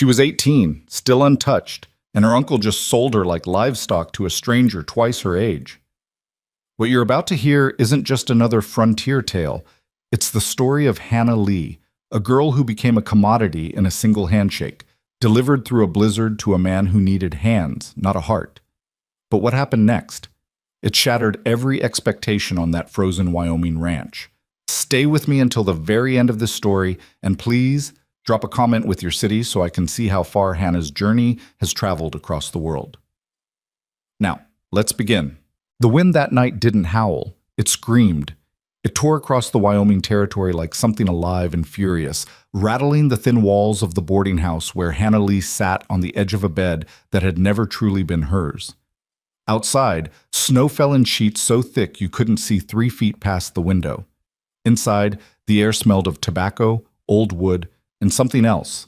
She was 18, still untouched, and her uncle just sold her like livestock to a stranger twice her age. What you're about to hear isn't just another frontier tale. It's the story of Hannah Lee, a girl who became a commodity in a single handshake, delivered through a blizzard to a man who needed hands, not a heart. But what happened next? It shattered every expectation on that frozen Wyoming ranch. Stay with me until the very end of this story, and please drop a comment with your city so I can see how far Hannah's journey has traveled across the world. Now, let's begin. The wind that night didn't howl, it screamed. It tore across the Wyoming territory like something alive and furious, rattling the thin walls of the boarding house where Hannah Lee sat on the edge of a bed that had never truly been hers. Outside, snow fell in sheets so thick you couldn't see 3 feet past the window. Inside, the air smelled of tobacco, old wood, and something else.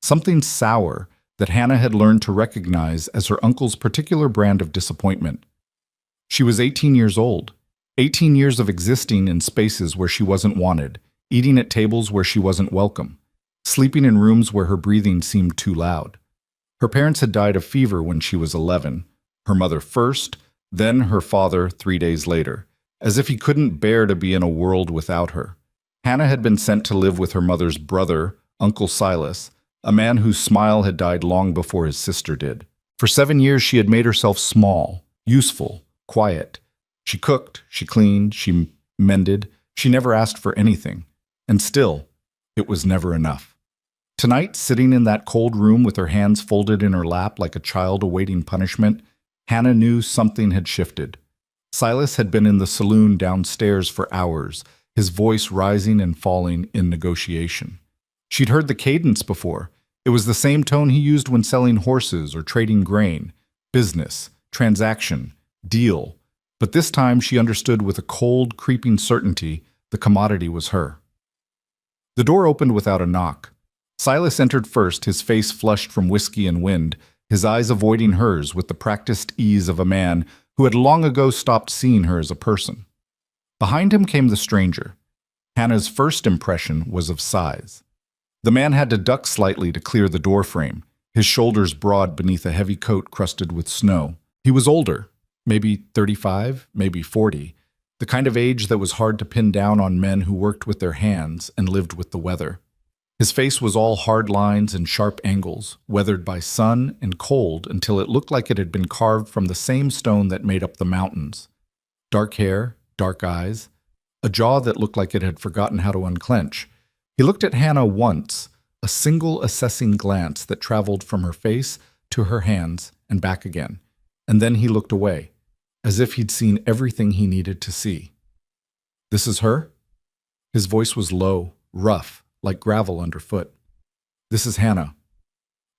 Something sour that Hannah had learned to recognize as her uncle's particular brand of disappointment. She was 18 years old, 18 years of existing in spaces where she wasn't wanted, eating at tables where she wasn't welcome, sleeping in rooms where her breathing seemed too loud. Her parents had died of fever when she was 11, her mother first, then her father 3 days later, as if he couldn't bear to be in a world without her. Hannah had been sent to live with her mother's brother, Uncle Silas, a man whose smile had died long before his sister did. For 7 years she had made herself small, useful, quiet. She cooked, she cleaned, she mended, she never asked for anything. And still, it was never enough. Tonight, sitting in that cold room with her hands folded in her lap like a child awaiting punishment, Hannah knew something had shifted. Silas had been in the saloon downstairs for hours, his voice rising and falling in negotiation. She'd heard the cadence before. It was the same tone he used when selling horses or trading grain. Business, transaction, deal. But this time she understood with a cold, creeping certainty the commodity was her. The door opened without a knock. Silas entered first, his face flushed from whiskey and wind, his eyes avoiding hers with the practiced ease of a man who had long ago stopped seeing her as a person. Behind him came the stranger. Hannah's first impression was of size. The man had to duck slightly to clear the doorframe, his shoulders broad beneath a heavy coat crusted with snow. He was older, maybe 35, maybe 40, the kind of age that was hard to pin down on men who worked with their hands and lived with the weather. His face was all hard lines and sharp angles, weathered by sun and cold until it looked like it had been carved from the same stone that made up the mountains. Dark hair, dark eyes, a jaw that looked like it had forgotten how to unclench. He looked at Hannah once, a single assessing glance that traveled from her face to her hands and back again, and then he looked away, as if he'd seen everything he needed to see. "This is her?" His voice was low, rough, like gravel underfoot. "This is Hannah."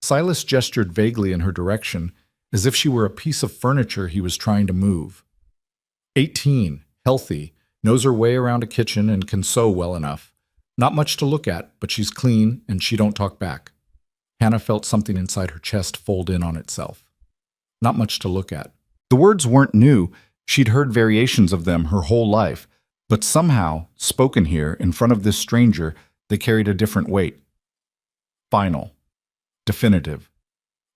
Silas gestured vaguely in her direction, as if she were a piece of furniture he was trying to move. 18, healthy, knows her way around a kitchen and can sew well enough. Not much to look at, but she's clean and she don't talk back. Hannah felt something inside her chest fold in on itself. Not much to look at. The words weren't new. She'd heard variations of them her whole life, but somehow, spoken here in front of this stranger, they carried a different weight. Final. Definitive.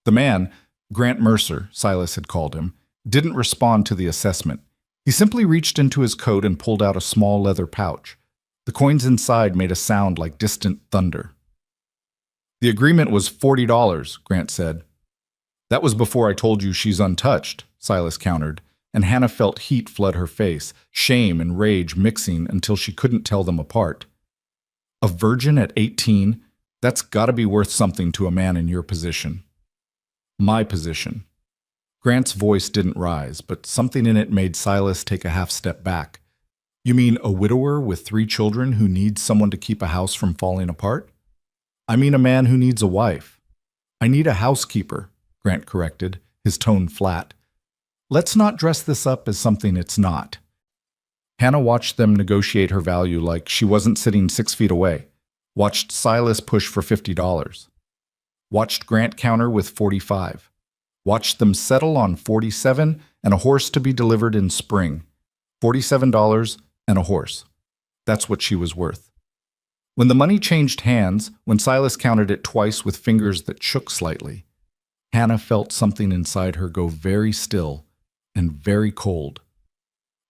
The man, Grant Mercer, Silas had called him, didn't respond to the assessment. He simply reached into his coat and pulled out a small leather pouch. The coins inside made a sound like distant thunder. "The agreement was $40, Grant said. "That was before I told you she's untouched," Silas countered, and Hannah felt heat flood her face, shame and rage mixing until she couldn't tell them apart. A virgin at 18? That's gotta be worth something to a man in your position. My position. Grant's voice didn't rise, but something in it made Silas take a half step back. "You mean a widower with 3 children who needs someone to keep a house from falling apart?" "I mean a man who needs a wife." "I need a housekeeper," Grant corrected, his tone flat. "Let's not dress this up as something it's not." Hannah watched them negotiate her value like she wasn't sitting 6 feet away, watched Silas push for $50, watched Grant counter with 45, watched them settle on 47 and a horse to be delivered in spring. $47 and a horse. That's what she was worth. When the money changed hands, when Silas counted it twice with fingers that shook slightly, Hannah felt something inside her go very still and very cold.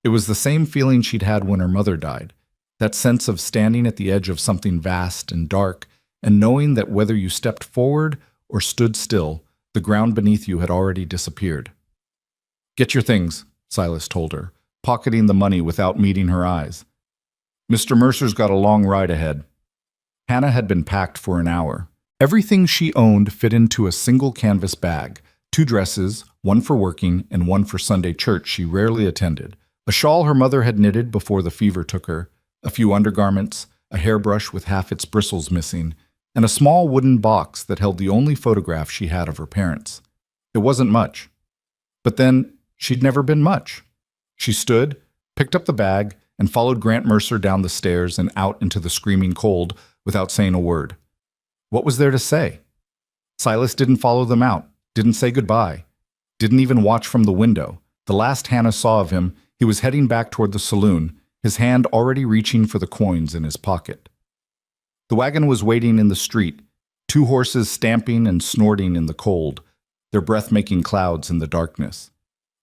It was the same feeling she'd had when her mother died, that sense of standing at the edge of something vast and dark and knowing that whether you stepped forward or stood still, the ground beneath you had already disappeared. "Get your things," Silas told her, pocketing the money without meeting her eyes. "Mr. Mercer's got a long ride ahead." Hannah had been packed for an hour. Everything she owned fit into a single canvas bag, 2 dresses, one for working and one for Sunday church she rarely attended, a shawl her mother had knitted before the fever took her, a few undergarments, a hairbrush with half its bristles missing, and a small wooden box that held the only photograph she had of her parents. It wasn't much. But then, she'd never been much. She stood, picked up the bag, and followed Grant Mercer down the stairs and out into the screaming cold without saying a word. What was there to say? Silas didn't follow them out, didn't say goodbye, didn't even watch from the window. The last Hannah saw of him, he was heading back toward the saloon, his hand already reaching for the coins in his pocket. The wagon was waiting in the street, 2 horses stamping and snorting in the cold, their breath making clouds in the darkness.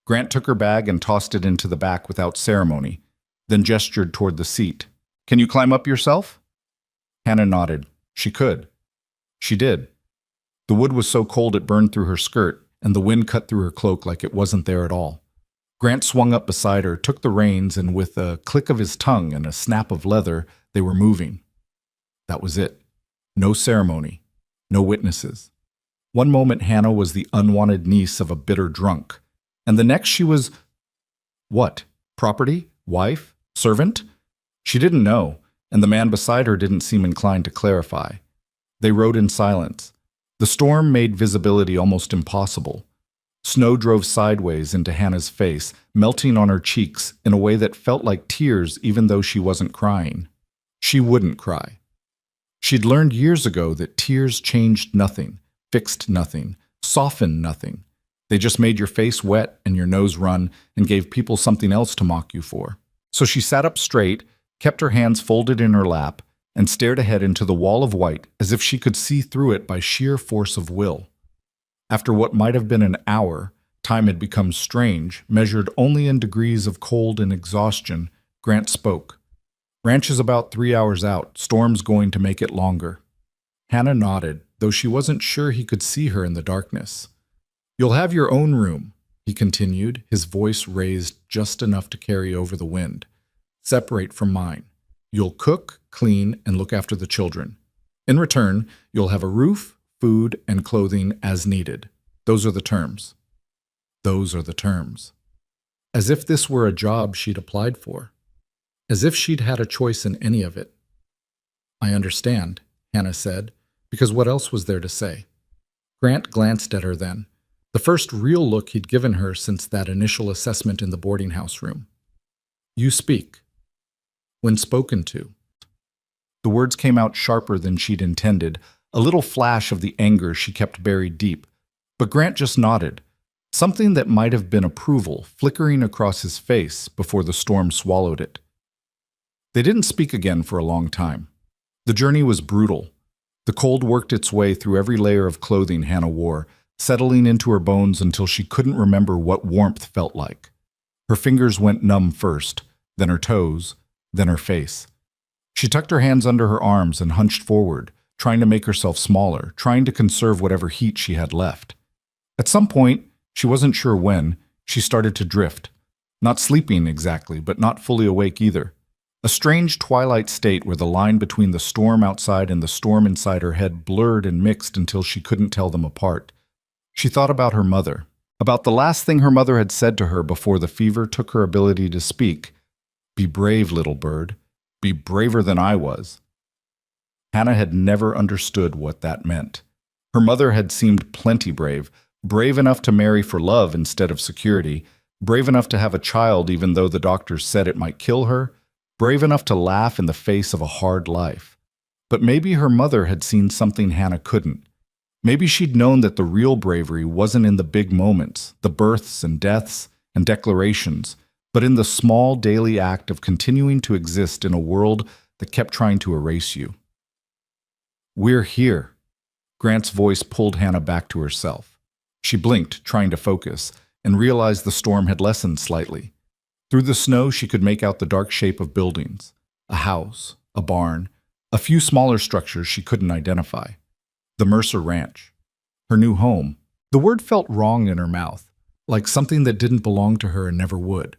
Grant took her bag and tossed it into the back without ceremony, then gestured toward the seat. "Can you climb up yourself?" Hannah nodded. She could. She did. The wood was so cold it burned through her skirt, and the wind cut through her cloak like it wasn't there at all. Grant swung up beside her, took the reins, and with a click of his tongue and a snap of leather, they were moving. That was it. No ceremony. No witnesses. One moment Hannah was the unwanted niece of a bitter drunk, and the next she was... what? Property? Wife? Servant? She didn't know, and the man beside her didn't seem inclined to clarify. They rode in silence. The storm made visibility almost impossible. Snow drove sideways into Hannah's face, melting on her cheeks in a way that felt like tears even though she wasn't crying. She wouldn't cry. She'd learned years ago that tears changed nothing, fixed nothing, softened nothing. They just made your face wet and your nose run and gave people something else to mock you for. So she sat up straight, kept her hands folded in her lap, and stared ahead into the wall of white as if she could see through it by sheer force of will. After what might have been an hour, time had become strange, measured only in degrees of cold and exhaustion. Grant spoke. "Ranch is about 3 hours out. Storm's going to make it longer." Hannah nodded, though she wasn't sure he could see her in the darkness. "You'll have your own room," he continued, his voice raised just enough to carry over the wind. "Separate from mine. You'll cook, clean, and look after the children. In return, you'll have a roof, food, and clothing as needed. Those are the terms." Those are the terms. As if this were a job she'd applied for. As if she'd had a choice in any of it. "I understand," Hannah said, because what else was there to say? Grant glanced at her then, the first real look he'd given her since that initial assessment in the boarding house room. "You speak. When spoken to." The words came out sharper than she'd intended, a little flash of the anger she kept buried deep. But Grant just nodded, something that might have been approval flickering across his face before the storm swallowed it. They didn't speak again for a long time. The journey was brutal. The cold worked its way through every layer of clothing Hannah wore, settling into her bones until she couldn't remember what warmth felt like. Her fingers went numb first, then her toes, then her face. She tucked her hands under her arms and hunched forward, trying to make herself smaller, trying to conserve whatever heat she had left. At some point, she wasn't sure when, she started to drift. Not sleeping exactly, but not fully awake either. A strange twilight state where the line between the storm outside and the storm inside her head blurred and mixed until she couldn't tell them apart. She thought about her mother, about the last thing her mother had said to her before the fever took her ability to speak. "Be brave, little bird. Be braver than I was." Hannah had never understood what that meant. Her mother had seemed plenty brave, brave enough to marry for love instead of security, brave enough to have a child even though the doctors said it might kill her, brave enough to laugh in the face of a hard life. But maybe her mother had seen something Hannah couldn't. Maybe she'd known that the real bravery wasn't in the big moments, the births and deaths and declarations, but in the small daily act of continuing to exist in a world that kept trying to erase you. We're here. Grant's voice pulled Hannah back to herself. She blinked, trying to focus, and realized the storm had lessened slightly. Through the snow, she could make out the dark shape of buildings. A house, a barn, a few smaller structures she couldn't identify. The Mercer Ranch. Her new home. The word felt wrong in her mouth, like something that didn't belong to her and never would.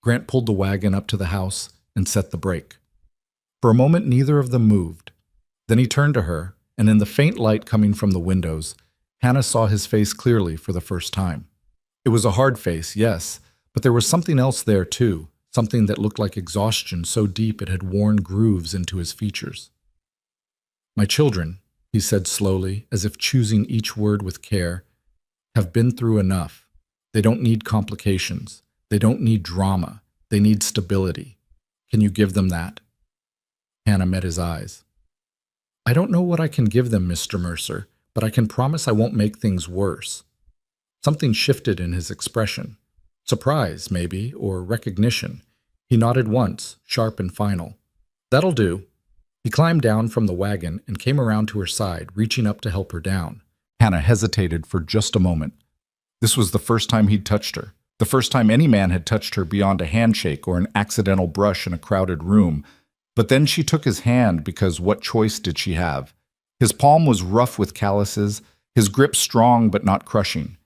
Grant pulled the wagon up to the house and set the brake. For a moment, neither of them moved. Then he turned to her, and in the faint light coming from the windows, Hannah saw his face clearly for the first time. It was a hard face, yes, but there was something else there too, something that looked like exhaustion so deep it had worn grooves into his features. "My children," he said slowly, as if choosing each word with care, "have been through enough. They don't need complications. They don't need drama. They need stability. Can you give them that?" Hannah met his eyes. "I don't know what I can give them, Mr. Mercer, but I can promise I won't make things worse." Something shifted in his expression. Surprise, maybe, or recognition. He nodded once, sharp and final. "That'll do." He climbed down from the wagon and came around to her side, reaching up to help her down. Hannah hesitated for just a moment. This was the first time he'd touched her, the first time any man had touched her beyond a handshake or an accidental brush in a crowded room. But then she took his hand because what choice did she have? His palm was rough with calluses, his grip strong but not crushing.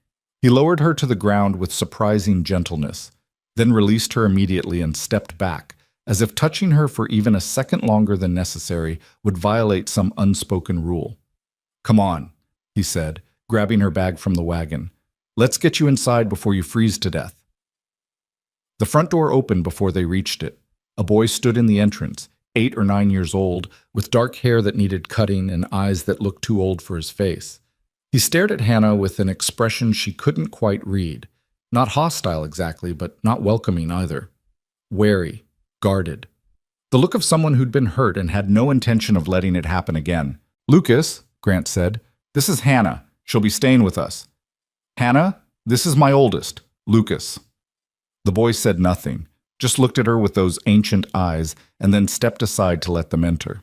He lowered her to the ground with surprising gentleness, then released her immediately and stepped back, as if touching her for even a second longer than necessary would violate some unspoken rule. "Come on," he said, grabbing her bag from the wagon. "Let's get you inside before you freeze to death." The front door opened before they reached it. A boy stood in the entrance, 8 or 9 years old, with dark hair that needed cutting and eyes that looked too old for his face. He stared at Hannah with an expression she couldn't quite read. Not hostile exactly, but not welcoming either. Wary, guarded. The look of someone who'd been hurt and had no intention of letting it happen again. "Lucas," Grant said, "this is Hannah. She'll be staying with us." "Hannah, this is my oldest, Lucas." The boy said nothing, just looked at her with those ancient eyes, and then stepped aside to let them enter.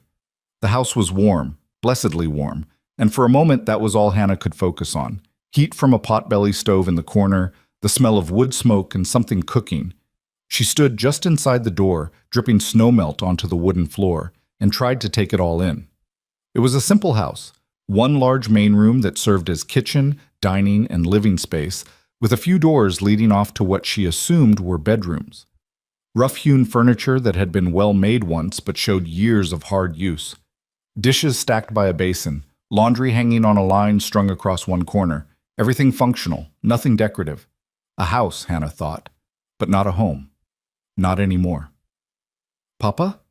The house was warm, blessedly warm, and for a moment that was all Hannah could focus on. Heat from a potbelly stove in the corner, the smell of wood smoke and something cooking. She stood just inside the door, dripping snowmelt onto the wooden floor, and tried to take it all in. It was a simple house, one large main room that served as kitchen, dining, and living space, with a few doors leading off to what she assumed were bedrooms. Rough-hewn furniture that had been well made once but showed years of hard use. Dishes stacked by a basin, laundry hanging on a line strung across one corner. Everything functional, nothing decorative. A house, Hannah thought, but not a home. Not anymore. "Papa?"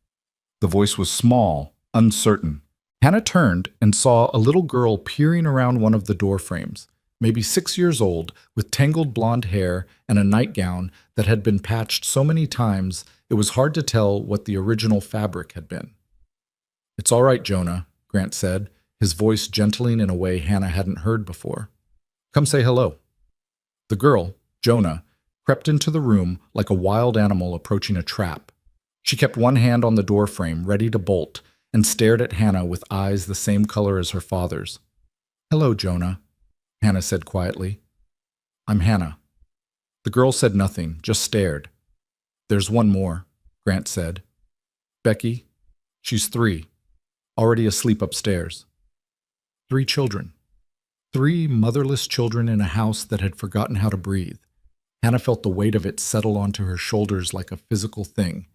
The voice was small, uncertain. Hannah turned and saw a little girl peering around one of the door frames, maybe 6 years old, with tangled blonde hair and a nightgown that had been patched so many times it was hard to tell what the original fabric had been. "It's all right, Jonah," Grant said, his voice gentling in a way Hannah hadn't heard before. "Come say hello." The girl, Jonah, crept into the room like a wild animal approaching a trap. She kept one hand on the doorframe, ready to bolt, and stared at Hannah with eyes the same color as her father's. "Hello, Jonah," Hannah said quietly. "I'm Hannah." The girl said nothing, just stared. "There's one more," Grant said. "Becky. She's 3, already asleep upstairs." 3 children. 3 motherless children in a house that had forgotten how to breathe. Hannah felt the weight of it settle onto her shoulders like a physical thing.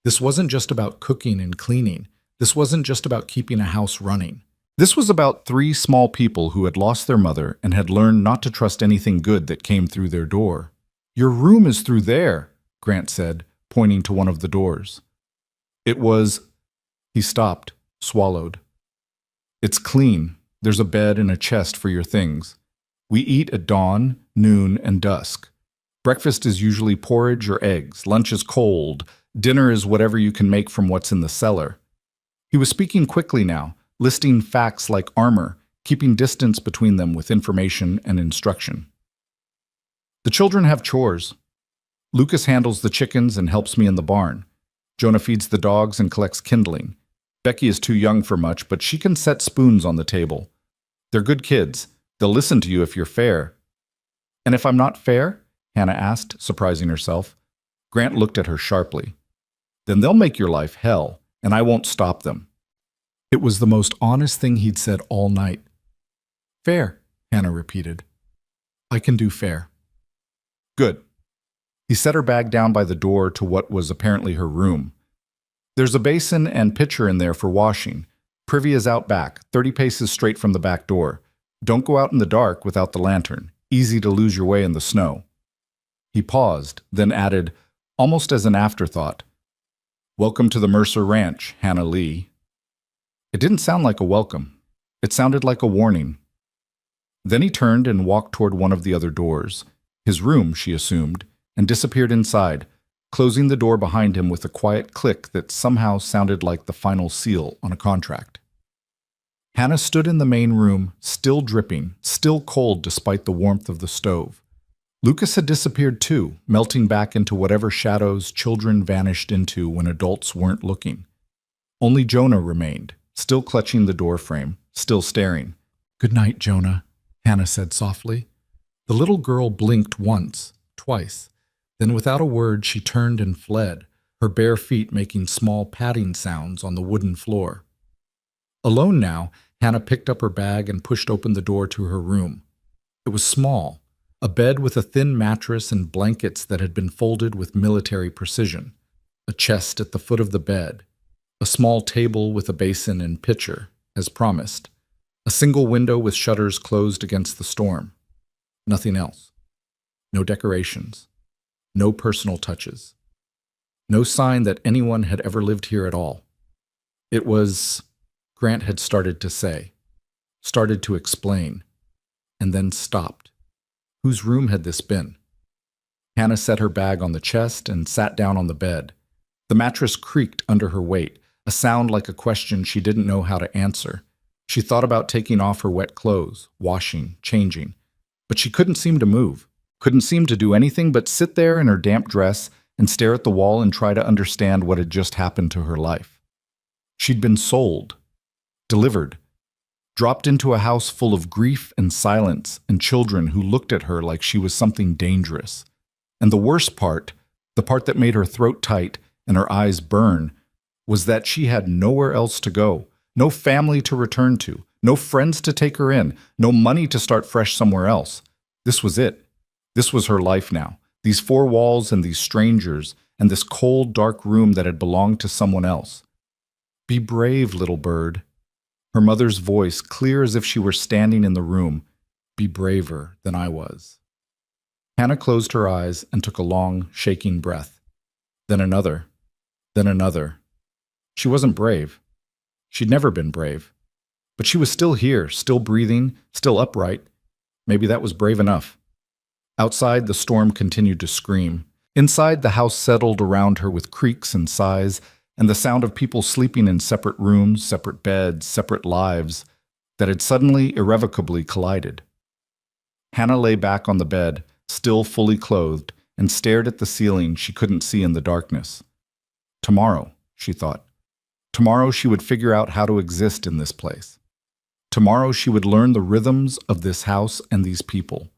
This wasn't just about cooking and cleaning. This wasn't just about keeping a house running. This was about 3 small people who had lost their mother and had learned not to trust anything good that came through their door. "Your room is through there," Grant said, pointing to one of the doors. It was... He stopped, swallowed. "It's clean. There's a bed and a chest for your things. We eat at dawn, noon, and dusk. Breakfast is usually porridge or eggs. Lunch is cold. Dinner is whatever you can make from what's in the cellar." He was speaking quickly now, listing facts like armor, keeping distance between them with information and instruction. "The children have chores. Lucas handles the chickens and helps me in the barn. Jonah feeds the dogs and collects kindling. Becky is too young for much, but she can set spoons on the table. They're good kids. They'll listen to you if you're fair." "And if I'm not fair?" Hannah asked, surprising herself. Grant looked at her sharply. "Then they'll make your life hell, and I won't stop them." It was the most honest thing he'd said all night. "Fair," Hannah repeated. "I can do fair." "Good." He set her bag down by the door to what was apparently her room. "There's a basin and pitcher in there for washing. Privy is out back, 30 paces straight from the back door. Don't go out in the dark without the lantern. Easy to lose your way in the snow." He paused, then added, almost as an afterthought, "Welcome to the Mercer Ranch, Hannah Lee." It didn't sound like a welcome. It sounded like a warning. Then he turned and walked toward one of the other doors, his room, she assumed, and disappeared inside, closing the door behind him with a quiet click that somehow sounded like the final seal on a contract. Hannah stood in the main room, still dripping, still cold despite the warmth of the stove. Lucas had disappeared too, melting back into whatever shadows children vanished into when adults weren't looking. Only Jonah remained, still clutching the doorframe, still staring. "Good night, Jonah," Hannah said softly. The little girl blinked once, twice. Then without a word she turned and fled, her bare feet making small padding sounds on the wooden floor. Alone now, Hannah picked up her bag and pushed open the door to her room. It was small, a bed with a thin mattress and blankets that had been folded with military precision, a chest at the foot of the bed, a small table with a basin and pitcher, as promised, a single window with shutters closed against the storm. Nothing else. No decorations. No personal touches. No sign that anyone had ever lived here at all. It was, Grant had started to say, started to explain, and then stopped. Whose room had this been? Hannah set her bag on the chest and sat down on the bed. The mattress creaked under her weight, a sound like a question she didn't know how to answer. She thought about taking off her wet clothes, washing, changing, but she couldn't seem to move, couldn't seem to do anything but sit there in her damp dress and stare at the wall and try to understand what had just happened to her life. She'd been sold, delivered, dropped into a house full of grief and silence and children who looked at her like she was something dangerous. And the worst part, the part that made her throat tight and her eyes burn, was that she had nowhere else to go, no family to return to, no friends to take her in, no money to start fresh somewhere else. This was it. This was her life now. These four walls and these strangers and this cold, dark room that had belonged to someone else. "Be brave, little bird." Her mother's voice, clear as if she were standing in the room. "Be braver than I was." Hannah closed her eyes and took a long, shaking breath. Then another. Then another. She wasn't brave. She'd never been brave. But she was still here, still breathing, still upright. Maybe that was brave enough. Outside, the storm continued to scream. Inside, the house settled around her with creaks and sighs, and the sound of people sleeping in separate rooms, separate beds, separate lives that had suddenly, irrevocably collided. Hannah lay back on the bed, still fully clothed, and stared at the ceiling she couldn't see in the darkness. Tomorrow, she thought. Tomorrow she would figure out how to exist in this place. Tomorrow she would learn the rhythms of this house and these people.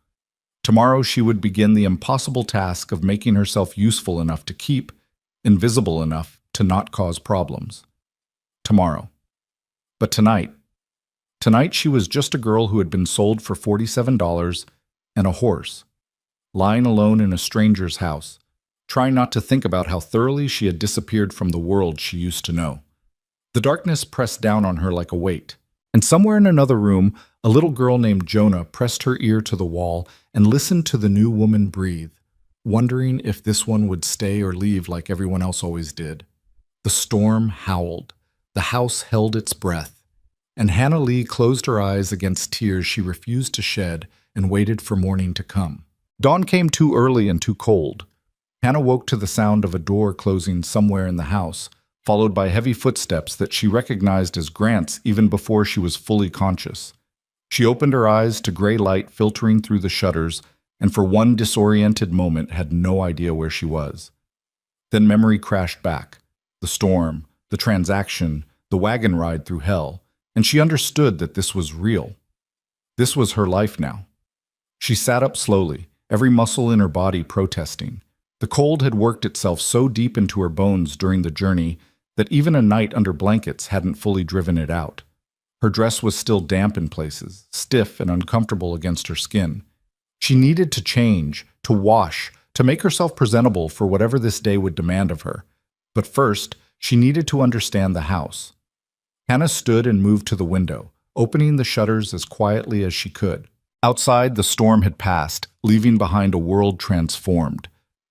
Tomorrow she would begin the impossible task of making herself useful enough to keep, invisible enough to not cause problems. Tomorrow. But tonight she was just a girl who had been sold for $47 and a horse, lying alone in a stranger's house, trying not to think about how thoroughly she had disappeared from the world she used to know. The darkness pressed down on her like a weight, and somewhere in another room, a little girl named Jonah pressed her ear to the wall and listened to the new woman breathe, wondering if this one would stay or leave like everyone else always did. The storm howled. The house held its breath, and Hannah Lee closed her eyes against tears she refused to shed and waited for morning to come. Dawn came too early and too cold. Hannah woke to the sound of a door closing somewhere in the house, followed by heavy footsteps that she recognized as Grant's even before she was fully conscious. She opened her eyes to gray light filtering through the shutters, and for one disoriented moment had no idea where she was. Then memory crashed back. The storm, the transaction, the wagon ride through hell, and she understood that this was real. This was her life now. She sat up slowly, every muscle in her body protesting. The cold had worked itself so deep into her bones during the journey that even a night under blankets hadn't fully driven it out. Her dress was still damp in places, stiff and uncomfortable against her skin. She needed to change, to wash, to make herself presentable for whatever this day would demand of her. But first, she needed to understand the house. Hannah stood and moved to the window, opening the shutters as quietly as she could. Outside, the storm had passed, leaving behind a world transformed.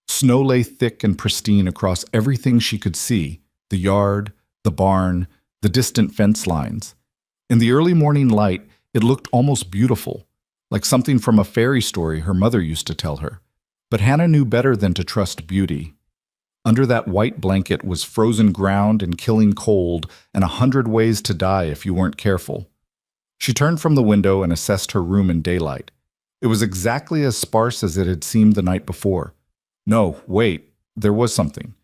Snow lay thick and pristine across everything she could see, the yard, the barn, the distant fence lines. In the early morning light, it looked almost beautiful, like something from a fairy story her mother used to tell her. But Hannah knew better than to trust beauty. Under that white blanket was frozen ground and killing cold and 100 ways to die if you weren't careful. She turned from the window and assessed her room in daylight. It was exactly as sparse as it had seemed the night before. No, wait, there was something.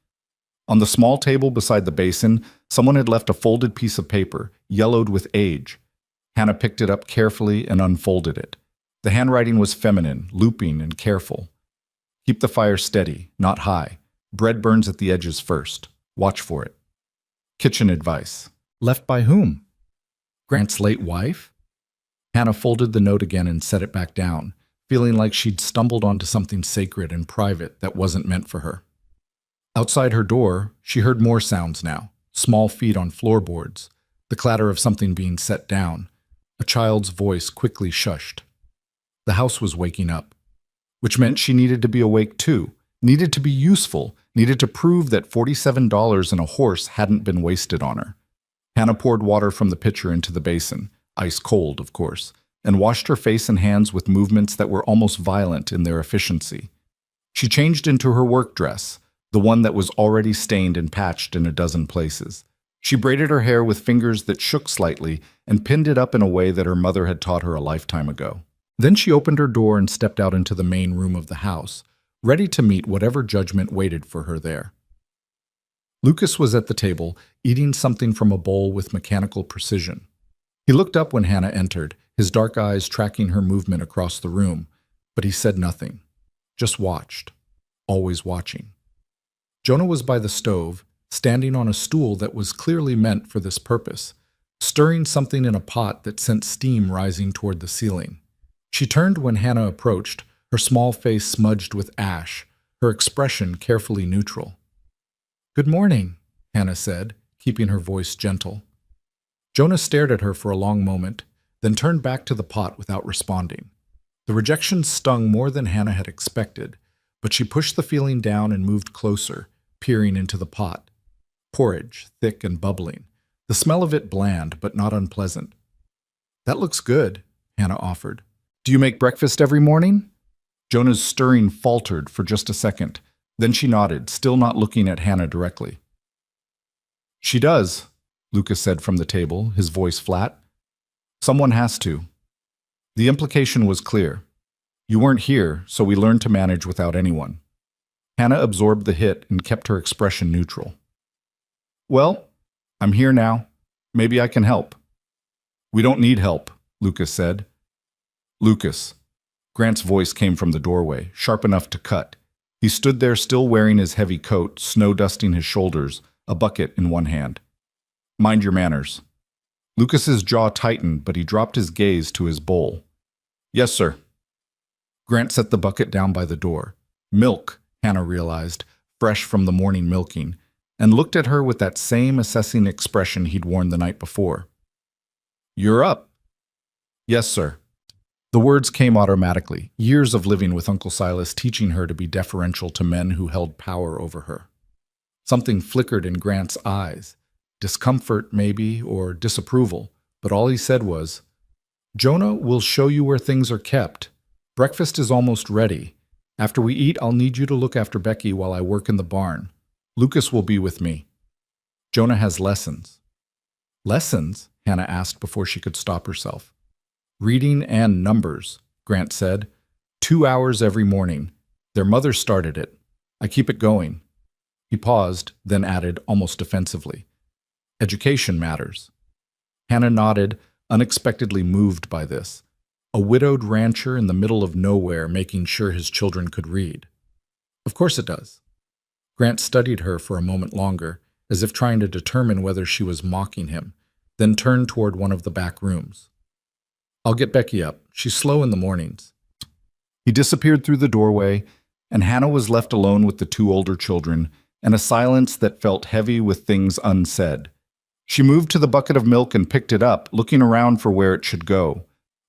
On the small table beside the basin, someone had left a folded piece of paper, yellowed with age. Hannah picked it up carefully and unfolded it. The handwriting was feminine, looping, and careful. Keep the fire steady, not high. Bread burns at the edges first. Watch for it. Kitchen advice. Left by whom? Grant's late wife? Hannah folded the note again and set it back down, feeling like she'd stumbled onto something sacred and private that wasn't meant for her. Outside her door, she heard more sounds now, small feet on floorboards, the clatter of something being set down. A child's voice quickly shushed. The house was waking up, which meant she needed to be awake too, needed to be useful, needed to prove that $47 and a horse hadn't been wasted on her. Hannah poured water from the pitcher into the basin, ice cold, of course, and washed her face and hands with movements that were almost violent in their efficiency. She changed into her work dress, the one that was already stained and patched in a dozen places. She braided her hair with fingers that shook slightly and pinned it up in a way that her mother had taught her a lifetime ago. Then she opened her door and stepped out into the main room of the house, ready to meet whatever judgment waited for her there. Lucas was at the table, eating something from a bowl with mechanical precision. He looked up when Hannah entered, his dark eyes tracking her movement across the room, but he said nothing, just watched, always watching. Jonah was by the stove, standing on a stool that was clearly meant for this purpose, stirring something in a pot that sent steam rising toward the ceiling. She turned when Hannah approached, her small face smudged with ash, her expression carefully neutral. "Good morning," Hannah said, keeping her voice gentle. Jonah stared at her for a long moment, then turned back to the pot without responding. The rejection stung more than Hannah had expected, but she pushed the feeling down and moved closer, peering into the pot. Porridge, thick and bubbling, the smell of it bland but not unpleasant. "That looks good," Hannah offered. "Do you make breakfast every morning?" Jonah's stirring faltered for just a second. Then she nodded, still not looking at Hannah directly. "She does," Lucas said from the table, his voice flat. "Someone has to." The implication was clear. You weren't here, so we learned to manage without anyone. Hannah absorbed the hit and kept her expression neutral. "Well, I'm here now. Maybe I can help." "We don't need help," Lucas said. "Lucas." Grant's voice came from the doorway, sharp enough to cut. He stood there still wearing his heavy coat, snow dusting his shoulders, a bucket in one hand. "Mind your manners." Lucas's jaw tightened, but he dropped his gaze to his bowl. "Yes, sir." Grant set the bucket down by the door. Milk, Hannah realized, fresh from the morning milking, and looked at her with that same assessing expression he'd worn the night before. "You're up." "Yes, sir." The words came automatically, years of living with Uncle Silas teaching her to be deferential to men who held power over her. Something flickered in Grant's eyes, discomfort maybe, or disapproval, but all he said was, "Jonah will show you where things are kept. Breakfast is almost ready. After we eat, I'll need you to look after Becky while I work in the barn. Lucas will be with me. Jonah has lessons." "Lessons?" Hannah asked before she could stop herself. "Reading and numbers," Grant said. 2 hours every morning. Their mother started it. I keep it going." He paused, then added almost defensively, Education matters. Hannah nodded, unexpectedly moved by this. A widowed rancher in the middle of nowhere making sure his children could read. Of course it does. Grant studied her for a moment longer, as if trying to determine whether she was mocking him, then turned toward one of the back rooms. I'll get Becky up. She's slow in the mornings. He disappeared through the doorway, and Hannah was left alone with the two older children, and a silence that felt heavy with things unsaid. She moved to the bucket of milk and picked it up, looking around for where it should go.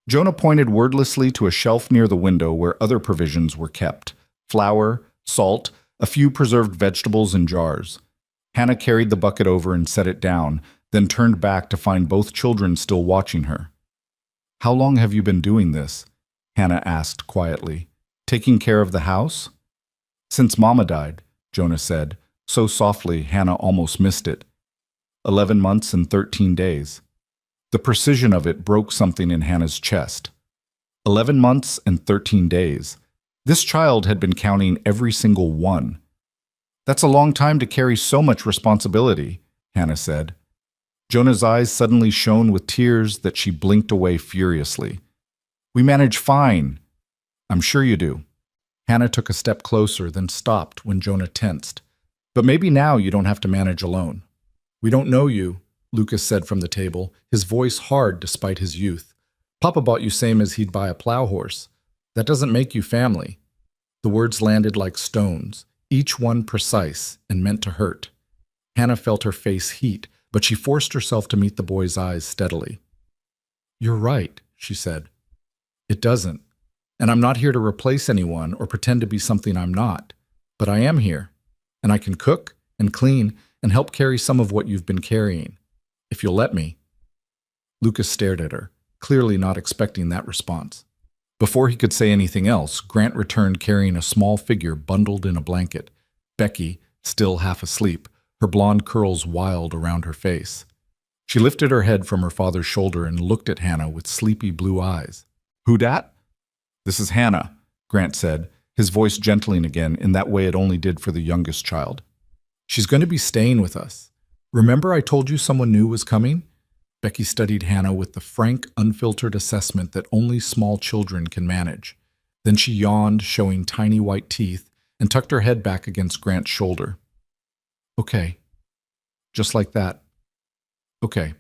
Jonah pointed wordlessly to a shelf near the window where other provisions were kept: flour, salt, a few preserved vegetables in jars. Hannah carried the bucket over and set it down, then turned back to find both children still watching her. "How long have you been doing this?" Hannah asked quietly. "Taking care of the house?" "Since Mama died," Jonah said, so softly Hannah almost missed it. 11 months and 13 days. The precision of it broke something in Hannah's chest. 11 months and 13 days. This child had been counting every single one. "That's a long time to carry so much responsibility," Hannah said. Jonah's eyes suddenly shone with tears that she blinked away furiously. "We manage fine." "I'm sure you do." Hannah took a step closer, then stopped when Jonah tensed. "But maybe now you don't have to manage alone." "We don't know you," Lucas said from the table, his voice hard despite his youth. "Papa bought you same as he'd buy a plow horse. That doesn't make you family." The words landed like stones, each one precise and meant to hurt. Hannah felt her face heat, but she forced herself to meet the boy's eyes steadily. "You're right," she said. "It doesn't. And I'm not here to replace anyone or pretend to be something I'm not. But I am here, and I can cook and clean and help carry some of what you've been carrying, if you'll let me." Lucas stared at her, clearly not expecting that response. Before he could say anything else, Grant returned carrying a small figure bundled in a blanket. Becky, still half asleep, her blonde curls wild around her face. She lifted her head from her father's shoulder and looked at Hannah with sleepy blue eyes. "Who dat?" "This is Hannah," Grant said, his voice gentling again in that way it only did for the youngest child. "She's going to be staying with us. Remember I told you someone new was coming?" Becky studied Hannah with the frank, unfiltered assessment that only small children can manage. Then she yawned, showing tiny white teeth, and tucked her head back against Grant's shoulder. "Okay." Just like that. "Okay."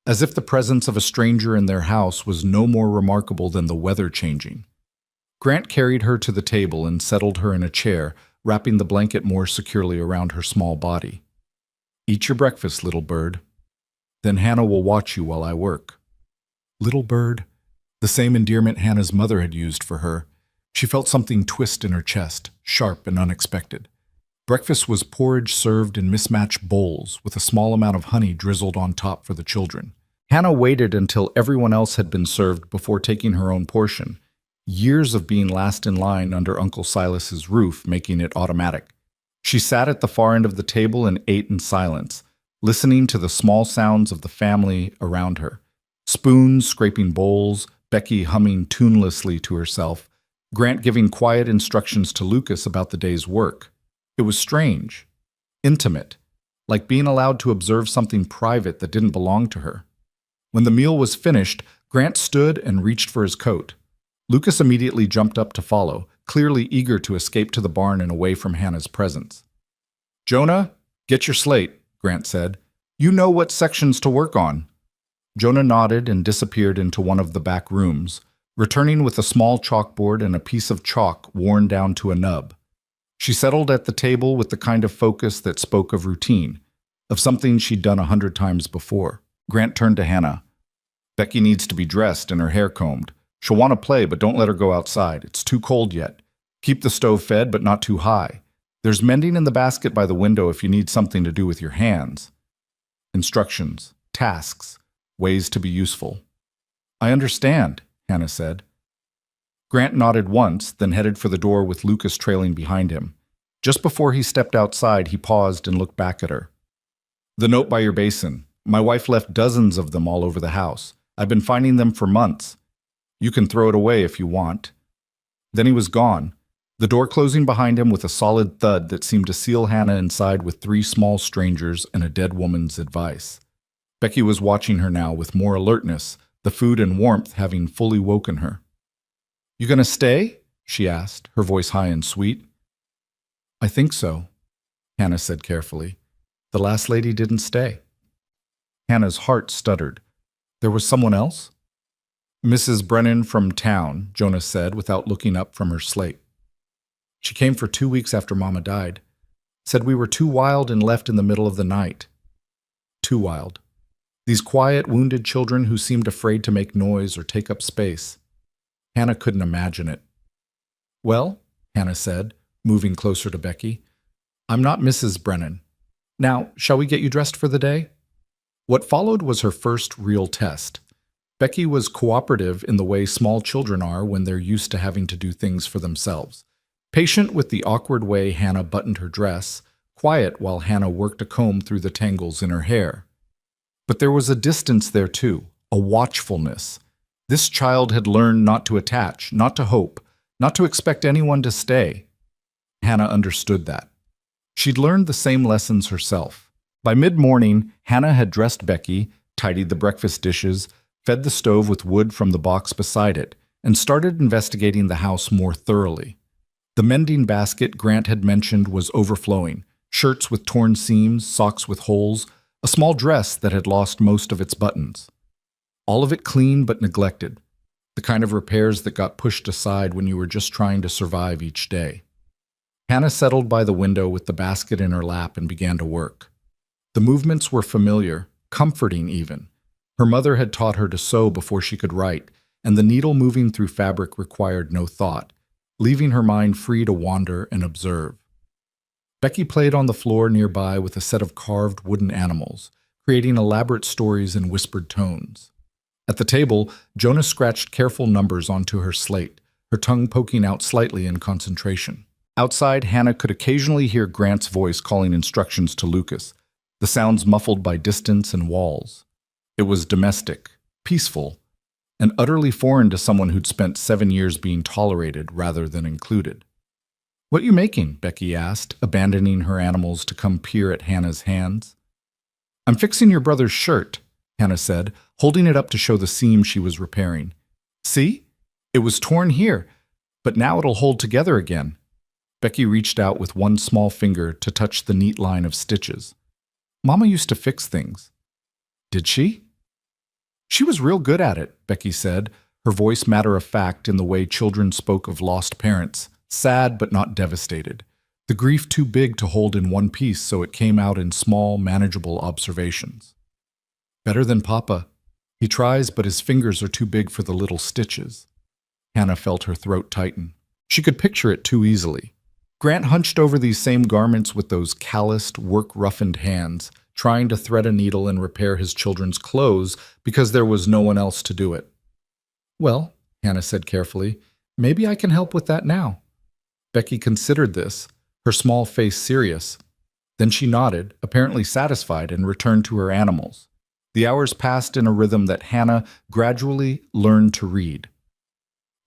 As if the presence of a stranger in their house was no more remarkable than the weather changing. Grant carried her to the table and settled her in a chair, wrapping the blanket more securely around her small body. "Eat your breakfast, little bird. Then Hannah will watch you while I work." Little bird, the same endearment Hannah's mother had used for her. She felt something twist in her chest, sharp and unexpected. Breakfast was porridge served in mismatched bowls, with a small amount of honey drizzled on top for the children. Hannah waited until everyone else had been served before taking her own portion, years of being last in line under Uncle Silas's roof making it automatic. She sat at the far end of the table and ate in silence, listening to the small sounds of the family around her. Spoons scraping bowls, Becky humming tunelessly to herself, Grant giving quiet instructions to Lucas about the day's work. It was strange, intimate, like being allowed to observe something private that didn't belong to her. When the meal was finished, Grant stood and reached for his coat. Lucas immediately jumped up to follow, clearly eager to escape to the barn and away from Hannah's presence. "Jonah, get your slate," Grant said. "You know what sections to work on." Jonah nodded and disappeared into one of the back rooms, returning with a small chalkboard and a piece of chalk worn down to a nub. She settled at the table with the kind of focus that spoke of routine, of something she'd done 100 times before. Grant turned to Hannah. "Becky needs to be dressed and her hair combed. She'll want to play, but don't let her go outside. It's too cold yet. Keep the stove fed, but not too high. There's mending in the basket by the window if you need something to do with your hands." Instructions, tasks, ways to be useful. "I understand," Hannah said. Grant nodded once, then headed for the door with Lucas trailing behind him. Just before he stepped outside, he paused and looked back at her. "The note by your basin. My wife left dozens of them all over the house. I've been finding them for months. You can throw it away if you want." Then he was gone, the door closing behind him with a solid thud that seemed to seal Hannah inside with three small strangers and a dead woman's advice. Becky was watching her now with more alertness, the food and warmth having fully woken her. "You gonna stay?" she asked, her voice high and sweet. "I think so," Hannah said carefully. "The last lady didn't stay." Hannah's heart stuttered. There was someone else? "Mrs. Brennan from town," Jonah said without looking up from her slate. "She came for 2 weeks after Mama died. Said we were too wild and left in the middle of the night." Too wild. These quiet, wounded children who seemed afraid to make noise or take up space. Hannah couldn't imagine it. "Well," Hannah said, moving closer to Becky, "I'm not Mrs. Brennan. Now, shall we get you dressed for the day?" What followed was her first real test. Becky was cooperative in the way small children are when they're used to having to do things for themselves. Patient with the awkward way Hannah buttoned her dress, quiet while Hannah worked a comb through the tangles in her hair. But there was a distance there too, a watchfulness. This child had learned not to attach, not to hope, not to expect anyone to stay. Hannah understood that. She'd learned the same lessons herself. By mid-morning, Hannah had dressed Becky, tidied the breakfast dishes, fed the stove with wood from the box beside it, and started investigating the house more thoroughly. The mending basket Grant had mentioned was overflowing, shirts with torn seams, socks with holes, a small dress that had lost most of its buttons. All of it clean but neglected, the kind of repairs that got pushed aside when you were just trying to survive each day. Hannah settled by the window with the basket in her lap and began to work. The movements were familiar, comforting even. Her mother had taught her to sew before she could write, and the needle moving through fabric required no thought, leaving her mind free to wander and observe. Becky played on the floor nearby with a set of carved wooden animals, creating elaborate stories in whispered tones. At the table, Jonah scratched careful numbers onto her slate, her tongue poking out slightly in concentration. Outside, Hannah could occasionally hear Grant's voice calling instructions to Lucas, the sounds muffled by distance and walls. It was domestic, peaceful, and utterly foreign to someone who'd spent 7 years being tolerated rather than included. "What you making?" Becky asked, abandoning her animals to come peer at Hannah's hands. "I'm fixing your brother's shirt," Hannah said, holding it up to show the seam she was repairing. "See? It was torn here, but now it'll hold together again." Becky reached out with one small finger to touch the neat line of stitches. "Mama used to fix things." "Did she?" "She was real good at it," Becky said, her voice matter-of-fact in the way children spoke of lost parents, sad but not devastated, the grief too big to hold in one piece so it came out in small, manageable observations. "Better than Papa. He tries, but his fingers are too big for the little stitches." Hannah felt her throat tighten. She could picture it too easily. Grant hunched over these same garments with those calloused, work-roughened hands, trying to thread a needle and repair his children's clothes because there was no one else to do it. "Well," Hannah said carefully, "maybe I can help with that now." Becky considered this, her small face serious. Then she nodded, apparently satisfied, and returned to her animals. The hours passed in a rhythm that Hannah gradually learned to read.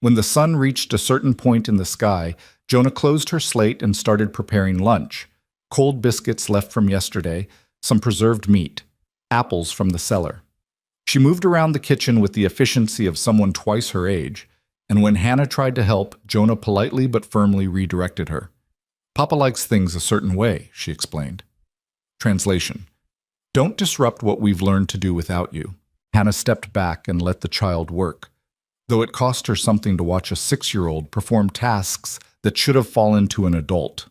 When the sun reached a certain point in the sky, Jonah closed her slate and started preparing lunch. Cold biscuits left from yesterday, some preserved meat, apples from the cellar. She moved around the kitchen with the efficiency of someone twice her age, and when Hannah tried to help, Jonah politely but firmly redirected her. "Papa likes things a certain way," she explained. Translation: "Don't disrupt what we've learned to do without you." Hannah stepped back and let the child work, though it cost her something to watch a 6-year-old perform tasks that should have fallen to an adult.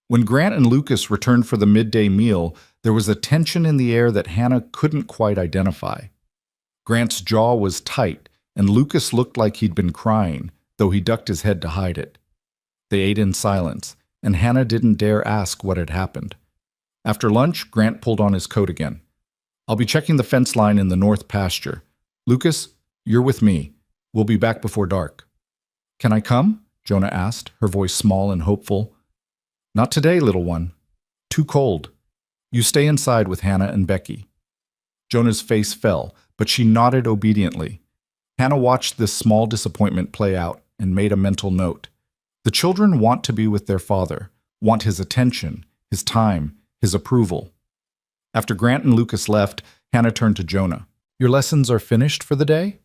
When Grant and Lucas returned for the midday meal, there was a tension in the air that Hannah couldn't quite identify. Grant's jaw was tight, and Lucas looked like he'd been crying, though he ducked his head to hide it. They ate in silence, and Hannah didn't dare ask what had happened. After lunch, Grant pulled on his coat again. "I'll be checking the fence line in the north pasture. Lucas, you're with me. We'll be back before dark." "Can I come?" Jonah asked, her voice small and hopeful. "Not today, little one. Too cold. You stay inside with Hannah and Becky." Jonah's face fell, but she nodded obediently. Hannah watched this small disappointment play out and made a mental note. The children want to be with their father, want his attention, his time, his approval. After Grant and Lucas left, Hannah turned to Jonah. "Your lessons are finished for the day?"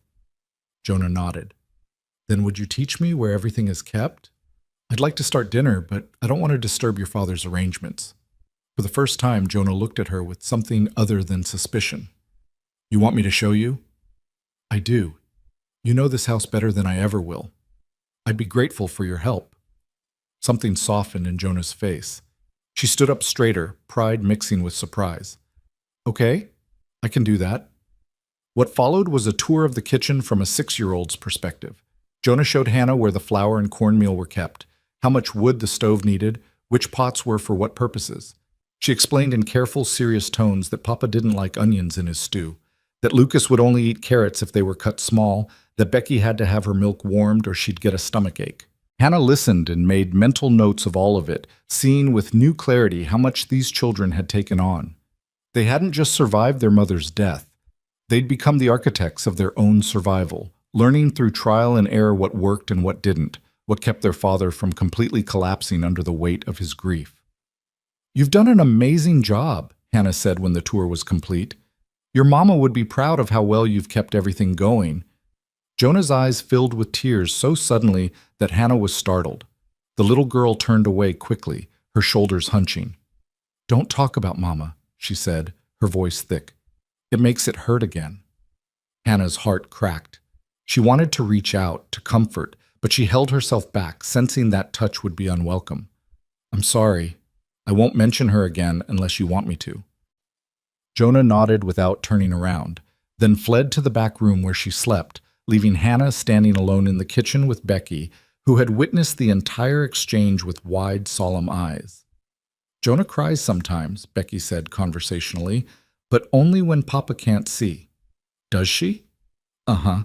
Jonah nodded. "Then would you teach me where everything is kept? I'd like to start dinner, but I don't want to disturb your father's arrangements." For the first time, Jonah looked at her with something other than suspicion. "You want me to show you?" "I do. You know this house better than I ever will. I'd be grateful for your help." Something softened in Jonah's face. She stood up straighter, pride mixing with surprise. "Okay, I can do that." What followed was a tour of the kitchen from a 6-year-old's perspective. Jonah showed Hannah where the flour and cornmeal were kept, how much wood the stove needed, which pots were for what purposes. She explained in careful, serious tones that Papa didn't like onions in his stew, that Lucas would only eat carrots if they were cut small, that Becky had to have her milk warmed or she'd get a stomachache. Hannah listened and made mental notes of all of it, seeing with new clarity how much these children had taken on. They hadn't just survived their mother's death. They'd become the architects of their own survival, learning through trial and error what worked and what didn't, what kept their father from completely collapsing under the weight of his grief. "You've done an amazing job," Hannah said when the tour was complete. "Your mama would be proud of how well you've kept everything going." Jonah's eyes filled with tears so suddenly that Hannah was startled. The little girl turned away quickly, her shoulders hunching. "Don't talk about Mama," she said, her voice thick. "It makes it hurt again." Hannah's heart cracked. She wanted to reach out, to comfort, but she held herself back, sensing that touch would be unwelcome. "I'm sorry. I won't mention her again unless you want me to." Jonah nodded without turning around, then fled to the back room where she slept, leaving Hannah standing alone in the kitchen with Becky, who had witnessed the entire exchange with wide, solemn eyes. "Jonah cries sometimes," Becky said conversationally, "but only when Papa can't see." "Does she?" "Uh-huh.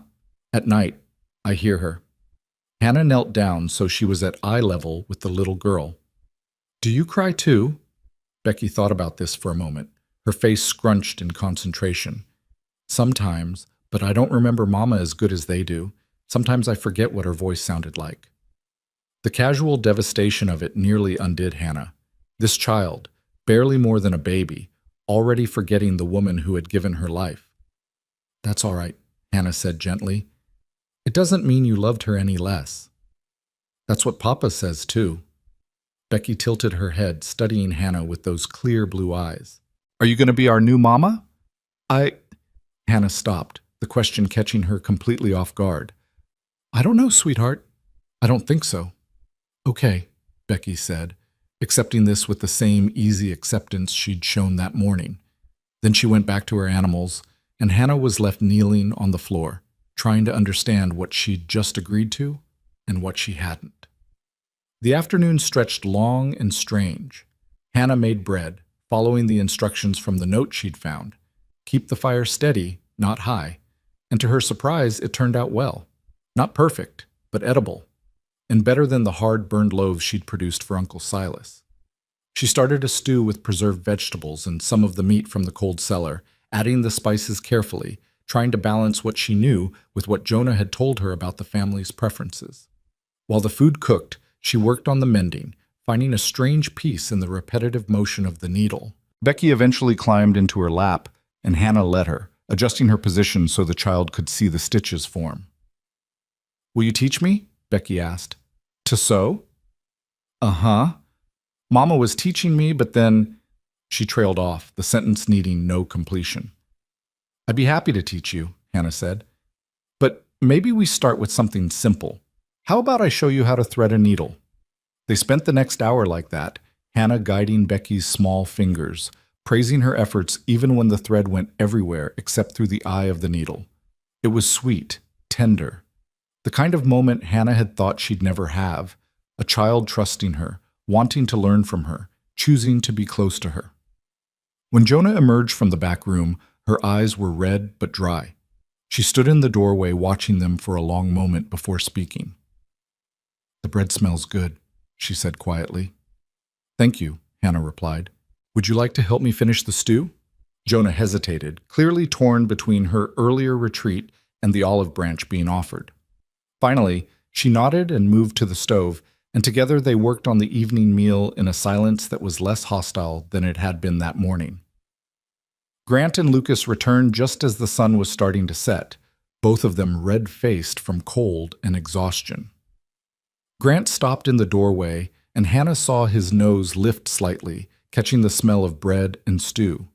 At night, I hear her." Hannah knelt down so she was at eye level with the little girl. "Do you cry too?" Becky thought about this for a moment, her face scrunched in concentration. "Sometimes, but I don't remember Mama as good as they do. Sometimes I forget what her voice sounded like." The casual devastation of it nearly undid Hannah. This child, barely more than a baby, already forgetting the woman who had given her life. "That's all right," Hannah said gently. "It doesn't mean you loved her any less." "That's what Papa says too." Becky tilted her head, studying Hannah with those clear blue eyes. "Are you going to be our new mama?" Hannah stopped, the question catching her completely off guard. "I don't know, sweetheart. I don't think so." "Okay," Becky said, accepting this with the same easy acceptance she'd shown that morning. Then she went back to her animals, and Hannah was left kneeling on the floor, trying to understand what she'd just agreed to and what she hadn't. The afternoon stretched long and strange. Hannah made bread, following the instructions from the note she'd found. Keep the fire steady, not high. And to her surprise, it turned out well. Not perfect, but edible, and better than the hard, burned loaves she'd produced for Uncle Silas. She started a stew with preserved vegetables and some of the meat from the cold cellar, adding the spices carefully, trying to balance what she knew with what Jonah had told her about the family's preferences. While the food cooked, she worked on the mending, finding a strange peace in the repetitive motion of the needle. Becky eventually climbed into her lap, and Hannah led her, adjusting her position so the child could see the stitches form. "Will you teach me?" Becky asked. "To sew?" "Uh-huh. Mama was teaching me, but then—" She trailed off, the sentence needing no completion. "I'd be happy to teach you," Hannah said. "But maybe we start with something simple. How about I show you how to thread a needle?" They spent the next hour like that, Hannah guiding Becky's small fingers, praising her efforts even when the thread went everywhere except through the eye of the needle. It was sweet, tender. The kind of moment Hannah had thought she'd never have, a child trusting her, wanting to learn from her, choosing to be close to her. When Jonah emerged from the back room, her eyes were red but dry. She stood in the doorway watching them for a long moment before speaking. "The bread smells good," she said quietly. "Thank you," Hannah replied. "Would you like to help me finish the stew?" Jonah hesitated, clearly torn between her earlier retreat and the olive branch being offered. Finally, she nodded and moved to the stove, and together they worked on the evening meal in a silence that was less hostile than it had been that morning. Grant and Lucas returned just as the sun was starting to set, both of them red-faced from cold and exhaustion. Grant stopped in the doorway, and Hannah saw his nose lift slightly, catching the smell of bread and stew.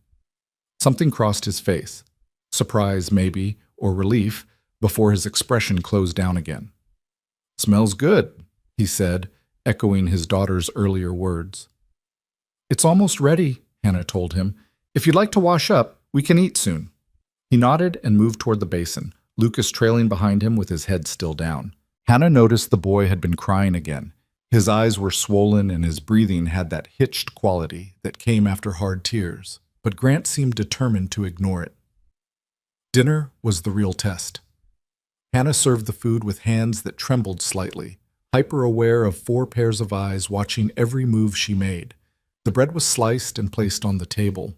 Something crossed his face, surprise maybe, or relief, before his expression closed down again. "Smells good," he said, echoing his daughter's earlier words. "It's almost ready," Hannah told him. "If you'd like to wash up, we can eat soon." He nodded and moved toward the basin, Lucas trailing behind him with his head still down. Hannah noticed the boy had been crying again. His eyes were swollen and his breathing had that hitched quality that came after hard tears, but Grant seemed determined to ignore it. Dinner was the real test. Hannah served the food with hands that trembled slightly, hyper-aware of 4 pairs of eyes watching every move she made. The bread was sliced and placed on the table.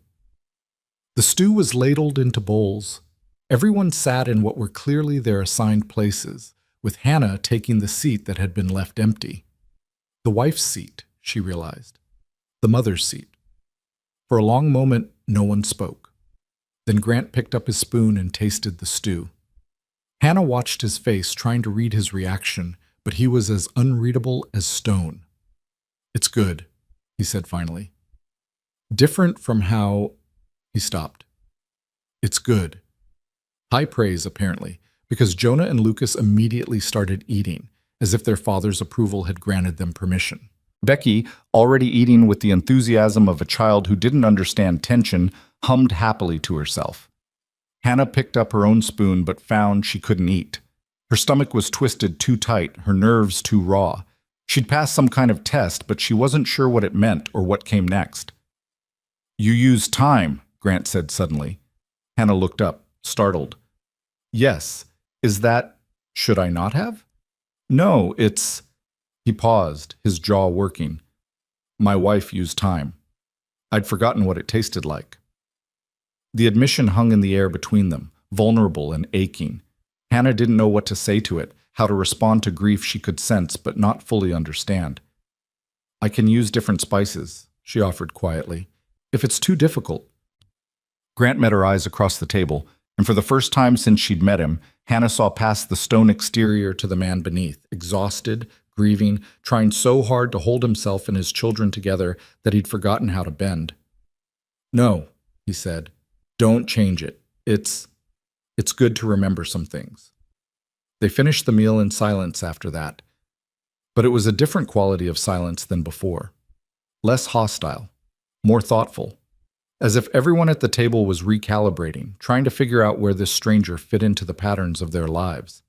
The stew was ladled into bowls. Everyone sat in what were clearly their assigned places, with Hannah taking the seat that had been left empty. The wife's seat, she realized. The mother's seat. For a long moment, no one spoke. Then Grant picked up his spoon and tasted the stew. Hannah watched his face, trying to read his reaction, but he was as unreadable as stone. "It's good," he said finally. "Different from how—" He stopped. "It's good." High praise, apparently, because Jonah and Lucas immediately started eating, as if their father's approval had granted them permission. Becky, already eating with the enthusiasm of a child who didn't understand tension, hummed happily to herself. Hannah picked up her own spoon but found she couldn't eat. Her stomach was twisted too tight, her nerves too raw. She'd passed some kind of test, but she wasn't sure what it meant or what came next. "You used time," Grant said suddenly. Hannah looked up, startled. "Yes. Is that— should I not have?" "No, it's—" He paused, his jaw working. "My wife used time. I'd forgotten what it tasted like." The admission hung in the air between them, vulnerable and aching. Hannah didn't know what to say to it, how to respond to grief she could sense but not fully understand. "I can use different spices," she offered quietly. "If it's too difficult." Grant met her eyes across the table, and for the first time since she'd met him, Hannah saw past the stone exterior to the man beneath, exhausted, grieving, trying so hard to hold himself and his children together that he'd forgotten how to bend. "No," he said. "Don't change it. It's good to remember some things." They finished the meal in silence after that. But it was a different quality of silence than before. Less hostile, more thoughtful. As if everyone at the table was recalibrating, trying to figure out where this stranger fit into the patterns of their lives.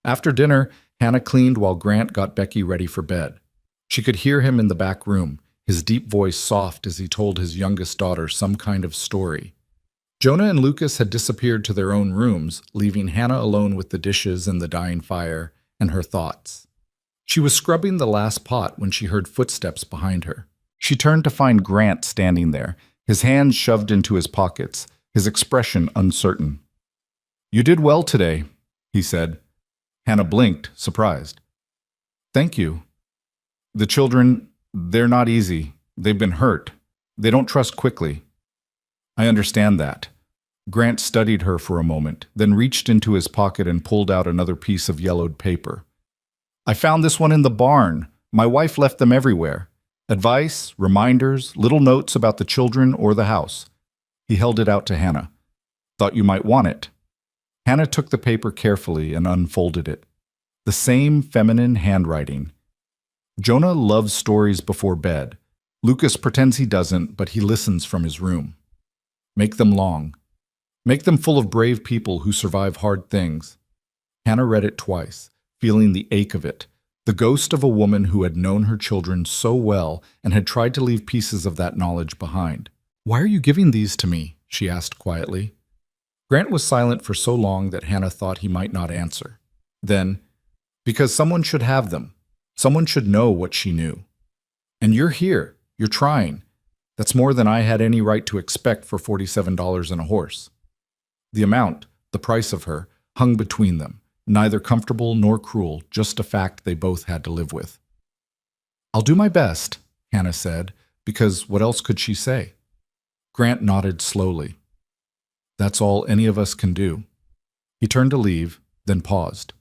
After dinner, Hannah cleaned while Grant got Becky ready for bed. She could hear him in the back room, his deep voice soft as he told his youngest daughter some kind of story. Jonah and Lucas had disappeared to their own rooms, leaving Hannah alone with the dishes and the dying fire and her thoughts. She was scrubbing the last pot when she heard footsteps behind her. She turned to find Grant standing there, his hands shoved into his pockets, his expression uncertain. "You did well today," he said. Hannah blinked, surprised. "Thank you. The children, they're not easy. They've been hurt. They don't trust quickly." "I understand that." Grant studied her for a moment, then reached into his pocket and pulled out another piece of yellowed paper. "I found this one in the barn. My wife left them everywhere. Advice, reminders, little notes about the children or the house." He held it out to Hannah. "Thought you might want it." Hannah took the paper carefully and unfolded it. The same feminine handwriting. Jonah loves stories before bed. Lucas pretends he doesn't, but he listens from his room. Make them long. Make them full of brave people who survive hard things. Hannah read it twice, feeling the ache of it, the ghost of a woman who had known her children so well and had tried to leave pieces of that knowledge behind. "Why are you giving these to me?" she asked quietly. Grant was silent for so long that Hannah thought he might not answer. Then, "Because someone should have them. Someone should know what she knew. And you're here. You're trying. That's more than I had any right to expect for $47 and a horse." The amount, the price of her, hung between them, neither comfortable nor cruel, just a fact they both had to live with. I'll do my best, Hannah said, because what else could she say? Grant nodded slowly. That's all any of us can do. He turned to leave, then paused.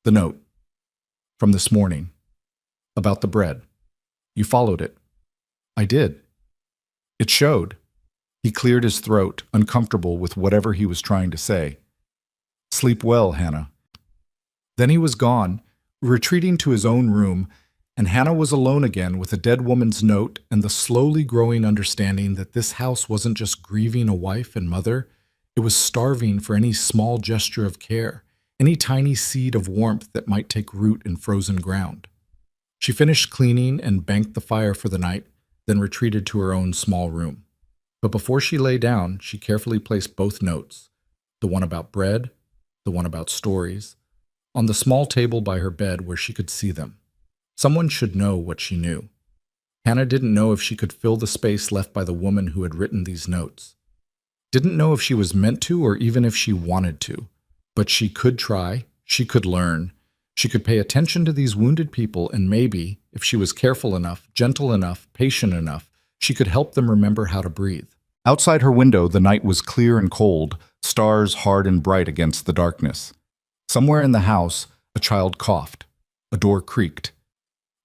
The note. From this morning. About the bread. You followed it. I did. It showed. He cleared his throat, uncomfortable with whatever he was trying to say. Sleep well, Hannah. Then he was gone, retreating to his own room, and Hannah was alone again with a dead woman's note and the slowly growing understanding that this house wasn't just grieving a wife and mother, it was starving for any small gesture of care, any tiny seed of warmth that might take root in frozen ground. She finished cleaning and banked the fire for the night, then retreated to her own small room. But before she lay down, she carefully placed both notes, the one about bread, the one about stories, on the small table by her bed where she could see them. Someone should know what she knew. Hannah didn't know if she could fill the space left by the woman who had written these notes. Didn't know if she was meant to or even if she wanted to. But she could try, she could learn, she could pay attention to these wounded people, and maybe, if she was careful enough, gentle enough, patient enough, she could help them remember how to breathe. Outside her window, the night was clear and cold, stars hard and bright against the darkness. Somewhere in the house, a child coughed. A door creaked.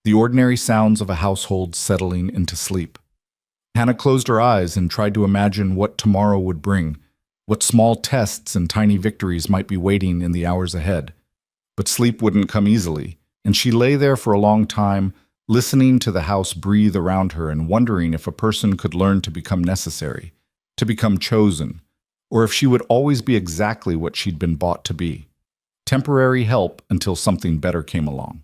The ordinary sounds of a household settling into sleep. Hannah closed her eyes and tried to imagine what tomorrow would bring, what small tests and tiny victories might be waiting in the hours ahead. But sleep wouldn't come easily, and she lay there for a long time, listening to the house breathe around her and wondering if a person could learn to become necessary, to become chosen, or if she would always be exactly what she'd been bought to be. Temporary help until something better came along.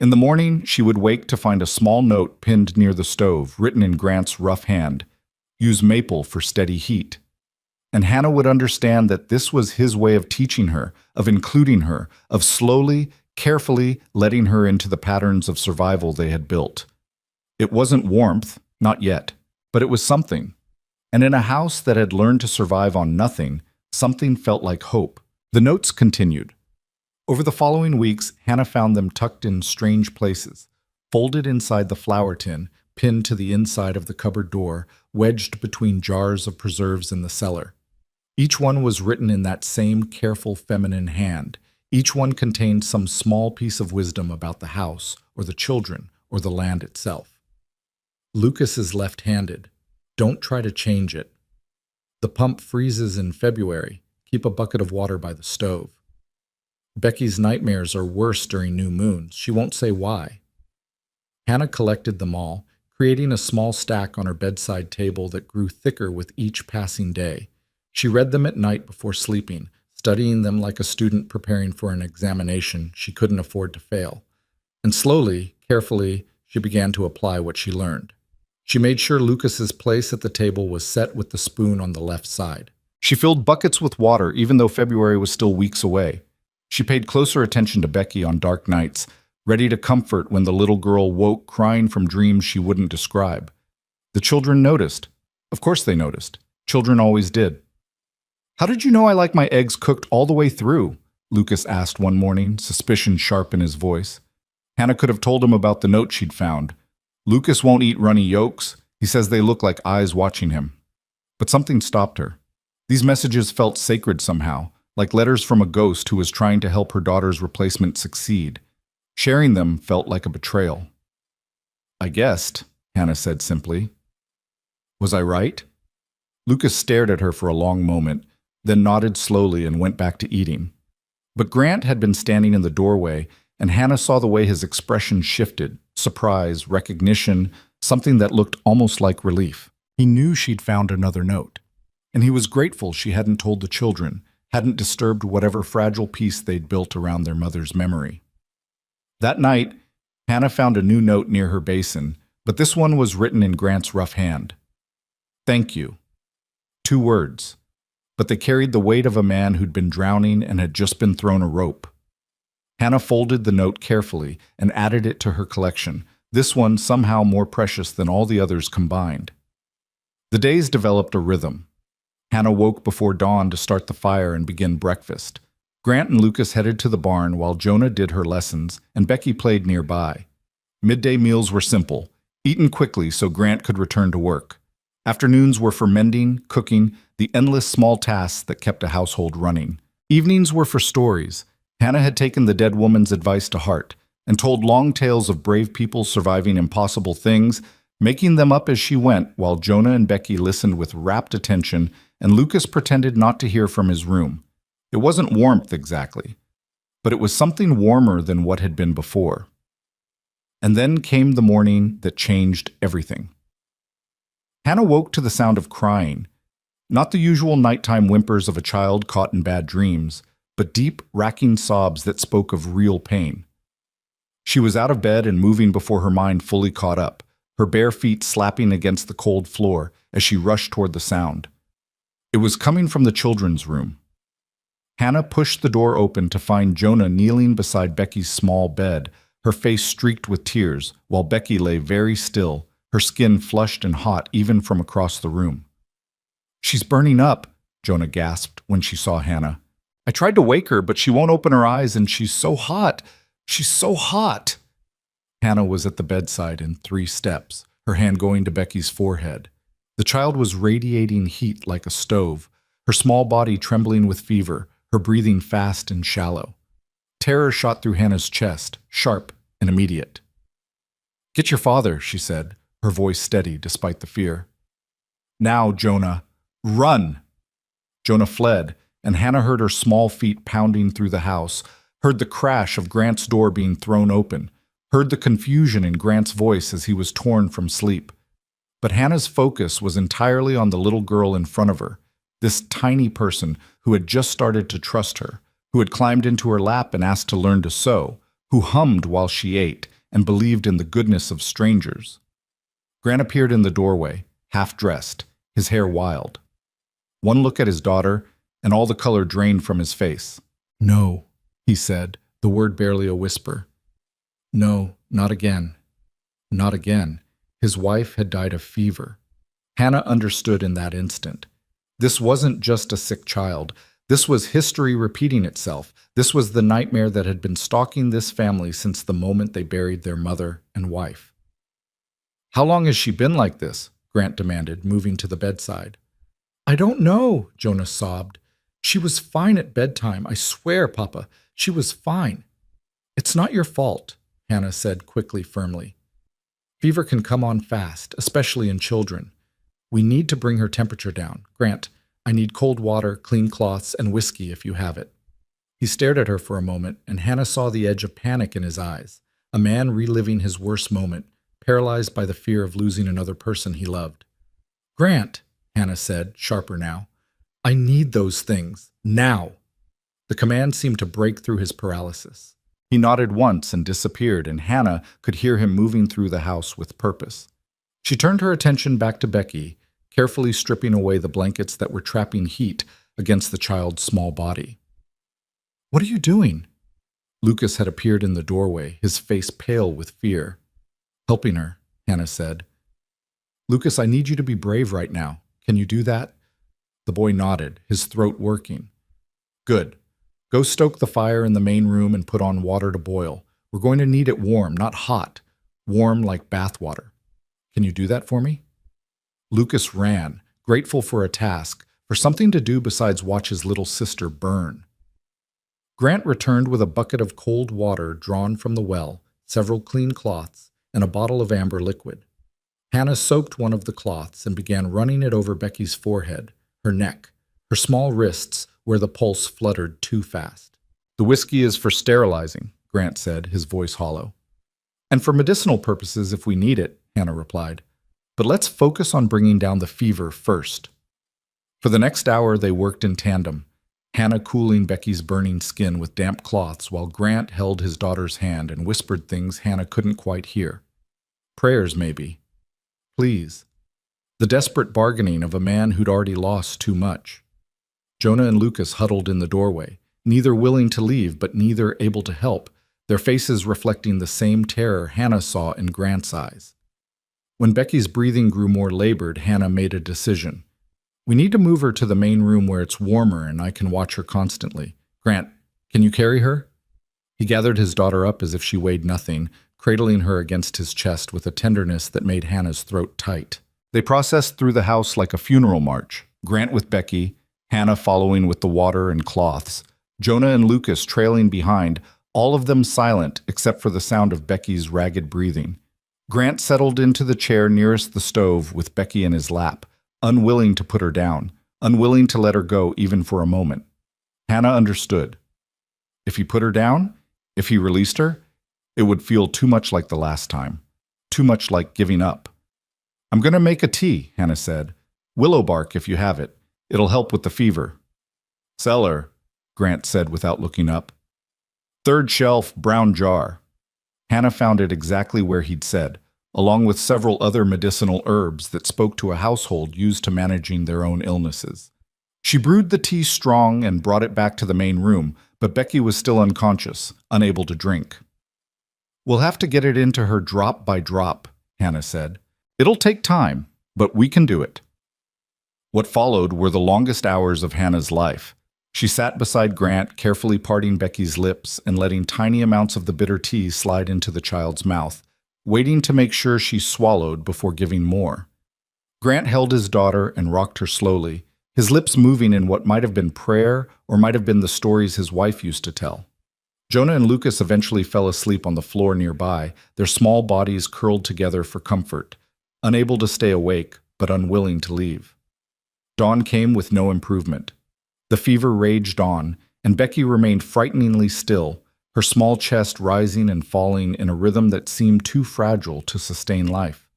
In the morning, she would wake to find a small note pinned near the stove, written in Grant's rough hand, "Use maple for steady heat." And Hannah would understand that this was his way of teaching her, of including her, of slowly, carefully letting her into the patterns of survival they had built. It wasn't warmth, not yet, but it was something. And in a house that had learned to survive on nothing, something felt like hope. The notes continued. Over the following weeks, Hannah found them tucked in strange places, folded inside the flour tin, pinned to the inside of the cupboard door, wedged between jars of preserves in the cellar. Each one was written in that same careful feminine hand. Each one contained some small piece of wisdom about the house, or the children, or the land itself. Lucas is left-handed. Don't try to change it. The pump freezes in February. Keep a bucket of water by the stove. Becky's nightmares are worse during new moons. She won't say why. Hannah collected them all, creating a small stack on her bedside table that grew thicker with each passing day. She read them at night before sleeping, studying them like a student preparing for an examination she couldn't afford to fail. And slowly, carefully, she began to apply what she learned. She made sure Lucas's place at the table was set with the spoon on the left side. She filled buckets with water even though February was still weeks away. She paid closer attention to Becky on dark nights, ready to comfort when the little girl woke crying from dreams she wouldn't describe. The children noticed. Of course they noticed. Children always did. "How did you know I like my eggs cooked all the way through?" Lucas asked one morning, suspicion sharp in his voice. Hannah could have told him about the note she'd found. Lucas won't eat runny yolks. He says they look like eyes watching him. But something stopped her. These messages felt sacred somehow, like letters from a ghost who was trying to help her daughter's replacement succeed. Sharing them felt like a betrayal. "I guessed," Hannah said simply. "Was I right?" Lucas stared at her for a long moment, then nodded slowly and went back to eating. But Grant had been standing in the doorway, and Hannah saw the way his expression shifted, surprise, recognition, something that looked almost like relief. He knew she'd found another note, and he was grateful she hadn't told the children, hadn't disturbed whatever fragile piece they'd built around their mother's memory. That night, Hannah found a new note near her basin, but this one was written in Grant's rough hand. "Thank you." 2 words, but they carried the weight of a man who'd been drowning and had just been thrown a rope. Hannah folded the note carefully and added it to her collection, this one somehow more precious than all the others combined. The days developed a rhythm. Hannah woke before dawn to start the fire and begin breakfast. Grant and Lucas headed to the barn while Jonah did her lessons and Becky played nearby. Midday meals were simple, eaten quickly so Grant could return to work. Afternoons were for mending, cooking, the endless small tasks that kept a household running. Evenings were for stories. Hannah had taken the dead woman's advice to heart and told long tales of brave people surviving impossible things, making them up as she went while Jonah and Becky listened with rapt attention and Lucas pretended not to hear from his room. It wasn't warmth exactly, but it was something warmer than what had been before. And then came the morning that changed everything. Hannah woke to the sound of crying, not the usual nighttime whimpers of a child caught in bad dreams, but deep, racking sobs that spoke of real pain. She was out of bed and moving before her mind fully caught up, her bare feet slapping against the cold floor as she rushed toward the sound. It was coming from the children's room. Hannah pushed the door open to find Jonah kneeling beside Becky's small bed, her face streaked with tears, while Becky lay very still, her skin flushed and hot even from across the room. "She's burning up," Jonah gasped when she saw Hannah. "I tried to wake her, but she won't open her eyes and she's so hot. She's so hot." Hannah was at the bedside in 3 steps, her hand going to Becky's forehead. The child was radiating heat like a stove, her small body trembling with fever, her breathing fast and shallow. Terror shot through Hannah's chest, sharp and immediate. "Get your father," she said, her voice steady despite the fear. "Now, Jonah, run!" Jonah fled, and Hannah heard her small feet pounding through the house, heard the crash of Grant's door being thrown open, heard the confusion in Grant's voice as he was torn from sleep. But Hannah's focus was entirely on the little girl in front of her, this tiny person who had just started to trust her, who had climbed into her lap and asked to learn to sew, who hummed while she ate and believed in the goodness of strangers. Grant appeared in the doorway, half-dressed, his hair wild. One look at his daughter, and all the color drained from his face. "No," he said, the word barely a whisper. "No, not again. Not again." His wife had died of fever. Hannah understood in that instant. This wasn't just a sick child. This was history repeating itself. This was the nightmare that had been stalking this family since the moment they buried their mother and wife. "How long has she been like this?" Grant demanded, moving to the bedside. "I don't know," Jonah sobbed. "She was fine at bedtime. I swear, Papa, she was fine." "It's not your fault," Hannah said quickly, firmly. "Fever can come on fast, especially in children. We need to bring her temperature down. Grant, I need cold water, clean cloths, and whiskey if you have it." He stared at her for a moment, and Hannah saw the edge of panic in his eyes, a man reliving his worst moment, paralyzed by the fear of losing another person he loved. "Grant," Hannah said, sharper now, "I need those things, now." The command seemed to break through his paralysis. He nodded once and disappeared, and Hannah could hear him moving through the house with purpose. She turned her attention back to Becky, carefully stripping away the blankets that were trapping heat against the child's small body. "What are you doing?" Lucas had appeared in the doorway, his face pale with fear. "Helping her," Hannah said. "Lucas, I need you to be brave right now. Can you do that?" The boy nodded, his throat working. "Good. Go stoke the fire in the main room and put on water to boil. We're going to need it warm, not hot. Warm like bath water. Can you do that for me?" Lucas ran, grateful for a task, for something to do besides watch his little sister burn. Grant returned with a bucket of cold water drawn from the well, several clean cloths, and a bottle of amber liquid. Hannah soaked one of the cloths and began running it over Becky's forehead, her neck, her small wrists where the pulse fluttered too fast. "The whiskey is for sterilizing," Grant said, his voice hollow. "And for medicinal purposes if we need it," Hannah replied. "But let's focus on bringing down the fever first." For the next hour they worked in tandem, Hannah cooling Becky's burning skin with damp cloths while Grant held his daughter's hand and whispered things Hannah couldn't quite hear. Prayers, maybe. Please. The desperate bargaining of a man who'd already lost too much. Jonah and Lucas huddled in the doorway, neither willing to leave but neither able to help, their faces reflecting the same terror Hannah saw in Grant's eyes. When Becky's breathing grew more labored, Hannah made a decision. "We need to move her to the main room where it's warmer and I can watch her constantly. Grant, can you carry her?" He gathered his daughter up as if she weighed nothing, cradling her against his chest with a tenderness that made Hannah's throat tight. They processed through the house like a funeral march, Grant with Becky, Hannah following with the water and cloths, Jonah and Lucas trailing behind, all of them silent except for the sound of Becky's ragged breathing. Grant settled into the chair nearest the stove with Becky in his lap, unwilling to put her down, unwilling to let her go even for a moment. Hannah understood. If he put her down, if he released her, it would feel too much like the last time, too much like giving up. "I'm going to make a tea," Hannah said. "Willow bark if you have it. It'll help with the fever." "Cellar," Grant said without looking up. "Third shelf, brown jar." Hannah found it exactly where he'd said, along with several other medicinal herbs that spoke to a household used to managing their own illnesses. She brewed the tea strong and brought it back to the main room, but Becky was still unconscious, unable to drink. "We'll have to get it into her drop by drop," Hannah said. "It'll take time, but we can do it." What followed were the longest hours of Hannah's life. She sat beside Grant, carefully parting Becky's lips and letting tiny amounts of the bitter tea slide into the child's mouth, waiting to make sure she swallowed before giving more. Grant held his daughter and rocked her slowly, his lips moving in what might have been prayer or might have been the stories his wife used to tell. Jonah and Lucas eventually fell asleep on the floor nearby, their small bodies curled together for comfort, unable to stay awake but unwilling to leave. Dawn came with no improvement. The fever raged on, and Becky remained frighteningly still, her small chest rising and falling in a rhythm that seemed too fragile to sustain life.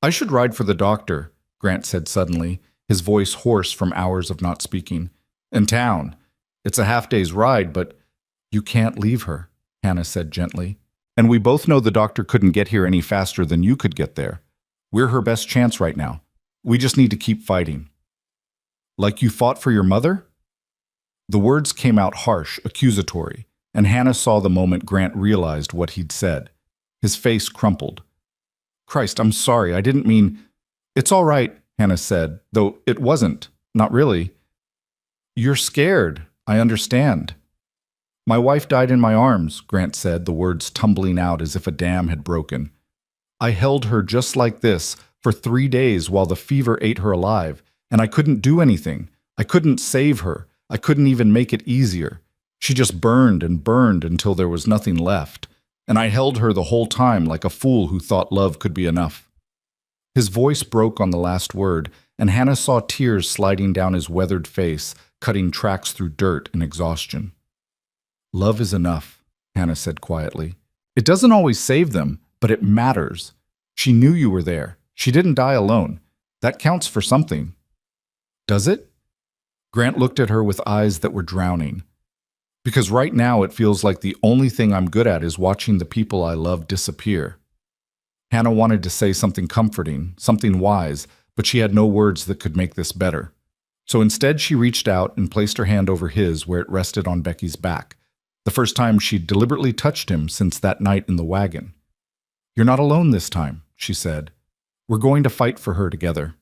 "I should ride for the doctor," Grant said suddenly, his voice hoarse from hours of not speaking. "In town. It's a half-day's ride, but—" "You can't leave her," Hannah said gently. "And we both know the doctor couldn't get here any faster than you could get there. We're her best chance right now. We just need to keep fighting." "Like you fought for your mother?" The words came out harsh, accusatory, and Hannah saw the moment Grant realized what he'd said. His face crumpled. "Christ, I'm sorry, I didn't mean—" "It's all right," Hannah said, "though it wasn't. Not really." "You're scared. I understand." "My wife died in my arms," Grant said, the words tumbling out as if a dam had broken. "I held her just like this for 3 days while the fever ate her alive, and I couldn't do anything. I couldn't save her. I couldn't even make it easier. She just burned and burned until there was nothing left, and I held her the whole time like a fool who thought love could be enough." His voice broke on the last word, and Hannah saw tears sliding down his weathered face, cutting tracks through dirt and exhaustion. "Love is enough," Hannah said quietly. "It doesn't always save them, but it matters. She knew you were there. She didn't die alone. That counts for something." "Does it?" Grant looked at her with eyes that were drowning. "Because right now it feels like the only thing I'm good at is watching the people I love disappear." Hannah wanted to say something comforting, something wise, but she had no words that could make this better. So instead she reached out and placed her hand over his where it rested on Becky's back, the first time she'd deliberately touched him since that night in the wagon. "You're not alone this time," she said. "We're going to fight for her together."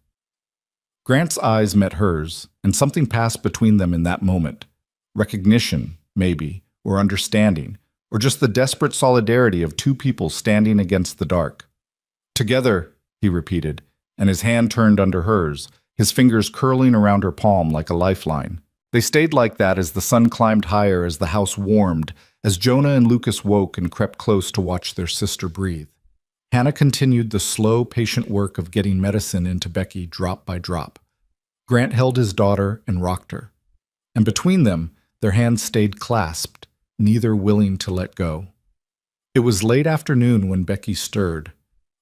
Grant's eyes met hers, and something passed between them in that moment. Recognition, maybe, or understanding, or just the desperate solidarity of two people standing against the dark. "Together," he repeated, and his hand turned under hers, his fingers curling around her palm like a lifeline. They stayed like that as the sun climbed higher, as the house warmed, as Jonah and Lucas woke and crept close to watch their sister breathe. Hannah continued the slow, patient work of getting medicine into Becky drop by drop. Grant held his daughter and rocked her. And between them, their hands stayed clasped, neither willing to let go. It was late afternoon when Becky stirred.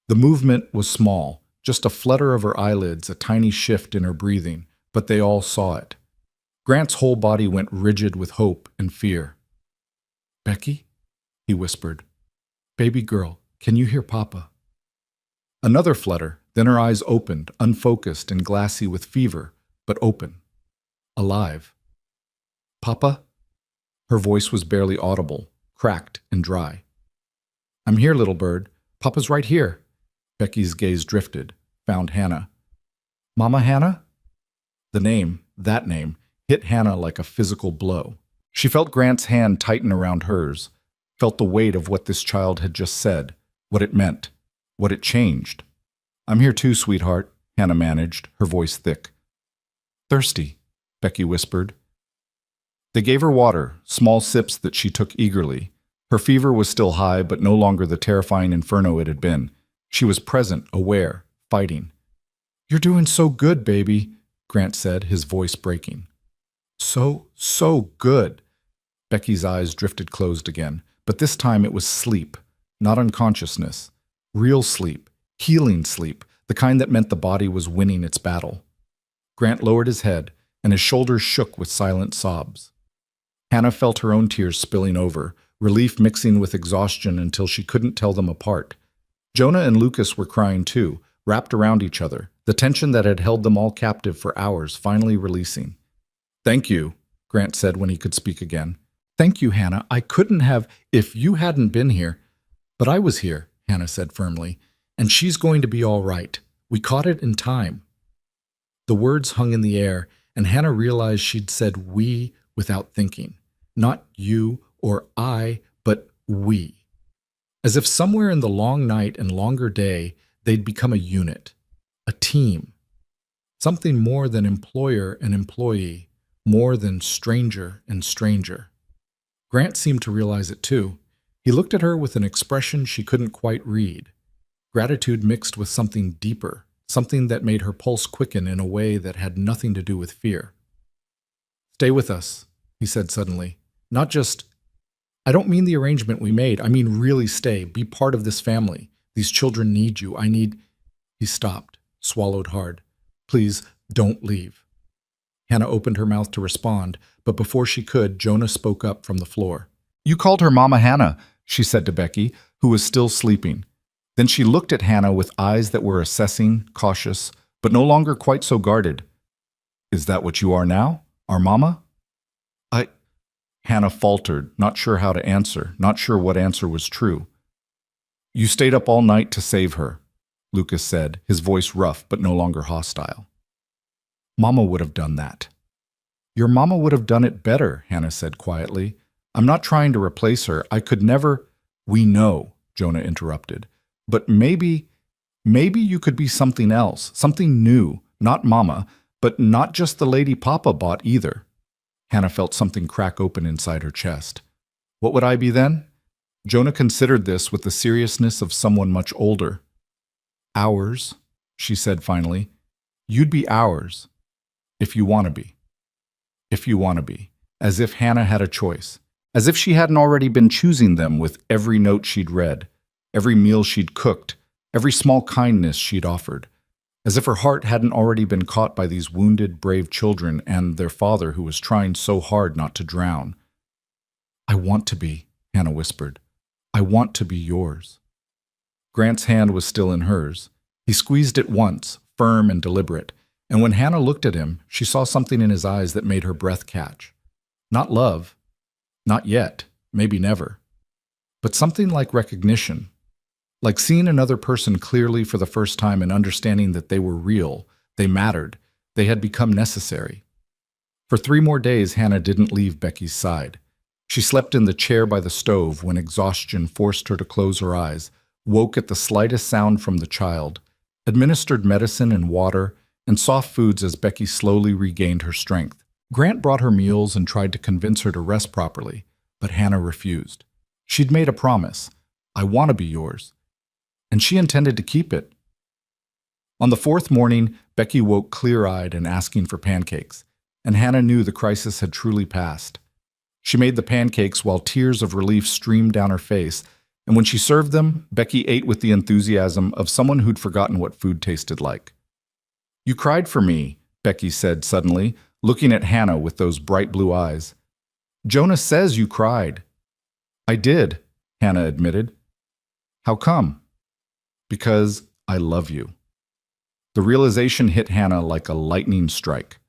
The movement was small, just a flutter of her eyelids, a tiny shift in her breathing, but they all saw it. Grant's whole body went rigid with hope and fear. "Becky?" he whispered. "Baby girl, can you hear Papa?" Another flutter, then her eyes opened, unfocused and glassy with fever, but open. Alive. "Papa?" Her voice was barely audible, cracked and dry. "I'm here, little bird. Papa's right here." Becky's gaze drifted, found Hannah. "Mama Hannah?" The name, that name, hit Hannah like a physical blow. She felt Grant's hand tighten around hers, felt the weight of what this child had just said, what it meant, what it changed. "I'm here too, sweetheart," Hannah managed, her voice thick. "Thirsty," Becky whispered. They gave her water, small sips that she took eagerly. Her fever was still high, but no longer the terrifying inferno it had been. She was present, aware, fighting. "You're doing so good, baby," Grant said, his voice breaking. So good." Becky's eyes drifted closed again, but this time it was sleep, not unconsciousness. Real sleep, healing sleep, the kind that meant the body was winning its battle. Grant lowered his head, and his shoulders shook with silent sobs. Hannah felt her own tears spilling over, relief mixing with exhaustion until she couldn't tell them apart. Jonah and Lucas were crying too, wrapped around each other, the tension that had held them all captive for hours finally releasing. "Thank you," Grant said when he could speak again. "Thank you, Hannah. I couldn't have if you hadn't been here." "But I was here," Hannah said firmly, "and she's going to be all right. We caught it in time." The words hung in the air, and Hannah realized she'd said "we" without thinking. Not you or I, but we. As if somewhere in the long night and longer day, they'd become a unit, a team. Something more than employer and employee, more than stranger and stranger. Grant seemed to realize it too. He looked at her with an expression she couldn't quite read. Gratitude mixed with something deeper, something that made her pulse quicken in a way that had nothing to do with fear. "Stay with us," he said suddenly. "Not just, I don't mean the arrangement we made. I mean really stay, be part of this family. These children need you. I need—" He stopped, swallowed hard. "Please, don't leave." Hannah opened her mouth to respond, but before she could, Jonah spoke up from the floor. "You called her Mama Hannah," she said to Becky, who was still sleeping. Then she looked at Hannah with eyes that were assessing, cautious, but no longer quite so guarded. "Is that what you are now? Our mama?" Hannah faltered, not sure how to answer, not sure what answer was true. "You stayed up all night to save her," Lucas said, his voice rough but no longer hostile. "Mama would have done that." "Your mama would have done it better," Hannah said quietly. "I'm not trying to replace her. I could never—" "We know," Jonah interrupted. "But maybe you could be something else, something new, not Mama, but not just the lady Papa bought either." Hannah felt something crack open inside her chest. "What would I be then?" Jonah considered this with the seriousness of someone much older. "Ours," she said finally. "You'd be ours. If you want to be. If you want to be." As if Hannah had a choice. As if she hadn't already been choosing them with every note she'd read, every meal she'd cooked, every small kindness she'd offered. As if her heart hadn't already been caught by these wounded, brave children and their father who was trying so hard not to drown. "I want to be," Hannah whispered. "I want to be yours." Grant's hand was still in hers. He squeezed it once, firm and deliberate, and when Hannah looked at him, she saw something in his eyes that made her breath catch. Not love. Not yet. Maybe never. But something like recognition. Like seeing another person clearly for the first time and understanding that they were real, they mattered, they had become necessary. For 3 more days, Hannah didn't leave Becky's side. She slept in the chair by the stove when exhaustion forced her to close her eyes, woke at the slightest sound from the child, administered medicine and water, and soft foods as Becky slowly regained her strength. Grant brought her meals and tried to convince her to rest properly, but Hannah refused. She'd made a promise. "I want to be yours." And she intended to keep it. On the 4th morning, Becky woke clear-eyed and asking for pancakes, and Hannah knew the crisis had truly passed. She made the pancakes while tears of relief streamed down her face, and when she served them, Becky ate with the enthusiasm of someone who'd forgotten what food tasted like. "You cried for me," Becky said suddenly, looking at Hannah with those bright blue eyes. "Jonah says you cried." "I did," Hannah admitted. "How come?" "Because I love you." The realization hit Hannah like a lightning strike.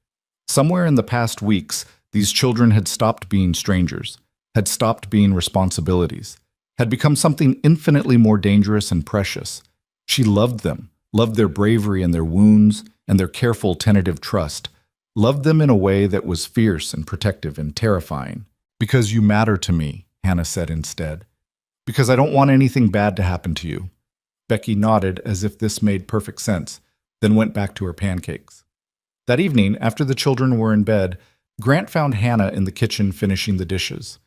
Somewhere in the past weeks, these children had stopped being strangers, had stopped being responsibilities, had become something infinitely more dangerous and precious. She loved them, loved their bravery and their wounds and their careful, tentative trust, loved them in a way that was fierce and protective and terrifying. "Because you matter to me," Hannah said instead. Because I don't want anything bad to happen to you. Becky nodded as if this made perfect sense, then went back to her pancakes. That evening, after the children were in bed, Grant found Hannah in the kitchen finishing the dishes.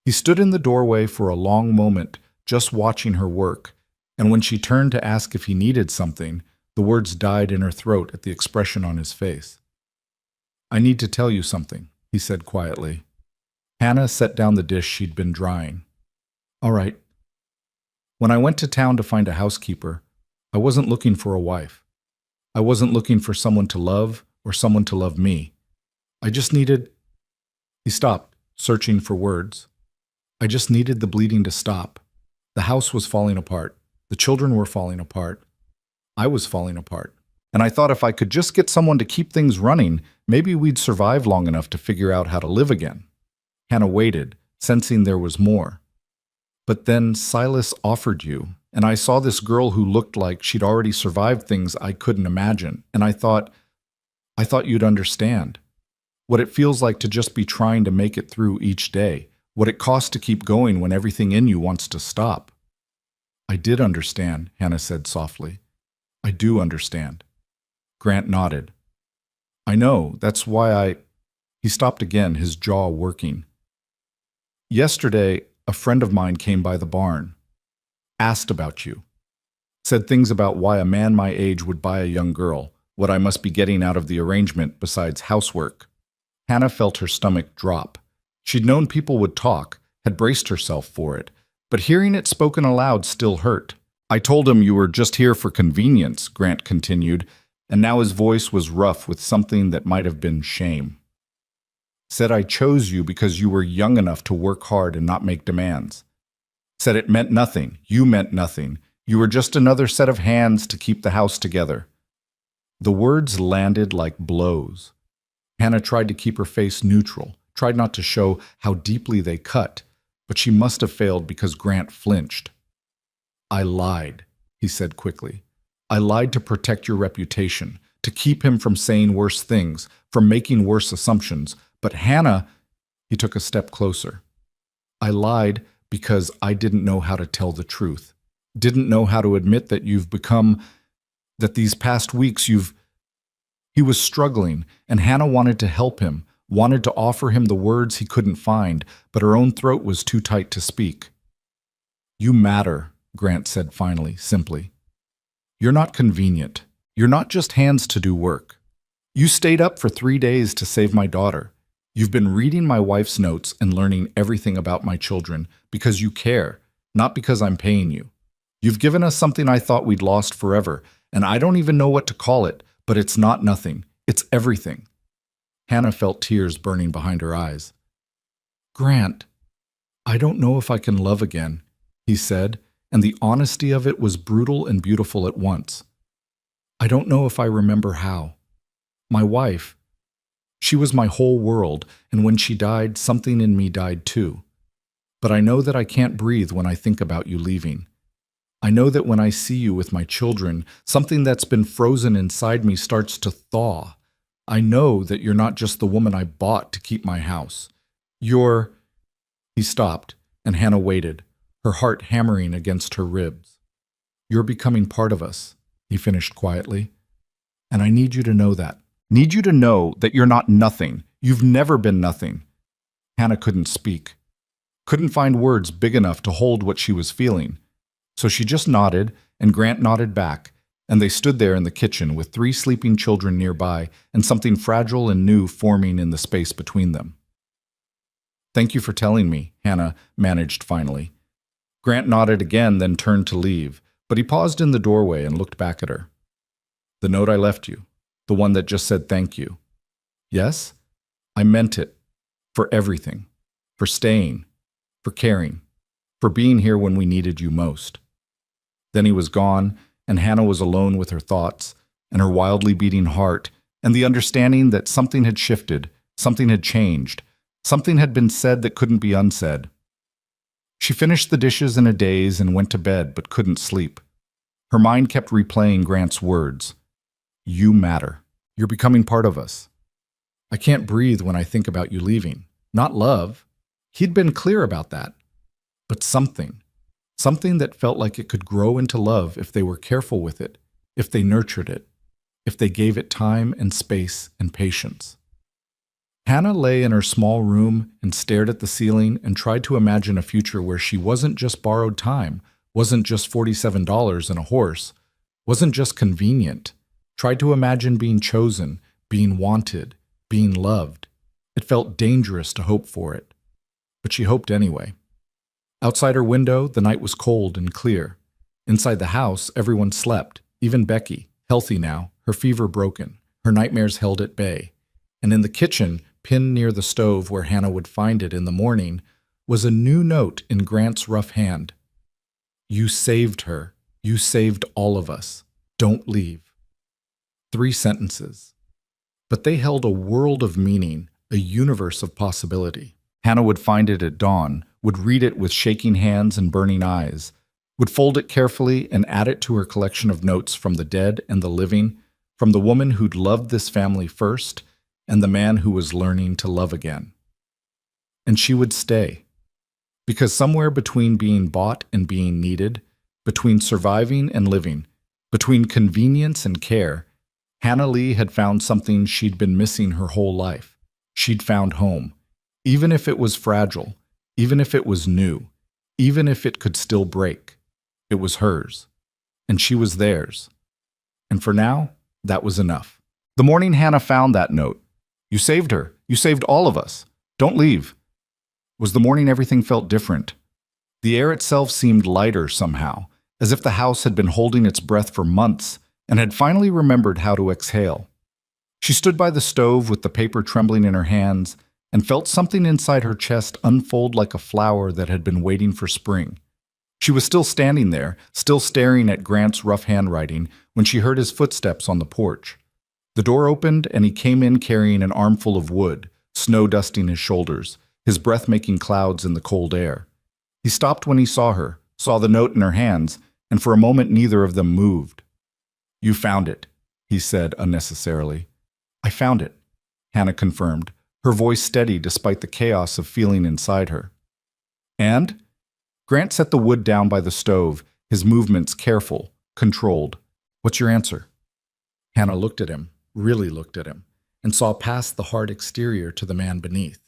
He stood in the doorway for a long moment, just watching her work, and when she turned to ask if he needed something, the words died in her throat at the expression on his face. "I need to tell you something," he said quietly. Hannah set down the dish she'd been drying. "All right. When I went to town to find a housekeeper, I wasn't looking for a wife. I wasn't looking for someone to love or someone to love me. I just needed—" He stopped, searching for words. "I just needed the bleeding to stop. The house was falling apart. The children were falling apart. I was falling apart. And I thought if I could just get someone to keep things running, maybe we'd survive long enough to figure out how to live again." Hannah waited, sensing there was more. "But then Silas offered you, and I saw this girl who looked like she'd already survived things I couldn't imagine, and I thought you'd understand. What it feels like to just be trying to make it through each day, what it costs to keep going when everything in you wants to stop." "I did understand," Hannah said softly. "I do understand." Grant nodded. "I know, that's why I—" He stopped again, his jaw working. "Yesterday, a friend of mine came by the barn, asked about you, said things about why a man my age would buy a young girl, what I must be getting out of the arrangement besides housework." Hannah felt her stomach drop. She'd known people would talk, had braced herself for it, but hearing it spoken aloud still hurt. "I told him you were just here for convenience," Grant continued, and now his voice was rough with something that might have been shame. "Said I chose you because you were young enough to work hard and not make demands. Said it meant nothing, you meant nothing, you were just another set of hands to keep the house together." The words landed like blows. Hannah tried to keep her face neutral, tried not to show how deeply they cut, but she must have failed because Grant flinched. "I lied," he said quickly. "I lied to protect your reputation, to keep him from saying worse things, from making worse assumptions. But Hannah—" He took a step closer. "I lied because I didn't know how to tell the truth. Didn't know how to admit that that these past weeks you've—" He was struggling, and Hannah wanted to help him, wanted to offer him the words he couldn't find, but her own throat was too tight to speak. "You matter," Grant said finally, simply. "You're not convenient. You're not just hands to do work. You stayed up for 3 days to save my daughter. You've been reading my wife's notes and learning everything about my children because you care, not because I'm paying you. You've given us something I thought we'd lost forever, and I don't even know what to call it, but it's not nothing. It's everything." Hannah felt tears burning behind her eyes. "Grant, I don't know if I can love again," he said, and the honesty of it was brutal and beautiful at once. "I don't know if I remember how. My wife, she was my whole world, and when she died, something in me died too. But I know that I can't breathe when I think about you leaving. I know that when I see you with my children, something that's been frozen inside me starts to thaw. I know that you're not just the woman I bought to keep my house. You're—" He stopped, and Hannah waited, her heart hammering against her ribs. "You're becoming part of us," he finished quietly. "And I need you to know that. Need you to know that you're not nothing. You've never been nothing." Hannah couldn't speak, couldn't find words big enough to hold what she was feeling. So she just nodded, and Grant nodded back, and they stood there in the kitchen with 3 sleeping children nearby and something fragile and new forming in the space between them. "Thank you for telling me," Hannah managed finally. Grant nodded again, then turned to leave, but he paused in the doorway and looked back at her. "The note I left you, the one that just said thank you. Yes? I meant it. For everything. For staying. For caring. For being here when we needed you most." Then he was gone, and Hannah was alone with her thoughts, and her wildly beating heart, and the understanding that something had shifted, something had changed, something had been said that couldn't be unsaid. She finished the dishes in a daze and went to bed, but couldn't sleep. Her mind kept replaying Grant's words. "You matter. You're becoming part of us. I can't breathe when I think about you leaving. Not love. He'd been clear about that. But something. something that felt like it could grow into love if they were careful with it, if they nurtured it, if they gave it time and space and patience. Hannah lay in her small room and stared at the ceiling and tried to imagine a future where she wasn't just borrowed time, wasn't just $47 and a horse, wasn't just convenient. Tried to imagine being chosen, being wanted, being loved. It felt dangerous to hope for it, but she hoped anyway. Outside her window, the night was cold and clear. Inside the house, everyone slept, even Becky, healthy now, her fever broken, her nightmares held at bay. And in the kitchen, pinned near the stove where Hannah would find it in the morning, was a new note in Grant's rough hand. "You saved her. You saved all of us. Don't leave." 3 sentences. But they held a world of meaning, a universe of possibility. Hannah would find it at dawn, would read it with shaking hands and burning eyes, would fold it carefully and add it to her collection of notes from the dead and the living, from the woman who'd loved this family first, and the man who was learning to love again. And she would stay. Because somewhere between being bought and being needed, between surviving and living, between convenience and care, Hannah Lee had found something she'd been missing her whole life. She'd found home, even if it was fragile, even if it was new, even if it could still break. It was hers, and she was theirs. And for now, that was enough. The morning Hannah found that note, "You saved her. You saved all of us. Don't leave," was the morning everything felt different. The air itself seemed lighter somehow, as if the house had been holding its breath for months and had finally remembered how to exhale. She stood by the stove with the paper trembling in her hands and felt something inside her chest unfold like a flower that had been waiting for spring. She was still standing there, still staring at Grant's rough handwriting, when she heard his footsteps on the porch. The door opened and he came in carrying an armful of wood, snow dusting his shoulders, his breath making clouds in the cold air. He stopped when he saw her, saw the note in her hands, and for a moment neither of them moved. "You found it," he said unnecessarily. "I found it," Hannah confirmed, her voice steady despite the chaos of feeling inside her. "And?" Grant set the wood down by the stove, his movements careful, controlled. "What's your answer?" Hannah looked at him, really looked at him, and saw past the hard exterior to the man beneath.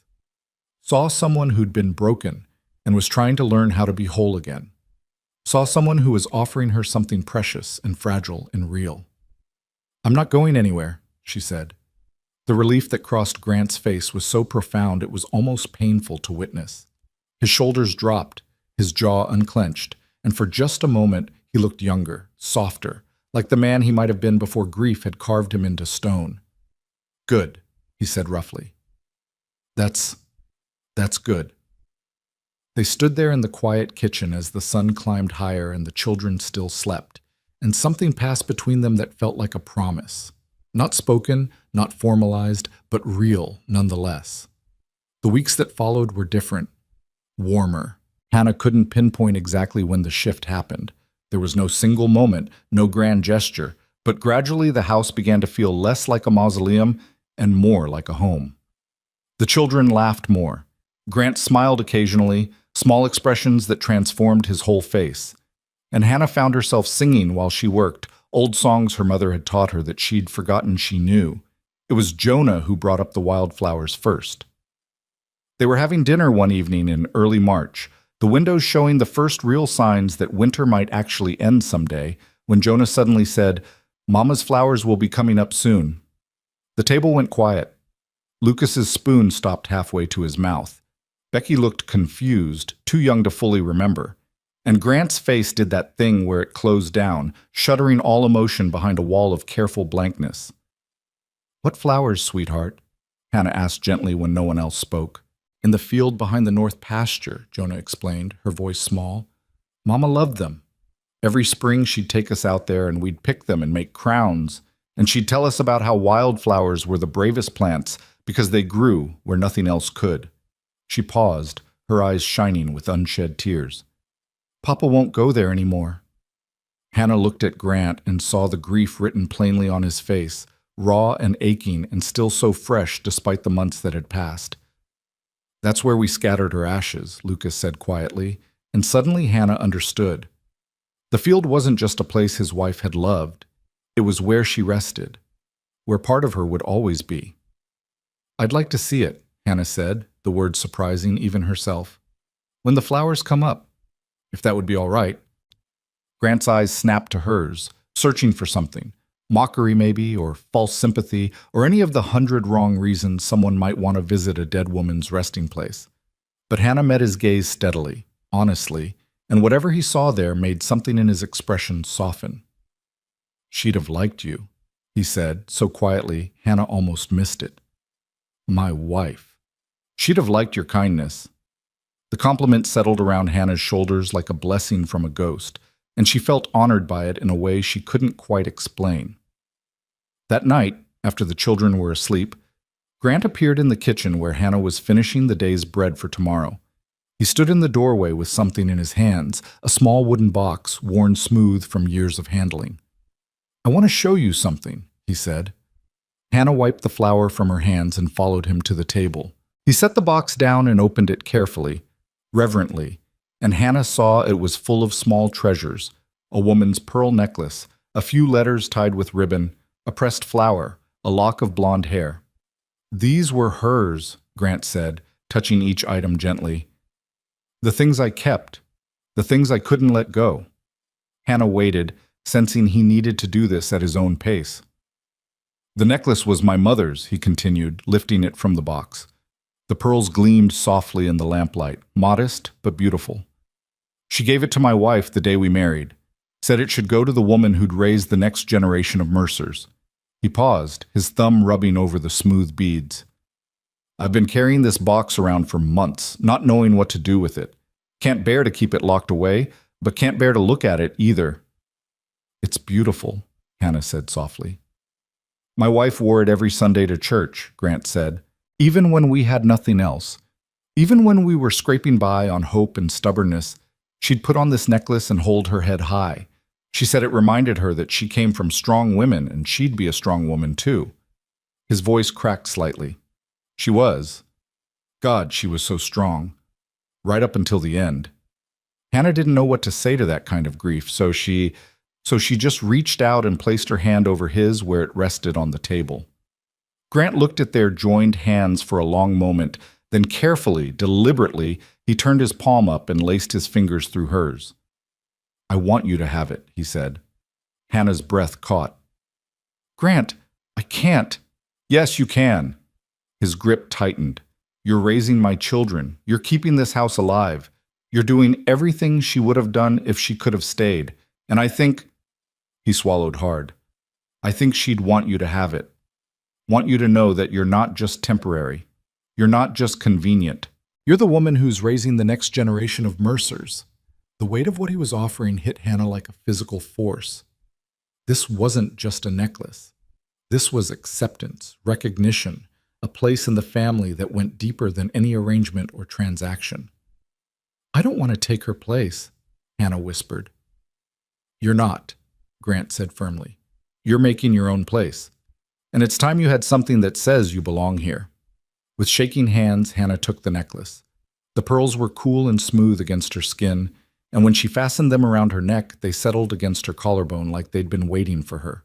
Saw someone who'd been broken and was trying to learn how to be whole again. Saw someone who was offering her something precious and fragile and real. "I'm not going anywhere," she said. The relief that crossed Grant's face was so profound it was almost painful to witness. His shoulders dropped, his jaw unclenched, and for just a moment he looked younger, softer, like the man he might have been before grief had carved him into stone. "Good," he said roughly. That's good." They stood there in the quiet kitchen as the sun climbed higher and the children still slept, and something passed between them that felt like a promise. Not spoken, not formalized, but real nonetheless. The weeks that followed were different, warmer. Hannah couldn't pinpoint exactly when the shift happened. There was no single moment, no grand gesture, but gradually the house began to feel less like a mausoleum and more like a home. The children laughed more. Grant smiled occasionally, small expressions that transformed his whole face. And Hannah found herself singing while she worked, old songs her mother had taught her that she'd forgotten she knew. It was Jonah who brought up the wildflowers first. They were having dinner one evening in early March, the windows showing the first real signs that winter might actually end someday, when Jonah suddenly said, "Mama's flowers will be coming up soon." The table went quiet. Lucas's spoon stopped halfway to his mouth. Becky looked confused, too young to fully remember. And Grant's face did that thing where it closed down, shuttering all emotion behind a wall of careful blankness. "What flowers, sweetheart?" Hannah asked gently when no one else spoke. "In the field behind the north pasture," Jonah explained, her voice small. "Mama loved them. Every spring she'd take us out there and we'd pick them and make crowns, and she'd tell us about how wildflowers were the bravest plants because they grew where nothing else could." She paused, her eyes shining with unshed tears. "Papa won't go there anymore." Hannah looked at Grant and saw the grief written plainly on his face, raw and aching and still so fresh despite the months that had passed. "That's where we scattered her ashes," Lucas said quietly, and suddenly Hannah understood. The field wasn't just a place his wife had loved, it was where she rested, where part of her would always be. "I'd like to see it," Hannah said, the word surprising even herself. "When the flowers come up, if that would be all right." Grant's eyes snapped to hers, searching for something. Mockery maybe, or false sympathy, or any of the 100 wrong reasons someone might want to visit a dead woman's resting place. But Hannah met his gaze steadily, honestly, and whatever he saw there made something in his expression soften. "She'd have liked you," he said, so quietly Hannah almost missed it. "My wife. She'd have liked your kindness." The compliment settled around Hannah's shoulders like a blessing from a ghost, and she felt honored by it in a way she couldn't quite explain. That night, after the children were asleep, Grant appeared in the kitchen where Hannah was finishing the day's bread for tomorrow. He stood in the doorway with something in his hands, a small wooden box worn smooth from years of handling. "I want to show you something," he said. Hannah wiped the flour from her hands and followed him to the table. He set the box down and opened it carefully, reverently, and Hannah saw it was full of small treasures: a woman's pearl necklace, a few letters tied with ribbon, a pressed flower, a lock of blonde hair. "These were hers," Grant said, touching each item gently. "The things I kept, the things I couldn't let go." Hannah waited, sensing he needed to do this at his own pace. "The necklace was my mother's," he continued, lifting it from the box. The pearls gleamed softly in the lamplight, modest but beautiful. "She gave it to my wife the day we married, said it should go to the woman who'd raise the next generation of Mercers." He paused, his thumb rubbing over the smooth beads. "I've been carrying this box around for months, not knowing what to do with it. Can't bear to keep it locked away, but can't bear to look at it either." "It's beautiful," Hannah said softly. "My wife wore it every Sunday to church," Grant said, "even when we had nothing else. Even when we were scraping by on hope and stubbornness, she'd put on this necklace and hold her head high. She said it reminded her that she came from strong women and she'd be a strong woman too." His voice cracked slightly. "She was. God, she was so strong. Right up until the end." Hannah didn't know what to say to that kind of grief, so she just reached out and placed her hand over his where it rested on the table. Grant looked at their joined hands for a long moment, then carefully, deliberately, he turned his palm up and laced his fingers through hers. "I want you to have it," he said. Hannah's breath caught. "Grant, I can't." "Yes, you can." His grip tightened. "You're raising my children. You're keeping this house alive. You're doing everything she would have done if she could have stayed. And I think—" He swallowed hard. "I think she'd want you to have it. Want you to know that you're not just temporary. You're not just convenient. You're the woman who's raising the next generation of Mercers." The weight of what he was offering hit Hannah like a physical force. This wasn't just a necklace. This was acceptance, recognition, a place in the family that went deeper than any arrangement or transaction. "I don't want to take her place," Hannah whispered. "You're not," Grant said firmly. "You're making your own place. And it's time you had something that says you belong here." With shaking hands, Hannah took the necklace. The pearls were cool and smooth against her skin, and when she fastened them around her neck, they settled against her collarbone like they'd been waiting for her.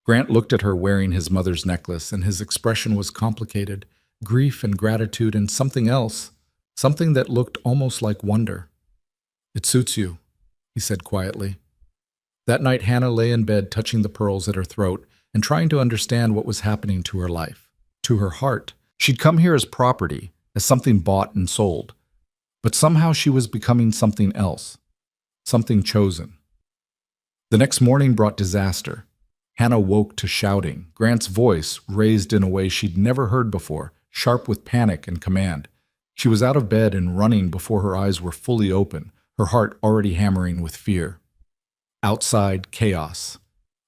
Grant looked at her wearing his mother's necklace, and his expression was complicated, grief and gratitude and something else, something that looked almost like wonder. "It suits you," he said quietly. That night, Hannah lay in bed touching the pearls at her throat and trying to understand what was happening to her life, to her heart. She'd come here as property, as something bought and sold. But somehow she was becoming something else, something chosen. The next morning brought disaster. Hannah woke to shouting, Grant's voice raised in a way she'd never heard before, sharp with panic and command. She was out of bed and running before her eyes were fully open, her heart already hammering with fear. Outside, chaos.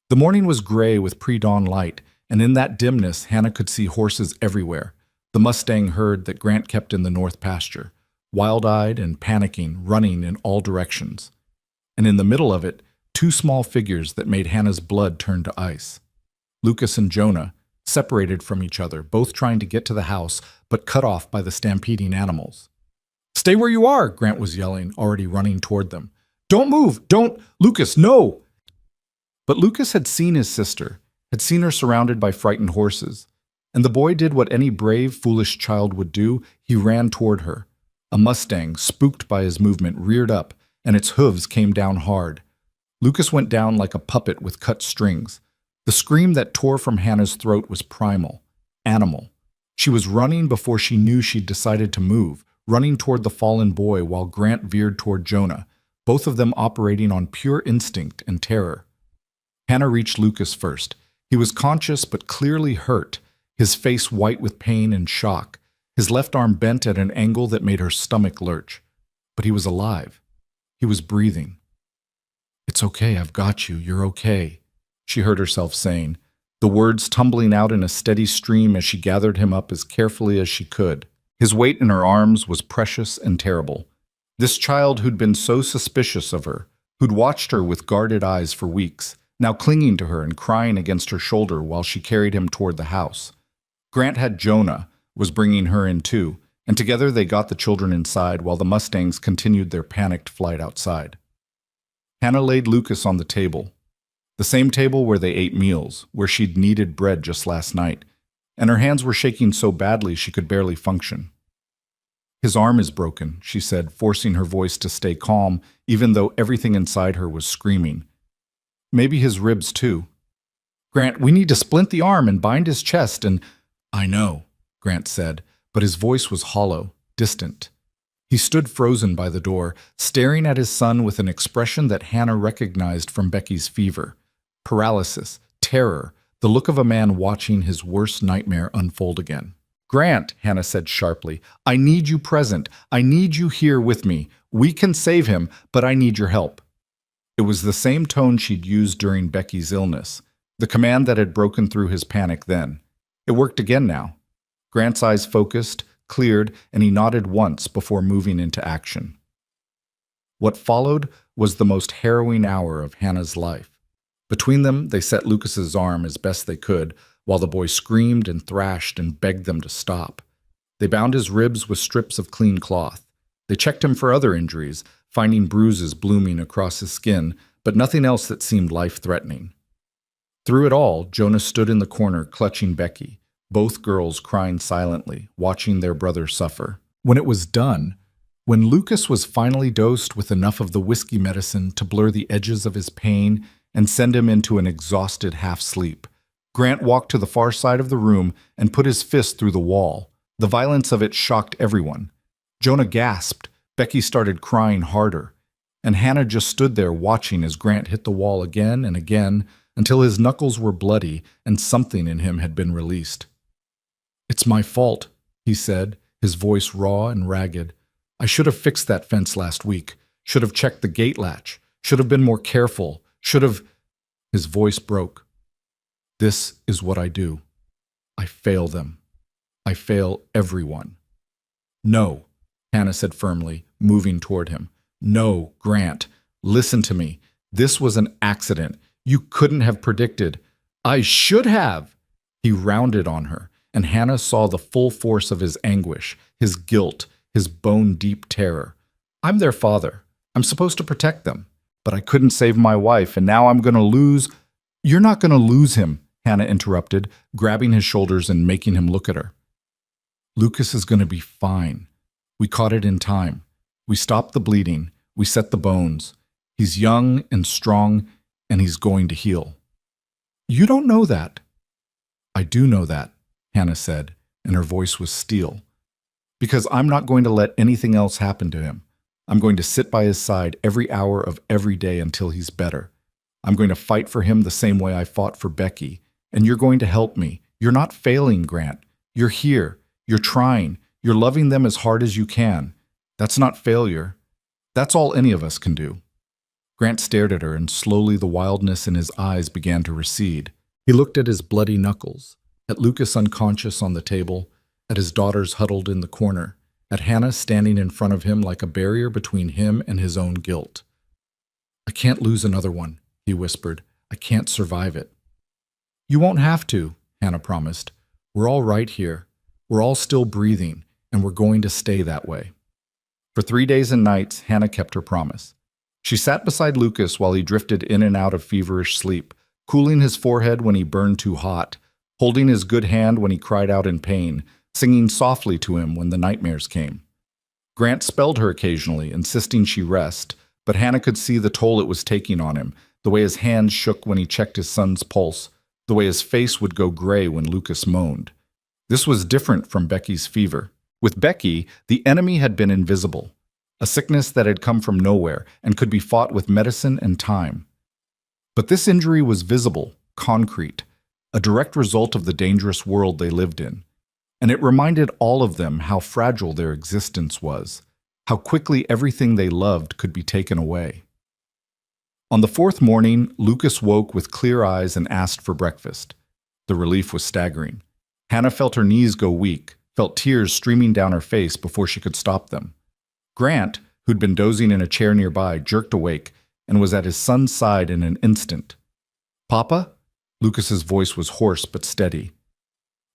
The morning was gray with pre-dawn light, and in that dimness Hannah could see horses everywhere, the Mustang herd that Grant kept in the north pasture, wild-eyed and panicking, running in all directions. And in the middle of it, two small figures that made Hannah's blood turn to ice. Lucas and Jonah, separated from each other, both trying to get to the house, but cut off by the stampeding animals. Stay where you are, Grant was yelling, already running toward them. Don't move! Don't! Lucas, no! But Lucas had seen his sister, had seen her surrounded by frightened horses, and the boy did what any brave, foolish child would do. He ran toward her. A Mustang, spooked by his movement, reared up, and its hooves came down hard. Lucas went down like a puppet with cut strings. The scream that tore from Hannah's throat was primal, animal. She was running before she knew she'd decided to move, running toward the fallen boy while Grant veered toward Jonah, both of them operating on pure instinct and terror. Hannah reached Lucas first. He was conscious but clearly hurt, his face white with pain and shock, his left arm bent at an angle that made her stomach lurch. But he was alive. He was breathing. "It's okay, I've got you, you're okay," she heard herself saying, the words tumbling out in a steady stream as she gathered him up as carefully as she could. His weight in her arms was precious and terrible. This child who'd been so suspicious of her, who'd watched her with guarded eyes for weeks, now clinging to her and crying against her shoulder while she carried him toward the house. Grant had Jonah, was bringing her in too, and together they got the children inside while the Mustangs continued their panicked flight outside. Hannah laid Lucas on the table, the same table where they ate meals, where she'd kneaded bread just last night, and her hands were shaking so badly she could barely function. "His arm is broken," she said, forcing her voice to stay calm, even though everything inside her was screaming. "Maybe his ribs too. Grant, we need to splint the arm and bind his chest and—" "I know," Grant said, but his voice was hollow, distant. He stood frozen by the door, staring at his son with an expression that Hannah recognized from Becky's fever. Paralysis, terror, the look of a man watching his worst nightmare unfold again. "Grant," Hannah said sharply, "I need you present. I need you here with me. We can save him, but I need your help." It was the same tone she'd used during Becky's illness, the command that had broken through his panic then. It worked again now. Grant's eyes focused, cleared, and he nodded once before moving into action. What followed was the most harrowing hour of Hannah's life. Between them, they set Lucas's arm as best they could, while the boy screamed and thrashed and begged them to stop. They bound his ribs with strips of clean cloth. They checked him for other injuries, finding bruises blooming across his skin, but nothing else that seemed life-threatening. Through it all, Jonah stood in the corner clutching Becky, both girls crying silently, watching their brother suffer. When it was done, when Lucas was finally dosed with enough of the whiskey medicine to blur the edges of his pain and send him into an exhausted half-sleep, Grant walked to the far side of the room and put his fist through the wall. The violence of it shocked everyone. Jonah gasped, Becky started crying harder, and Hannah just stood there watching as Grant hit the wall again and again until his knuckles were bloody and something in him had been released. "It's my fault," he said, his voice raw and ragged. "I should have fixed that fence last week, should have checked the gate latch, should have been more careful, should have—" His voice broke. "This is what I do. I fail them. I fail everyone." "No," Hannah said firmly, moving toward him. "No, Grant, listen to me. This was an accident. You couldn't have predicted." "I should have!" He rounded on her, and Hannah saw the full force of his anguish, his guilt, his bone-deep terror. "I'm their father. I'm supposed to protect them. But I couldn't save my wife, and now I'm going to lose—" "You're not going to lose him," Hannah interrupted, grabbing his shoulders and making him look at her. "Lucas is going to be fine. We caught it in time. We stopped the bleeding. We set the bones. He's young and strong, and he's going to heal." "You don't know that." "I do know that," Hannah said, and her voice was steel. "Because I'm not going to let anything else happen to him. I'm going to sit by his side every hour of every day until he's better. I'm going to fight for him the same way I fought for Becky, and you're going to help me. You're not failing, Grant. You're here. You're trying. You're loving them as hard as you can. That's not failure. That's all any of us can do." Grant stared at her, and slowly the wildness in his eyes began to recede. He looked at his bloody knuckles, at Lucas unconscious on the table, at his daughters huddled in the corner, at Hannah standing in front of him like a barrier between him and his own guilt. "I can't lose another one," he whispered. "I can't survive it." "You won't have to," Hannah promised. "We're all right here. We're all still breathing, and we're going to stay that way." For 3 days and nights, Hannah kept her promise. She sat beside Lucas while he drifted in and out of feverish sleep, cooling his forehead when he burned too hot, holding his good hand when he cried out in pain, singing softly to him when the nightmares came. Grant spelled her occasionally, insisting she rest, but Hannah could see the toll it was taking on him, the way his hands shook when he checked his son's pulse, the way his face would go gray when Lucas moaned. This was different from Becky's fever. With Becky, the enemy had been invisible, a sickness that had come from nowhere and could be fought with medicine and time. But this injury was visible, concrete, a direct result of the dangerous world they lived in. And it reminded all of them how fragile their existence was, how quickly everything they loved could be taken away. On the fourth morning, Lucas woke with clear eyes and asked for breakfast. The relief was staggering. Hannah felt her knees go weak, felt tears streaming down her face before she could stop them. Grant, who'd been dozing in a chair nearby, jerked awake and was at his son's side in an instant. "Papa?" Lucas's voice was hoarse but steady.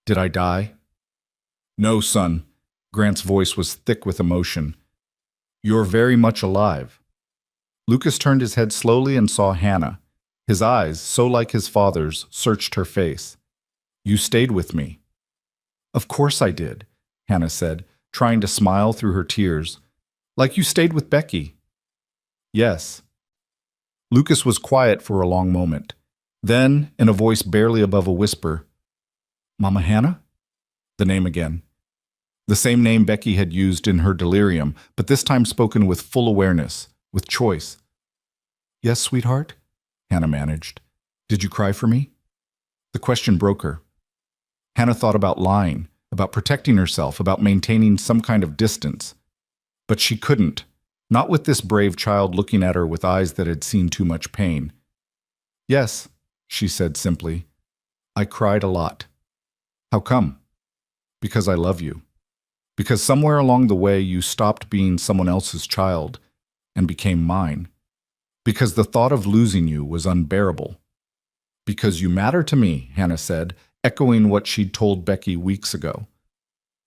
"Did I die?" "No, son." Grant's voice was thick with emotion. "You're very much alive." Lucas turned his head slowly and saw Hannah. His eyes, so like his father's, searched her face. "You stayed with me." "Of course I did," Hannah said, trying to smile through her tears. "Like you stayed with Becky." "Yes." Lucas was quiet for a long moment. Then, in a voice barely above a whisper, "Mama Hannah?" The name again. The same name Becky had used in her delirium, but this time spoken with full awareness, with choice. "Yes, sweetheart?" Hannah managed. "Did you cry for me?" The question broke her. Hannah thought about lying, about protecting herself, about maintaining some kind of distance. But she couldn't, not with this brave child looking at her with eyes that had seen too much pain. "Yes," she said simply. "I cried a lot." "How come?" "Because I love you. Because somewhere along the way you stopped being someone else's child and became mine. Because the thought of losing you was unbearable. Because you matter to me," Hannah said, echoing what she'd told Becky weeks ago.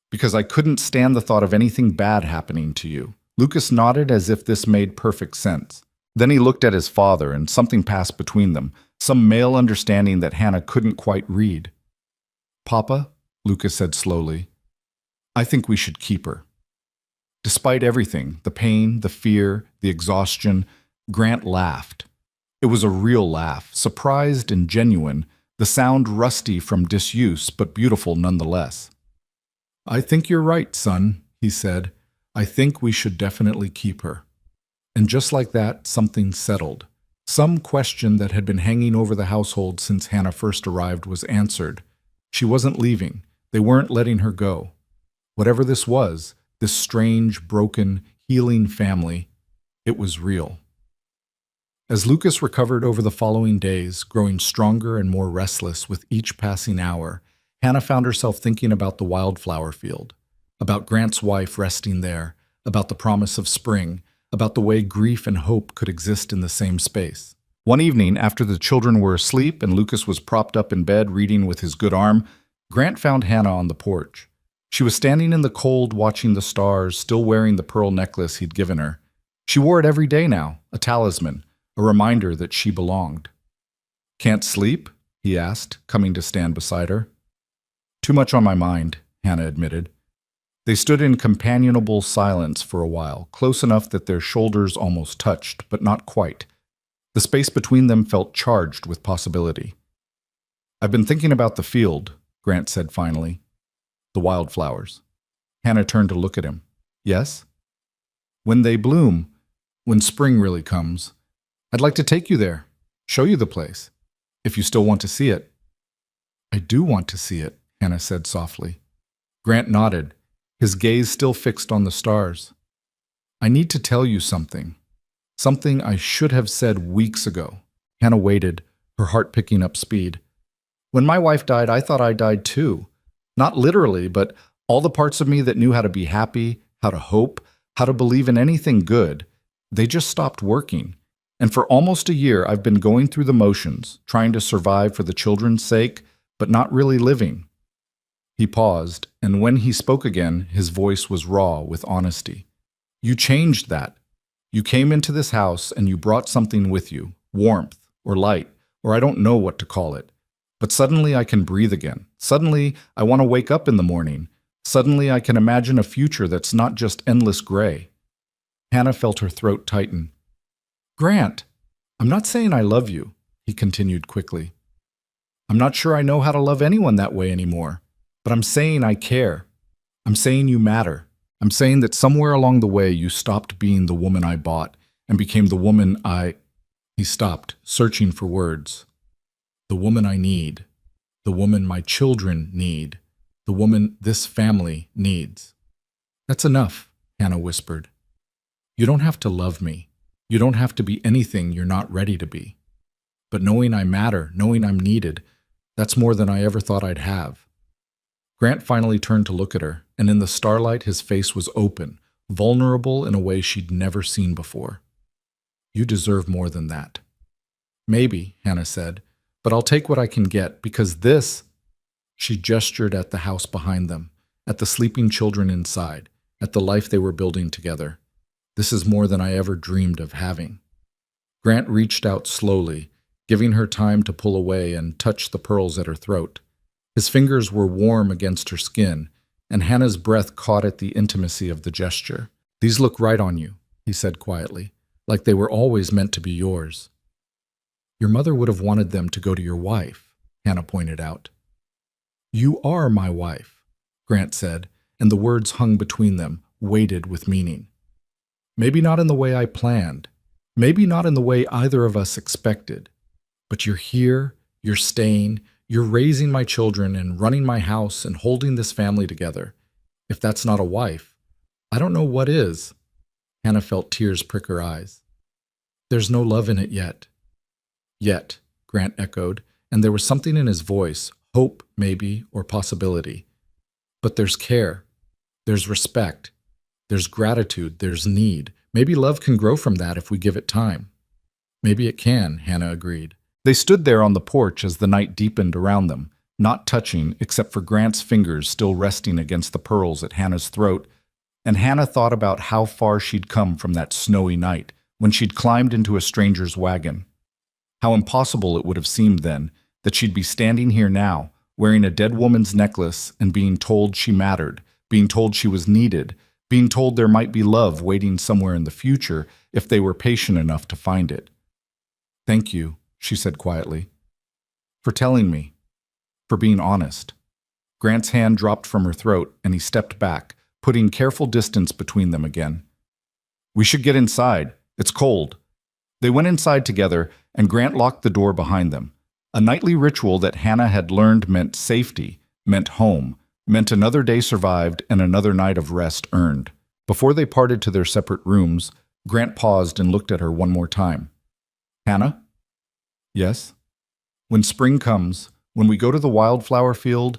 "Because I couldn't stand the thought of anything bad happening to you." Lucas nodded as if this made perfect sense. Then he looked at his father, and something passed between them, some male understanding that Hannah couldn't quite read. "Papa," Lucas said slowly, "I think we should keep her." Despite everything, the pain, the fear, the exhaustion, Grant laughed. It was a real laugh, surprised and genuine, the sound rusty from disuse but beautiful nonetheless. "I think you're right, son," he said. "I think we should definitely keep her." And just like that, something settled. Some question that had been hanging over the household since Hannah first arrived was answered. She wasn't leaving. They weren't letting her go. Whatever this was, this strange, broken, healing family, it was real. As Lucas recovered over the following days, growing stronger and more restless with each passing hour, Hannah found herself thinking about the wildflower field, about Grant's wife resting there, about the promise of spring, about the way grief and hope could exist in the same space. One evening, after the children were asleep and Lucas was propped up in bed reading with his good arm, Grant found Hannah on the porch. She was standing in the cold watching the stars, still wearing the pearl necklace he'd given her. She wore it every day now, a talisman, a reminder that she belonged. "Can't sleep?" he asked, coming to stand beside her. "Too much on my mind," Hannah admitted. They stood in companionable silence for a while, close enough that their shoulders almost touched, but not quite. The space between them felt charged with possibility. "I've been thinking about the field," Grant said finally. "The wildflowers." Hannah turned to look at him. "Yes?" "When they bloom, when spring really comes, I'd like to take you there, show you the place, if you still want to see it." "I do want to see it," Hannah said softly. Grant nodded, his gaze still fixed on the stars. "I need to tell you something. Something I should have said weeks ago." Hannah waited, her heart picking up speed. "When my wife died, I thought I died too. Not literally, but all the parts of me that knew how to be happy, how to hope, how to believe in anything good, they just stopped working. And for almost a year, I've been going through the motions, trying to survive for the children's sake, but not really living." He paused, and when he spoke again, his voice was raw with honesty. You changed that. You came into this house and you brought something with you, warmth or light, or I don't know what to call it. But suddenly I can breathe again. Suddenly I want to wake up in the morning. Suddenly I can imagine a future that's not just endless gray. Hannah felt her throat tighten. Grant, I'm not saying I love you, he continued quickly. I'm not sure I know how to love anyone that way anymore, but I'm saying I care. I'm saying you matter. I'm saying that somewhere along the way you stopped being the woman I bought and became the woman I... He stopped, searching for words. The woman I need. The woman my children need. The woman this family needs. That's enough, Hannah whispered. You don't have to love me. You don't have to be anything you're not ready to be. But knowing I matter, knowing I'm needed, that's more than I ever thought I'd have. Grant finally turned to look at her, and in the starlight his face was open, vulnerable in a way she'd never seen before. You deserve more than that. Maybe, Hannah said, but I'll take what I can get, because this... She gestured at the house behind them, at the sleeping children inside, at the life they were building together. This is more than I ever dreamed of having. Grant reached out slowly, giving her time to pull away and touch the pearls at her throat. His fingers were warm against her skin, and Hannah's breath caught at the intimacy of the gesture. These look right on you, he said quietly, like they were always meant to be yours. Your mother would have wanted them to go to your wife, Hannah pointed out. You are my wife, Grant said, and the words hung between them, weighted with meaning. Maybe not in the way I planned, maybe not in the way either of us expected, but you're here, you're staying, you're raising my children and running my house and holding this family together. If that's not a wife, I don't know what is. Hannah felt tears prick her eyes. There's no love in it yet. Yet, Grant echoed, and there was something in his voice, hope maybe, or possibility. But there's care, there's respect, there's gratitude, there's need. Maybe love can grow from that if we give it time. Maybe it can, Hannah agreed. They stood there on the porch as the night deepened around them, not touching except for Grant's fingers still resting against the pearls at Hannah's throat, and Hannah thought about how far she'd come from that snowy night when she'd climbed into a stranger's wagon. How impossible it would have seemed then that she'd be standing here now, wearing a dead woman's necklace and being told she mattered, being told she was needed, being told there might be love waiting somewhere in the future if they were patient enough to find it. Thank you, she said quietly, for telling me, for being honest. Grant's hand dropped from her throat and he stepped back, putting careful distance between them again. We should get inside. It's cold. They went inside together and Grant locked the door behind them. A nightly ritual that Hannah had learned meant safety, meant home, meant another day survived and another night of rest earned. Before they parted to their separate rooms, Grant paused and looked at her one more time. Hannah? Yes? When spring comes, when we go to the wildflower field,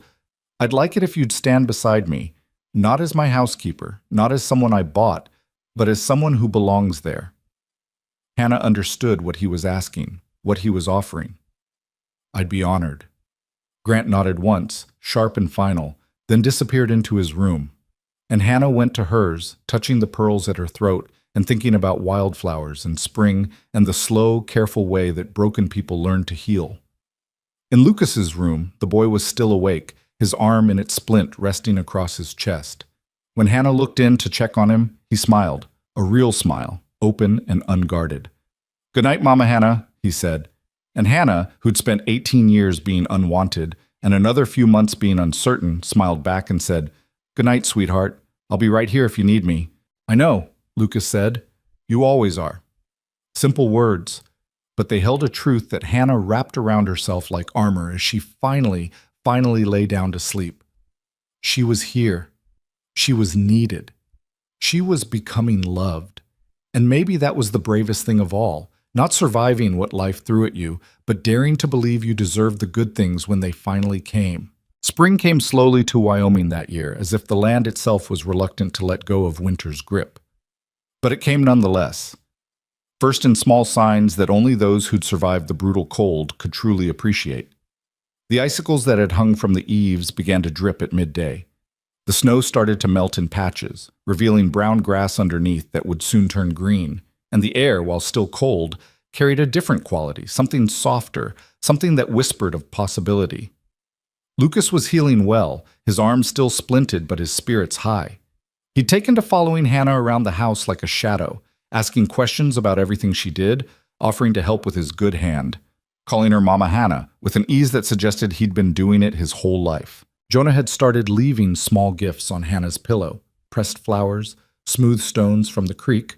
I'd like it if you'd stand beside me, not as my housekeeper, not as someone I bought, but as someone who belongs there. Hannah understood what he was asking, what he was offering. I'd be honored. Grant nodded once, sharp and final, then disappeared into his room. And Hannah went to hers, touching the pearls at her throat and thinking about wildflowers and spring and the slow, careful way that broken people learn to heal. In Lucas's room, the boy was still awake, his arm in its splint resting across his chest. When Hannah looked in to check on him, he smiled, a real smile, open and unguarded. Good night, Mama Hannah, he said. And Hannah, who'd spent 18 years being unwanted and another few months being uncertain, smiled back and said, Good night, sweetheart. I'll be right here if you need me. I know, Lucas said. You always are. Simple words, but they held a truth that Hannah wrapped around herself like armor as she finally lay down to sleep. She was here. She was needed. She was becoming loved. And maybe that was the bravest thing of all. Not surviving what life threw at you, but daring to believe you deserved the good things when they finally came. Spring came slowly to Wyoming that year, as if the land itself was reluctant to let go of winter's grip. But it came nonetheless. First in small signs that only those who'd survived the brutal cold could truly appreciate. The icicles that had hung from the eaves began to drip at midday. The snow started to melt in patches, revealing brown grass underneath that would soon turn green, and the air, while still cold, carried a different quality, something softer, something that whispered of possibility. Lucas was healing well, his arms still splinted but his spirits high. He'd taken to following Hannah around the house like a shadow, asking questions about everything she did, offering to help with his good hand, calling her Mama Hannah with an ease that suggested he'd been doing it his whole life. Jonah had started leaving small gifts on Hannah's pillow, pressed flowers, smooth stones from the creek,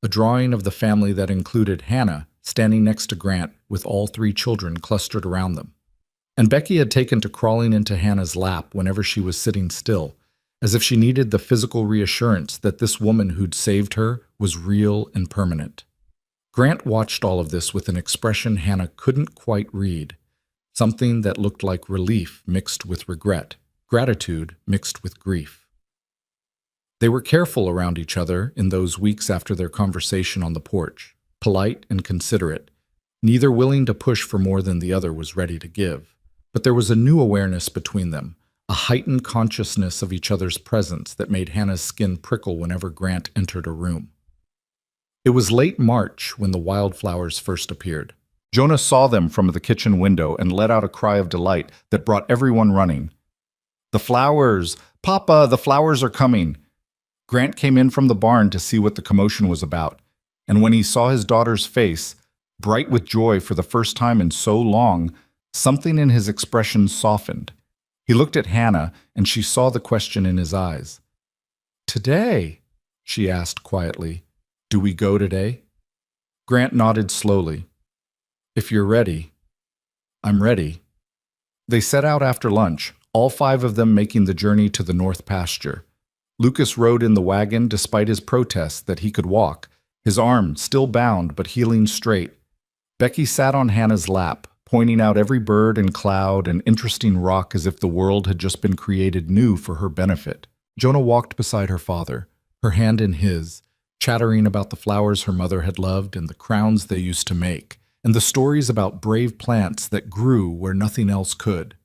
a drawing of the family that included Hannah standing next to Grant with all 3 children clustered around them. And Becky had taken to crawling into Hannah's lap whenever she was sitting still, as if she needed the physical reassurance that this woman who'd saved her was real and permanent. Grant watched all of this with an expression Hannah couldn't quite read, something that looked like relief mixed with regret, gratitude mixed with grief. They were careful around each other in those weeks after their conversation on the porch, polite and considerate, neither willing to push for more than the other was ready to give. But there was a new awareness between them, a heightened consciousness of each other's presence that made Hannah's skin prickle whenever Grant entered a room. It was late March when the wildflowers first appeared. Jonah saw them from the kitchen window and let out a cry of delight that brought everyone running. "The flowers! Papa, the flowers are coming!" Grant came in from the barn to see what the commotion was about, and when he saw his daughter's face, bright with joy for the first time in so long, something in his expression softened. He looked at Hannah, and she saw the question in his eyes. "Today?" she asked quietly. "Do we go today?" Grant nodded slowly. "If you're ready." "I'm ready." They set out after lunch, all 5 of them making the journey to the north pasture. Lucas rode in the wagon despite his protests that he could walk, his arm still bound but healing straight. Becky sat on Hannah's lap, pointing out every bird and cloud and interesting rock as if the world had just been created new for her benefit. Jonah walked beside her father, her hand in his, chattering about the flowers her mother had loved and the crowns they used to make, and the stories about brave plants that grew where nothing else could.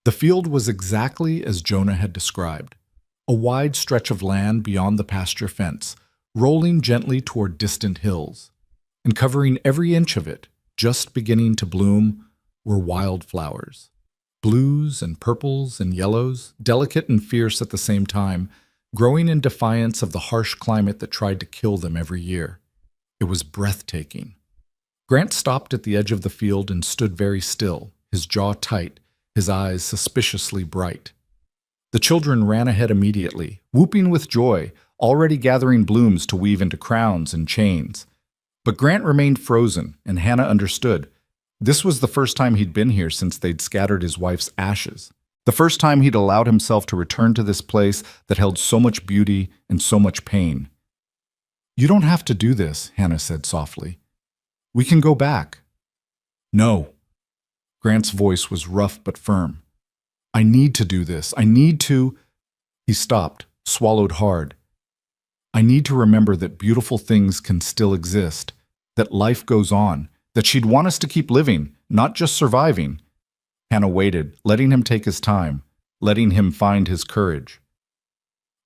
The field was exactly as Jonah had described, a wide stretch of land beyond the pasture fence, rolling gently toward distant hills, and covering every inch of it, just beginning to bloom, were wildflowers. Blues and purples and yellows, delicate and fierce at the same time, growing in defiance of the harsh climate that tried to kill them every year. It was breathtaking. Grant stopped at the edge of the field and stood very still, his jaw tight, his eyes suspiciously bright. The children ran ahead immediately, whooping with joy, already gathering blooms to weave into crowns and chains. But Grant remained frozen, and Hannah understood. This was the first time he'd been here since they'd scattered his wife's ashes. The first time he'd allowed himself to return to this place that held so much beauty and so much pain. "You don't have to do this," Hannah said softly. "We can go back." "No." Grant's voice was rough but firm. "I need to do this. I need to—" He stopped, swallowed hard. "I need to remember that beautiful things can still exist, that life goes on, that she'd want us to keep living, not just surviving." Hannah waited, letting him take his time, letting him find his courage.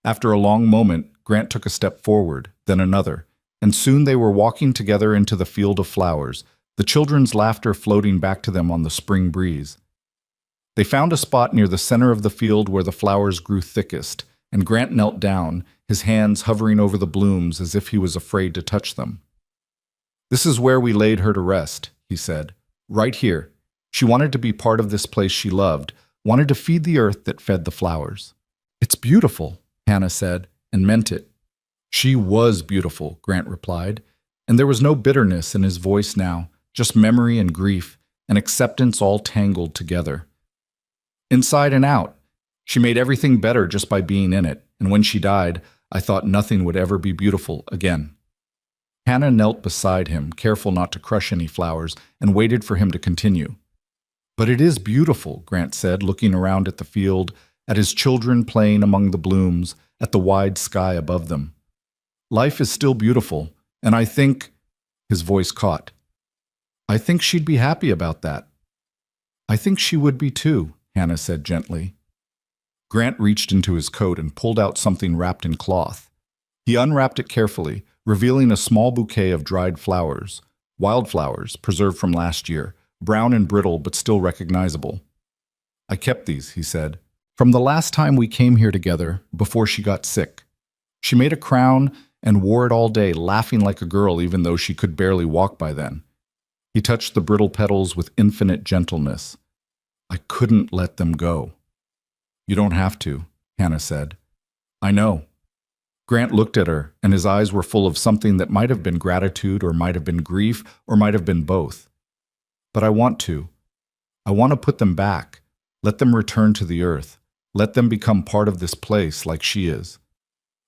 After a long moment, Grant took a step forward, then another, and soon they were walking together into the field of flowers, the children's laughter floating back to them on the spring breeze. They found a spot near the center of the field where the flowers grew thickest, and Grant knelt down, his hands hovering over the blooms as if he was afraid to touch them. "This is where we laid her to rest," he said. "Right here. She wanted to be part of this place she loved, wanted to feed the earth that fed the flowers." "It's beautiful," Hannah said, and meant it. "She was beautiful," Grant replied, and there was no bitterness in his voice now, just memory and grief, and acceptance all tangled together. "Inside and out. She made everything better just by being in it, and when she died, I thought nothing would ever be beautiful again." Hannah knelt beside him, careful not to crush any flowers, and waited for him to continue. "But it is beautiful," Grant said, looking around at the field, at his children playing among the blooms, at the wide sky above them. "Life is still beautiful, and I think—" His voice caught. "I think she'd be happy about that." "I think she would be too," Hannah said gently. Grant reached into his coat and pulled out something wrapped in cloth. He unwrapped it carefully, revealing a small bouquet of dried flowers, wildflowers preserved from last year, brown and brittle but still recognizable. "I kept these," he said, "from the last time we came here together, before she got sick. She made a crown and wore it all day, laughing like a girl even though she could barely walk by then." He touched the brittle petals with infinite gentleness. "I couldn't let them go." "You don't have to," Hannah said. "I know." Grant looked at her, and his eyes were full of something that might have been gratitude or might have been grief or might have been both. "But I want to. I want to put them back. Let them return to the earth. Let them become part of this place like she is."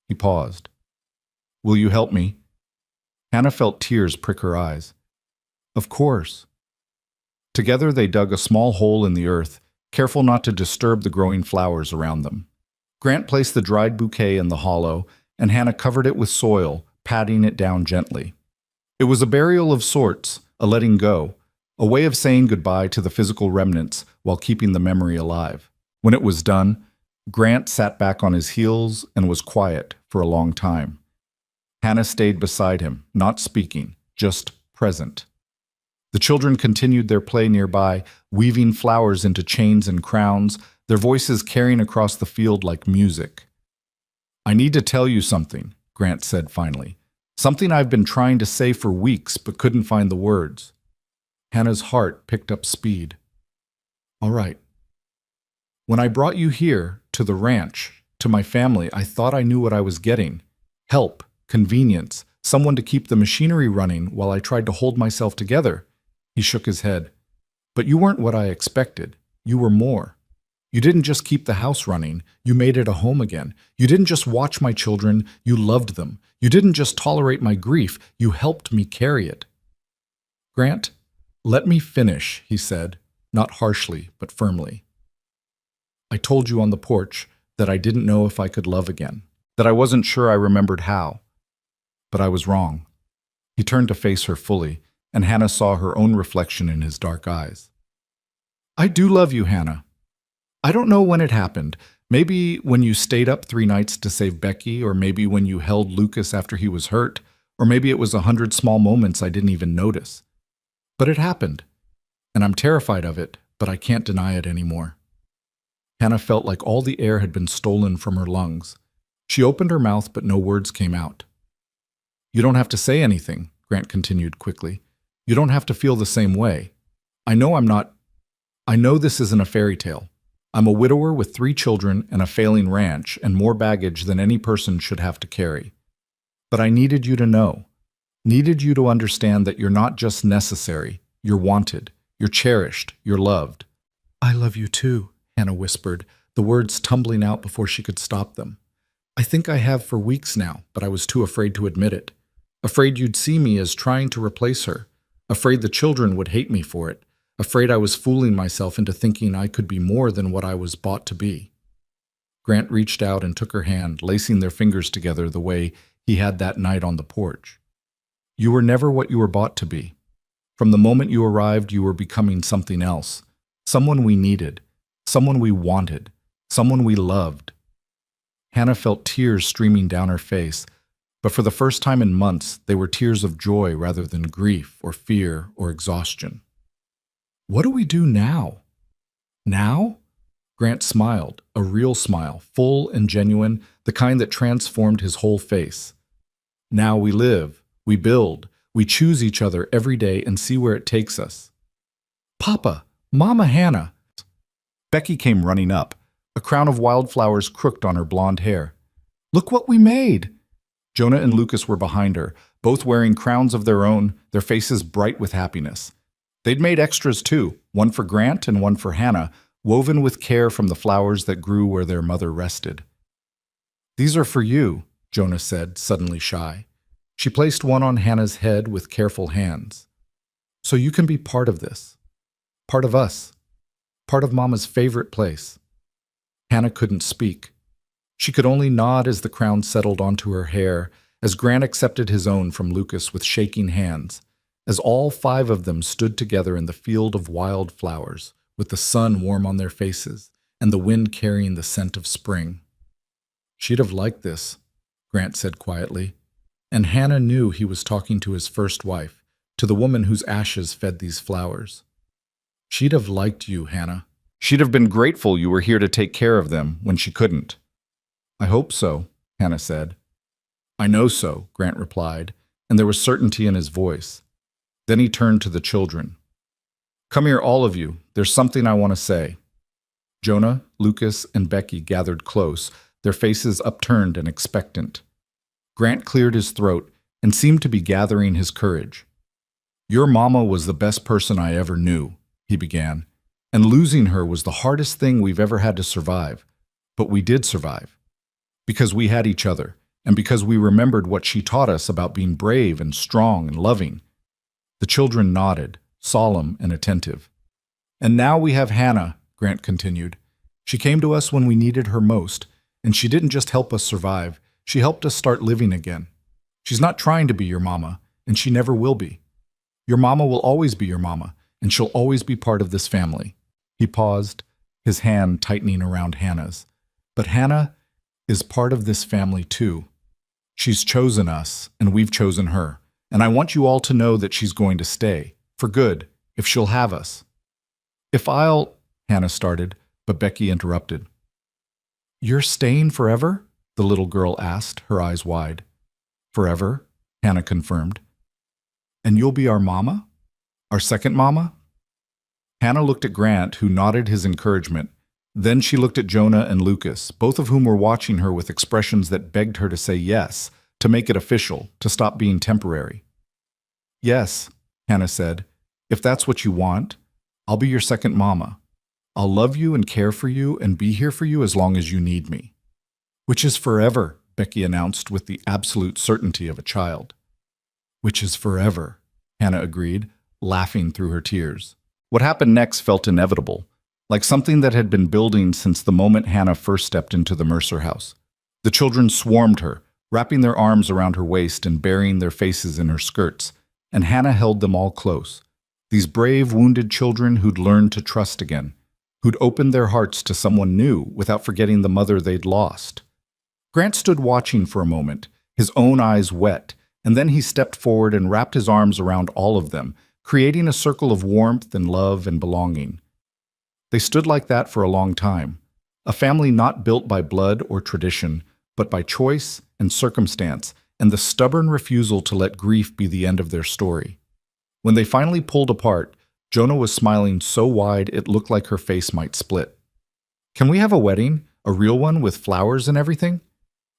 He paused. "Will you help me?" Hannah felt tears prick her eyes. "Of course." Together they dug a small hole in the earth, careful not to disturb the growing flowers around them. Grant placed the dried bouquet in the hollow, and Hannah covered it with soil, patting it down gently. It was a burial of sorts, a letting go, a way of saying goodbye to the physical remnants while keeping the memory alive. When it was done, Grant sat back on his heels and was quiet for a long time. Hannah stayed beside him, not speaking, just present. The children continued their play nearby, weaving flowers into chains and crowns, their voices carrying across the field like music. "I need to tell you something," Grant said finally. "Something I've been trying to say for weeks but couldn't find the words." Hannah's heart picked up speed. "All right. When I brought you here, to the ranch, to my family, I thought I knew what I was getting. Help, convenience, someone to keep the machinery running while I tried to hold myself together." He shook his head. "But you weren't what I expected. You were more. You didn't just keep the house running, you made it a home again. You didn't just watch my children, you loved them. You didn't just tolerate my grief, you helped me carry it." "Grant, let me finish," he said, not harshly, but firmly. "I told you on the porch that I didn't know if I could love again, that I wasn't sure I remembered how. But I was wrong." He turned to face her fully, and Hannah saw her own reflection in his dark eyes. "I do love you, Hannah. I don't know when it happened. Maybe when you stayed up 3 nights to save Becky, or maybe when you held Lucas after he was hurt, or maybe it was 100 small moments I didn't even notice. But it happened, and I'm terrified of it, but I can't deny it anymore." Hannah felt like all the air had been stolen from her lungs. She opened her mouth, but no words came out. "You don't have to say anything," Grant continued quickly. "You don't have to feel the same way. I know this isn't a fairy tale. I'm a widower with 3 children and a failing ranch and more baggage than any person should have to carry. But I needed you to know, needed you to understand that you're not just necessary, you're wanted, you're cherished, you're loved." "I love you too," Hannah whispered, the words tumbling out before she could stop them. "I think I have for weeks now, but I was too afraid to admit it. Afraid you'd see me as trying to replace her. Afraid the children would hate me for it. Afraid I was fooling myself into thinking I could be more than what I was bought to be." Grant reached out and took her hand, lacing their fingers together the way he had that night on the porch. "You were never what you were bought to be. From the moment you arrived, you were becoming something else. Someone we needed. Someone we wanted. Someone we loved." Hannah felt tears streaming down her face, but for the first time in months, they were tears of joy rather than grief or fear or exhaustion. "What do we do now?" "Now?" Grant smiled, a real smile, full and genuine, the kind that transformed his whole face. "Now we live, we build, we choose each other every day and see where it takes us." "Papa, Mama Hannah!" Becky came running up, a crown of wildflowers crooked on her blonde hair. "Look what we made!" Jonah and Lucas were behind her, both wearing crowns of their own, their faces bright with happiness. They'd made extras too, one for Grant and one for Hannah, woven with care from the flowers that grew where their mother rested. "These are for you," Jonah said, suddenly shy. She placed one on Hannah's head with careful hands. "So you can be part of this. Part of us. Part of Mama's favorite place." Hannah couldn't speak. She could only nod as the crown settled onto her hair, as Grant accepted his own from Lucas with shaking hands, as all 5 of them stood together in the field of wildflowers, with the sun warm on their faces, and the wind carrying the scent of spring. "She'd have liked this," Grant said quietly, and Hannah knew he was talking to his first wife, to the woman whose ashes fed these flowers. "She'd have liked you, Hannah. She'd have been grateful you were here to take care of them when she couldn't." "I hope so," Hannah said. "I know so," Grant replied, and there was certainty in his voice. Then he turned to the children. "Come here, all of you. There's something I want to say." Jonah, Lucas, and Becky gathered close, their faces upturned and expectant. Grant cleared his throat and seemed to be gathering his courage. "Your mama was the best person I ever knew," he began, "and losing her was the hardest thing we've ever had to survive. But we did survive. Because we had each other, and because we remembered what she taught us about being brave and strong and loving." The children nodded, solemn and attentive. "And now we have Hannah," Grant continued. "She came to us when we needed her most, and she didn't just help us survive, she helped us start living again. She's not trying to be your mama, and she never will be. Your mama will always be your mama, and she'll always be part of this family." He paused, his hand tightening around Hannah's. "But Hannah is part of this family too. She's chosen us, and we've chosen her, and I want you all to know that she's going to stay, for good, if she'll have us." Hannah started, but Becky interrupted. "You're staying forever?" the little girl asked, her eyes wide. "Forever," Hannah confirmed. "And you'll be our mama? Our second mama?" Hannah looked at Grant, who nodded his encouragement. Then she looked at Jonah and Lucas, both of whom were watching her with expressions that begged her to say yes, to make it official, to stop being temporary. "Yes," Hannah said, "if that's what you want, I'll be your second mama. I'll love you and care for you and be here for you as long as you need me." "Which is forever," Becky announced with the absolute certainty of a child. "Which is forever," Hannah agreed, laughing through her tears. What happened next felt inevitable, like something that had been building since the moment Hannah first stepped into the Mercer house. The children swarmed her, wrapping their arms around her waist and burying their faces in her skirts, and Hannah held them all close. These brave, wounded children who'd learned to trust again, who'd opened their hearts to someone new without forgetting the mother they'd lost. Grant stood watching for a moment, his own eyes wet, and then he stepped forward and wrapped his arms around all of them, creating a circle of warmth and love and belonging. They stood like that for a long time, a family not built by blood or tradition, but by choice and circumstance, and the stubborn refusal to let grief be the end of their story. When they finally pulled apart, Jonah was smiling so wide it looked like her face might split. "Can we have a wedding, a real one with flowers and everything?"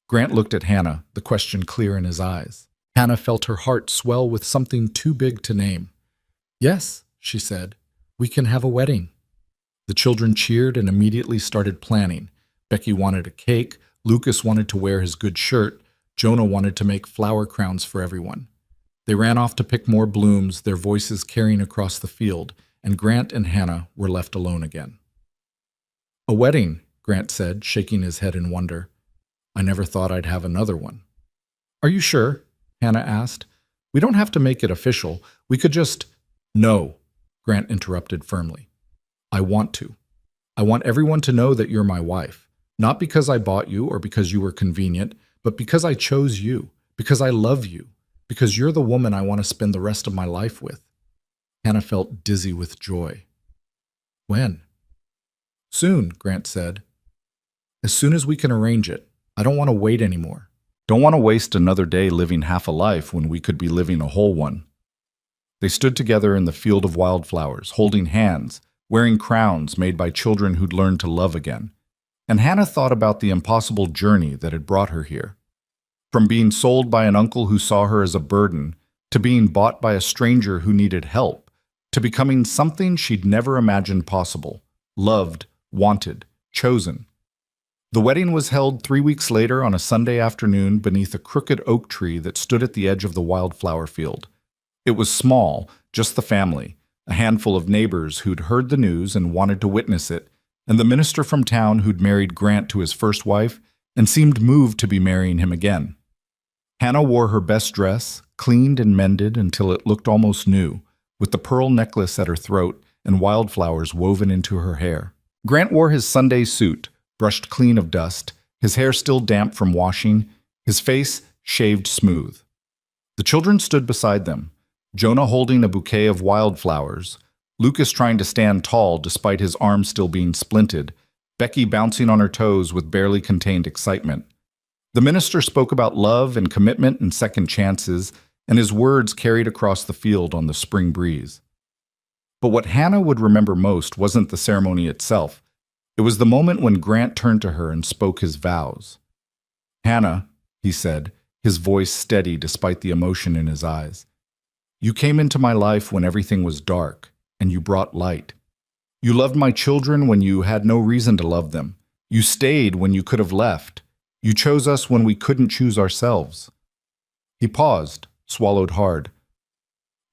Grant looked at Hannah, the question clear in his eyes. Hannah felt her heart swell with something too big to name. "Yes," she said, "we can have a wedding." The children cheered and immediately started planning. Becky wanted a cake, Lucas wanted to wear his good shirt, Jonah wanted to make flower crowns for everyone. They ran off to pick more blooms, their voices carrying across the field, and Grant and Hannah were left alone again. "A wedding," Grant said, shaking his head in wonder. "I never thought I'd have another one." "Are you sure?" Hannah asked. "We don't have to make it official. We could just—" "No," Grant interrupted firmly. "I want to. I want everyone to know that you're my wife, not because I bought you or because you were convenient, but because I chose you, because I love you, because you're the woman I want to spend the rest of my life with." Hannah felt dizzy with joy. "When?" "Soon," Grant said. "As soon as we can arrange it. I don't want to wait anymore. Don't want to waste another day living half a life when we could be living a whole one." They stood together in the field of wildflowers, holding hands, wearing crowns made by children who'd learned to love again. And Hannah thought about the impossible journey that had brought her here. From being sold by an uncle who saw her as a burden, to being bought by a stranger who needed help, to becoming something she'd never imagined possible, loved, wanted, chosen. The wedding was held 3 weeks later on a Sunday afternoon beneath a crooked oak tree that stood at the edge of the wildflower field. It was small, just the family, a handful of neighbors who'd heard the news and wanted to witness it, and the minister from town who'd married Grant to his first wife and seemed moved to be marrying him again. Hannah wore her best dress, cleaned and mended until it looked almost new, with the pearl necklace at her throat and wildflowers woven into her hair. Grant wore his Sunday suit, brushed clean of dust, his hair still damp from washing, his face shaved smooth. The children stood beside them, Jonah holding a bouquet of wildflowers, Lucas trying to stand tall despite his arm still being splinted, Becky bouncing on her toes with barely contained excitement. The minister spoke about love and commitment and second chances, and his words carried across the field on the spring breeze. But what Hannah would remember most wasn't the ceremony itself. It was the moment when Grant turned to her and spoke his vows. "Hannah," he said, his voice steady despite the emotion in his eyes, "you came into my life when everything was dark, and you brought light. You loved my children when you had no reason to love them. You stayed when you could have left. You chose us when we couldn't choose ourselves." He paused, swallowed hard.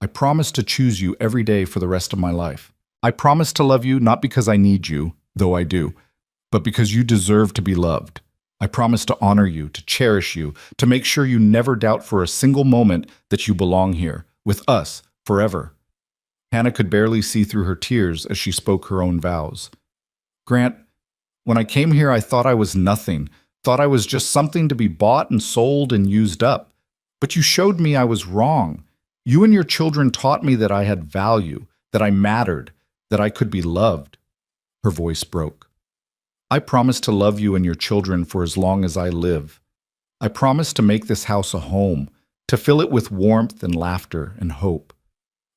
"I promise to choose you every day for the rest of my life. I promise to love you not because I need you, though I do, but because you deserve to be loved. I promise to honor you, to cherish you, to make sure you never doubt for a single moment that you belong here, with us, forever." Hannah could barely see through her tears as she spoke her own vows. "Grant, when I came here I thought I was nothing, thought I was just something to be bought and sold and used up. But you showed me I was wrong. You and your children taught me that I had value, that I mattered, that I could be loved." Her voice broke. "I promise to love you and your children for as long as I live. I promise to make this house a home, to fill it with warmth and laughter and hope.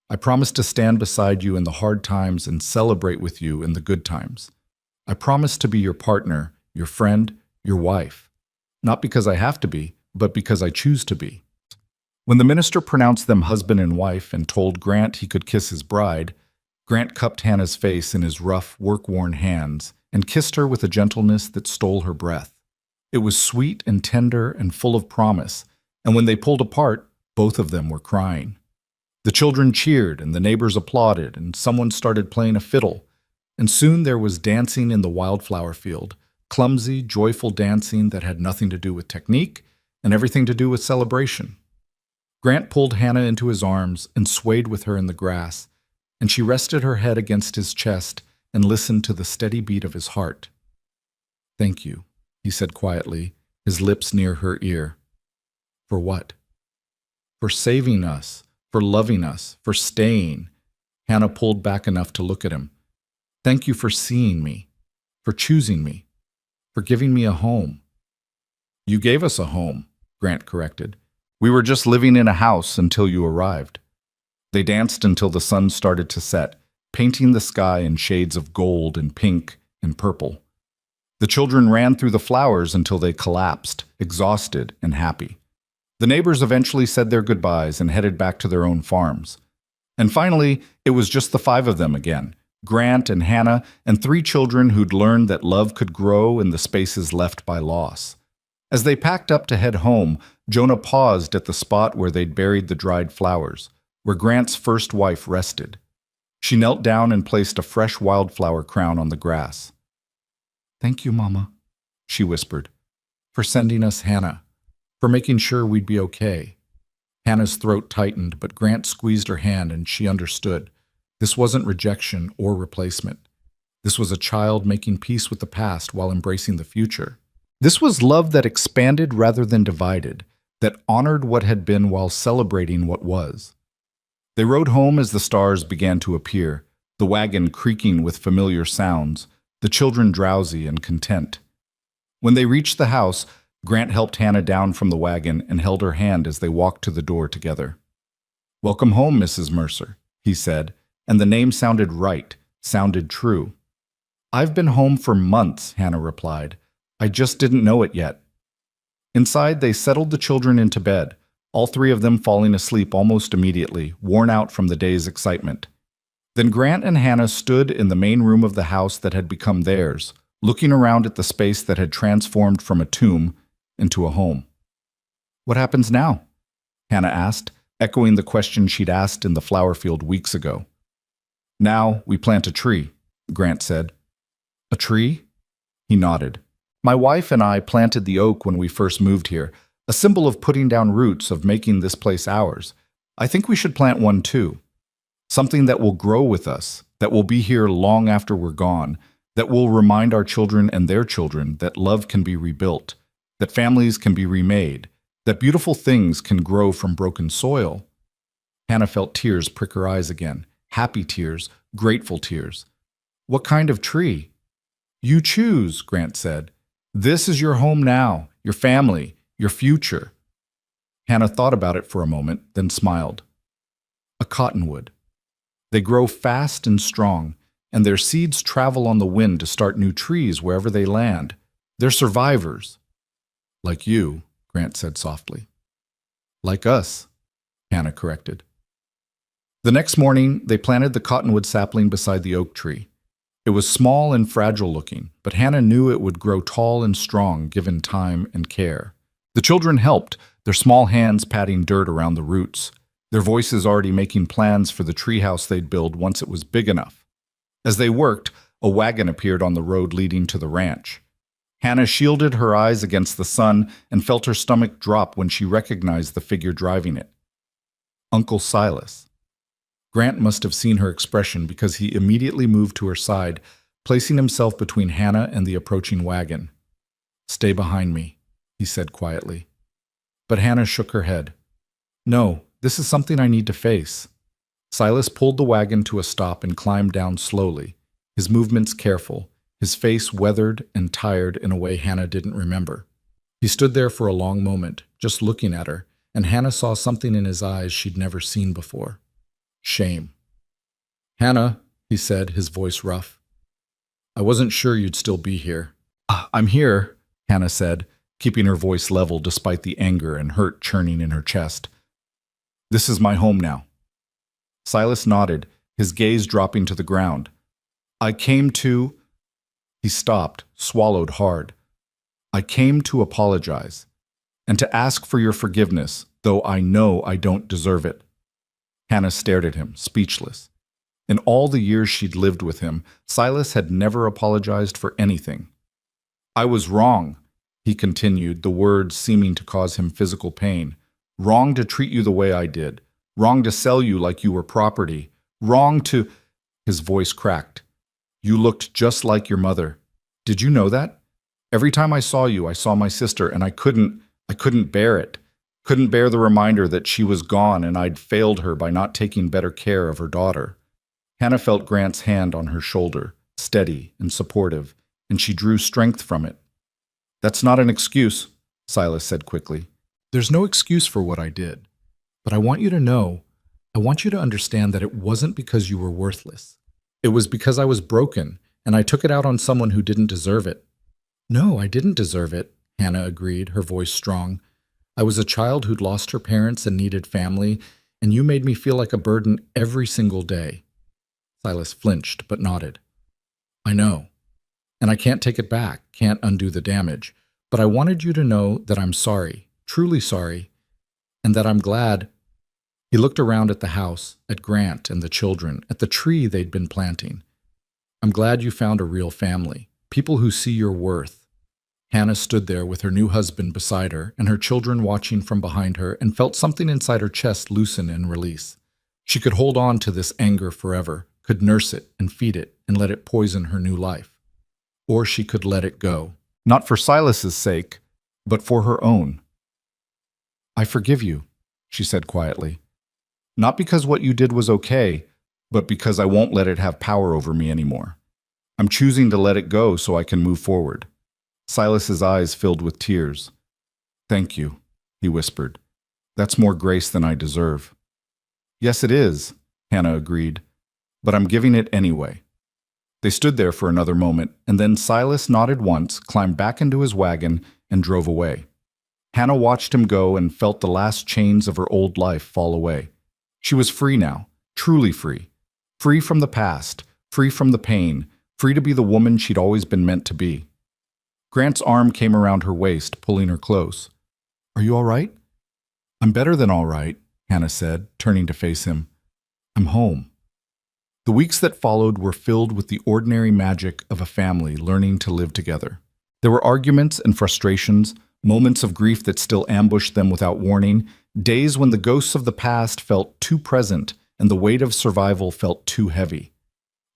I promise to stand beside you in the hard times and celebrate with you in the good times. I promise to be your partner, your friend, your wife. Not because I have to be, but because I choose to be." When the minister pronounced them husband and wife and told Grant he could kiss his bride, Grant cupped Hannah's face in his rough, work-worn hands and kissed her with a gentleness that stole her breath. It was sweet and tender and full of promise, and when they pulled apart, both of them were crying. The children cheered, and the neighbors applauded, and someone started playing a fiddle, and soon there was dancing in the wildflower field, clumsy, joyful dancing that had nothing to do with technique and everything to do with celebration. Grant pulled Hannah into his arms and swayed with her in the grass, and she rested her head against his chest and listened to the steady beat of his heart. "Thank you," he said quietly, his lips near her ear. "For what?" "For saving us, for loving us, for staying." Hannah pulled back enough to look at him. "Thank you for seeing me, for choosing me, for giving me a home." "You gave us a home," Grant corrected. "We were just living in a house until you arrived." They danced until the sun started to set, painting the sky in shades of gold and pink and purple. The children ran through the flowers until they collapsed, exhausted and happy. The neighbors eventually said their goodbyes and headed back to their own farms. And finally, it was just the five of them again, Grant and Hannah and three children who'd learned that love could grow in the spaces left by loss. As they packed up to head home, Jonah paused at the spot where they'd buried the dried flowers, where Grant's first wife rested. She knelt down and placed a fresh wildflower crown on the grass. "Thank you, Mama," she whispered, "for sending us Hannah, for making sure we'd be okay." Hannah's throat tightened, but Grant squeezed her hand and she understood. This wasn't rejection or replacement. This was a child making peace with the past while embracing the future. This was love that expanded rather than divided, that honored what had been while celebrating what was. They rode home as the stars began to appear, the wagon creaking with familiar sounds, the children drowsy and content. When they reached the house, Grant helped Hannah down from the wagon and held her hand as they walked to the door together. "Welcome home, Mrs. Mercer," he said, and the name sounded right, sounded true. "I've been home for months," Hannah replied. "I just didn't know it yet." Inside, they settled the children into bed, all three of them falling asleep almost immediately, worn out from the day's excitement. Then Grant and Hannah stood in the main room of the house that had become theirs, looking around at the space that had transformed from a tomb into a home. "What happens now?" Hannah asked, echoing the question she'd asked in the flower field weeks ago. "Now we plant a tree," Grant said. "A tree?" He nodded. "My wife and I planted the oak when we first moved here, a symbol of putting down roots, of making this place ours. I think we should plant one too. Something that will grow with us, that will be here long after we're gone, that will remind our children and their children that love can be rebuilt, that families can be remade, that beautiful things can grow from broken soil. Hannah felt tears prick her eyes again, happy tears, grateful tears. What kind of tree? You choose, Grant said. This is your home now, your family, your future. Hannah thought about it for a moment, then smiled. A cottonwood. They grow fast and strong, and their seeds travel on the wind to start new trees wherever they land. They're survivors. Like you, Grant said softly. Like us, Hannah corrected. The next morning, they planted the cottonwood sapling beside the oak tree. It was small and fragile looking, but Hannah knew it would grow tall and strong given time and care. The children helped, their small hands patting dirt around the roots, their voices already making plans for the treehouse they'd build once it was big enough. As they worked, a wagon appeared on the road leading to the ranch. Hannah shielded her eyes against the sun and felt her stomach drop when she recognized the figure driving it. Uncle Silas. Grant must have seen her expression because he immediately moved to her side, placing himself between Hannah and the approaching wagon. "Stay behind me," he said quietly. But Hannah shook her head. "No, this is something I need to face." Silas pulled the wagon to a stop and climbed down slowly, his movements careful, his face weathered and tired in a way Hannah didn't remember. He stood there for a long moment, just looking at her, and Hannah saw something in his eyes she'd never seen before. Shame. "Hannah," he said, his voice rough. "I wasn't sure you'd still be here." "I'm here," Hannah said, keeping her voice level despite the anger and hurt churning in her chest. "This is my home now." Silas nodded, his gaze dropping to the ground. "I came to—" He stopped, swallowed hard. "I came to apologize, and to ask for your forgiveness, though I know I don't deserve it." Hannah stared at him, speechless. In all the years she'd lived with him, Silas had never apologized for anything. "I was wrong," he continued, the words seeming to cause him physical pain. "Wrong to treat you the way I did. Wrong to sell you like you were property. Wrong to—" His voice cracked. "You looked just like your mother. Did you know that? Every time I saw you, I saw my sister, and I couldn't bear it. Couldn't bear the reminder that she was gone and I'd failed her by not taking better care of her daughter." Hannah felt Grant's hand on her shoulder, steady and supportive, and she drew strength from it. "That's not an excuse," Silas said quickly. "There's no excuse for what I did. But I want you to understand that it wasn't because you were worthless. It was because I was broken, and I took it out on someone who didn't deserve it." "No, I didn't deserve it," Hannah agreed, her voice strong. "I was a child who'd lost her parents and needed family, and you made me feel like a burden every single day." Silas flinched, but nodded. "I know. And I can't take it back, can't undo the damage. But I wanted you to know that I'm sorry, truly sorry, and that I'm glad." He looked around at the house, at Grant and the children, at the tree they'd been planting. "I'm glad you found a real family, people who see your worth." Hannah stood there with her new husband beside her and her children watching from behind her and felt something inside her chest loosen and release. She could hold on to this anger forever, could nurse it and feed it and let it poison her new life. Or she could let it go, not for Silas's sake, but for her own. "I forgive you," she said quietly. "Not because what you did was okay, but because I won't let it have power over me anymore. I'm choosing to let it go so I can move forward." Silas's eyes filled with tears. "Thank you," he whispered. "That's more grace than I deserve." "Yes, it is," Hannah agreed, "but I'm giving it anyway." They stood there for another moment, and then Silas nodded once, climbed back into his wagon, and drove away. Hannah watched him go and felt the last chains of her old life fall away. She was free now, truly free. Free from the past, free from the pain, free to be the woman she'd always been meant to be. Grant's arm came around her waist, pulling her close. "Are you all right?" "I'm better than all right," Hannah said, turning to face him. "I'm home." The weeks that followed were filled with the ordinary magic of a family learning to live together. There were arguments and frustrations, moments of grief that still ambushed them without warning, days when the ghosts of the past felt too present and the weight of survival felt too heavy.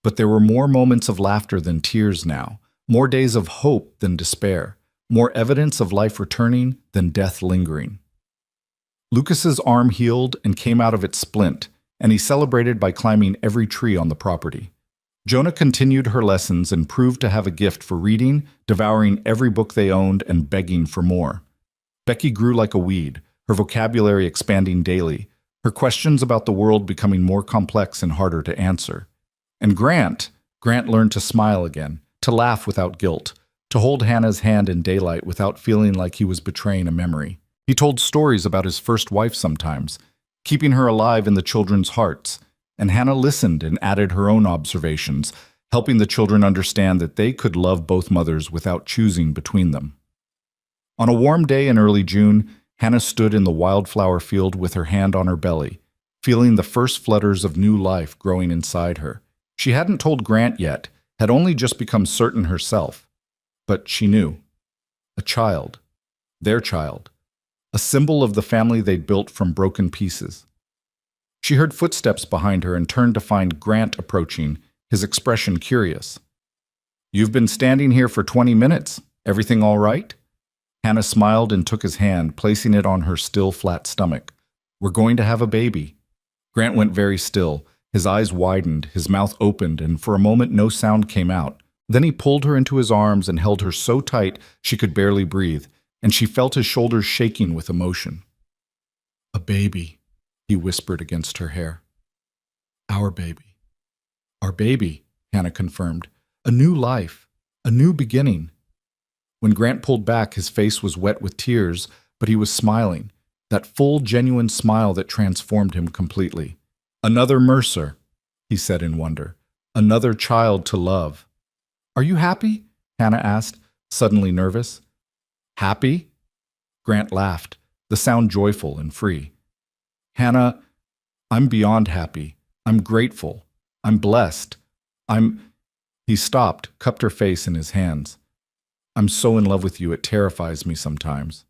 But there were more moments of laughter than tears now, more days of hope than despair, more evidence of life returning than death lingering. Lucas's arm healed and came out of its splint, and he celebrated by climbing every tree on the property. Jonah continued her lessons and proved to have a gift for reading, devouring every book they owned, and begging for more. Becky grew like a weed, her vocabulary expanding daily, her questions about the world becoming more complex and harder to answer. And Grant learned to smile again, to laugh without guilt, to hold Hannah's hand in daylight without feeling like he was betraying a memory. He told stories about his first wife sometimes, keeping her alive in the children's hearts, and Hannah listened and added her own observations, helping the children understand that they could love both mothers without choosing between them. On a warm day in early June, Hannah stood in the wildflower field with her hand on her belly, feeling the first flutters of new life growing inside her. She hadn't told Grant yet, had only just become certain herself. But she knew. A child. Their child. A symbol of the family they'd built from broken pieces. She heard footsteps behind her and turned to find Grant approaching, his expression curious. "You've been standing here for 20 minutes. Everything all right?" Hannah smiled and took his hand, placing it on her still flat stomach. "We're going to have a baby." Grant went very still. His eyes widened, his mouth opened, and for a moment no sound came out. Then he pulled her into his arms and held her so tight she could barely breathe, and she felt his shoulders shaking with emotion. "A baby," he whispered against her hair. "Our baby." "Our baby," Hannah confirmed. "A new life, a new beginning." When Grant pulled back, his face was wet with tears, but he was smiling, that full, genuine smile that transformed him completely. "Another Mercer," he said in wonder. "Another child to love." "Are you happy?" Hannah asked, suddenly nervous. "Happy?" Grant laughed, the sound joyful and free. "Hannah, I'm beyond happy. I'm grateful. I'm blessed. He stopped, cupped her face in his hands. "I'm so in love with you, it terrifies me sometimes."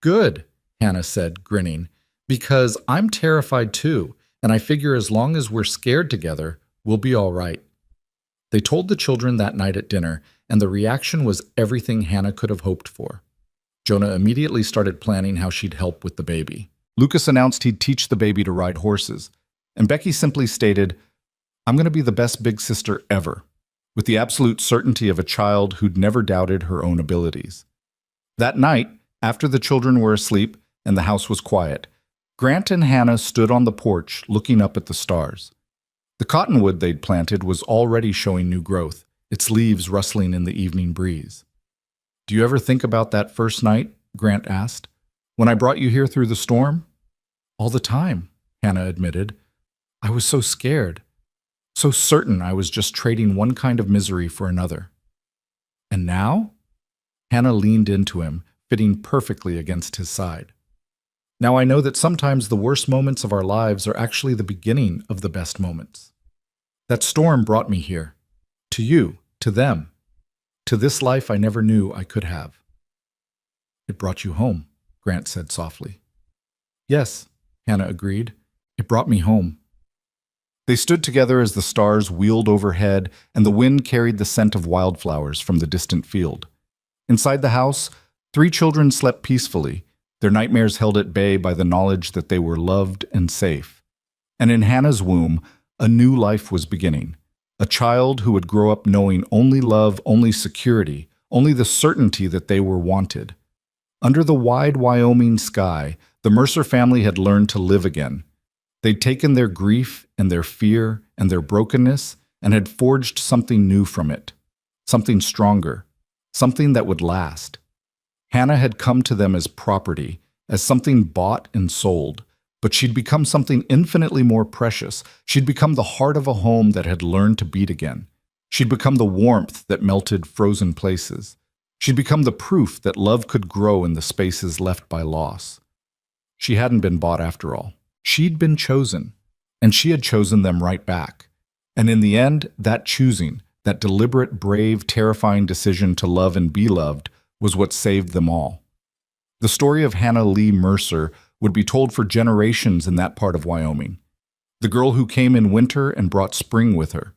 "Good," Hannah said, grinning, "because I'm terrified too, and I figure as long as we're scared together, we'll be all right." They told the children that night at dinner, and the reaction was everything Hannah could have hoped for. Jonah immediately started planning how she'd help with the baby. Lucas announced he'd teach the baby to ride horses, and Becky simply stated, "I'm going to be the best big sister ever," with the absolute certainty of a child who'd never doubted her own abilities. That night, after the children were asleep and the house was quiet, Grant and Hannah stood on the porch looking up at the stars. The cottonwood they'd planted was already showing new growth, its leaves rustling in the evening breeze. "Do you ever think about that first night?" Grant asked. "When I brought you here through the storm?" "All the time," Hannah admitted. "I was so scared, so certain I was just trading one kind of misery for another." "And now?" Hannah leaned into him, fitting perfectly against his side. "Now I know that sometimes the worst moments of our lives are actually the beginning of the best moments. That storm brought me here. To you, to them, to this life I never knew I could have." "It brought you home," Grant said softly. "Yes," Hannah agreed. "It brought me home." They stood together as the stars wheeled overhead and the wind carried the scent of wildflowers from the distant field. Inside the house, 3 children slept peacefully, their nightmares held at bay by the knowledge that they were loved and safe. And in Hannah's womb, a new life was beginning, a child who would grow up knowing only love, only security, only the certainty that they were wanted. Under the wide Wyoming sky, the Mercer family had learned to live again. They'd taken their grief and their fear and their brokenness and had forged something new from it, something stronger, something that would last. Hannah had come to them as property, as something bought and sold, but she'd become something infinitely more precious. She'd become the heart of a home that had learned to beat again. She'd become the warmth that melted frozen places. She'd become the proof that love could grow in the spaces left by loss. She hadn't been bought after all. She'd been chosen, and she had chosen them right back. And in the end, that choosing, that deliberate, brave, terrifying decision to love and be loved, was what saved them all. The story of Hannah Lee Mercer would be told for generations in that part of Wyoming. The girl who came in winter and brought spring with her.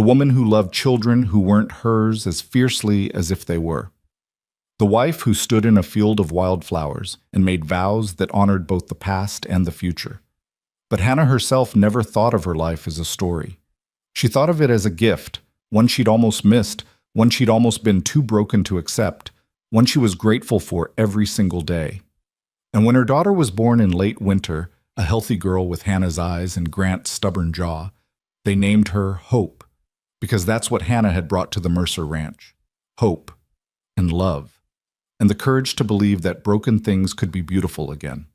The woman who loved children who weren't hers as fiercely as if they were. The wife who stood in a field of wildflowers and made vows that honored both the past and the future. But Hannah herself never thought of her life as a story. She thought of it as a gift, one she'd almost missed, one she'd almost been too broken to accept, one she was grateful for every single day. And when her daughter was born in late winter, a healthy girl with Hannah's eyes and Grant's stubborn jaw, they named her Hope, because that's what Hannah had brought to the Mercer Ranch. Hope and love, and the courage to believe that broken things could be beautiful again.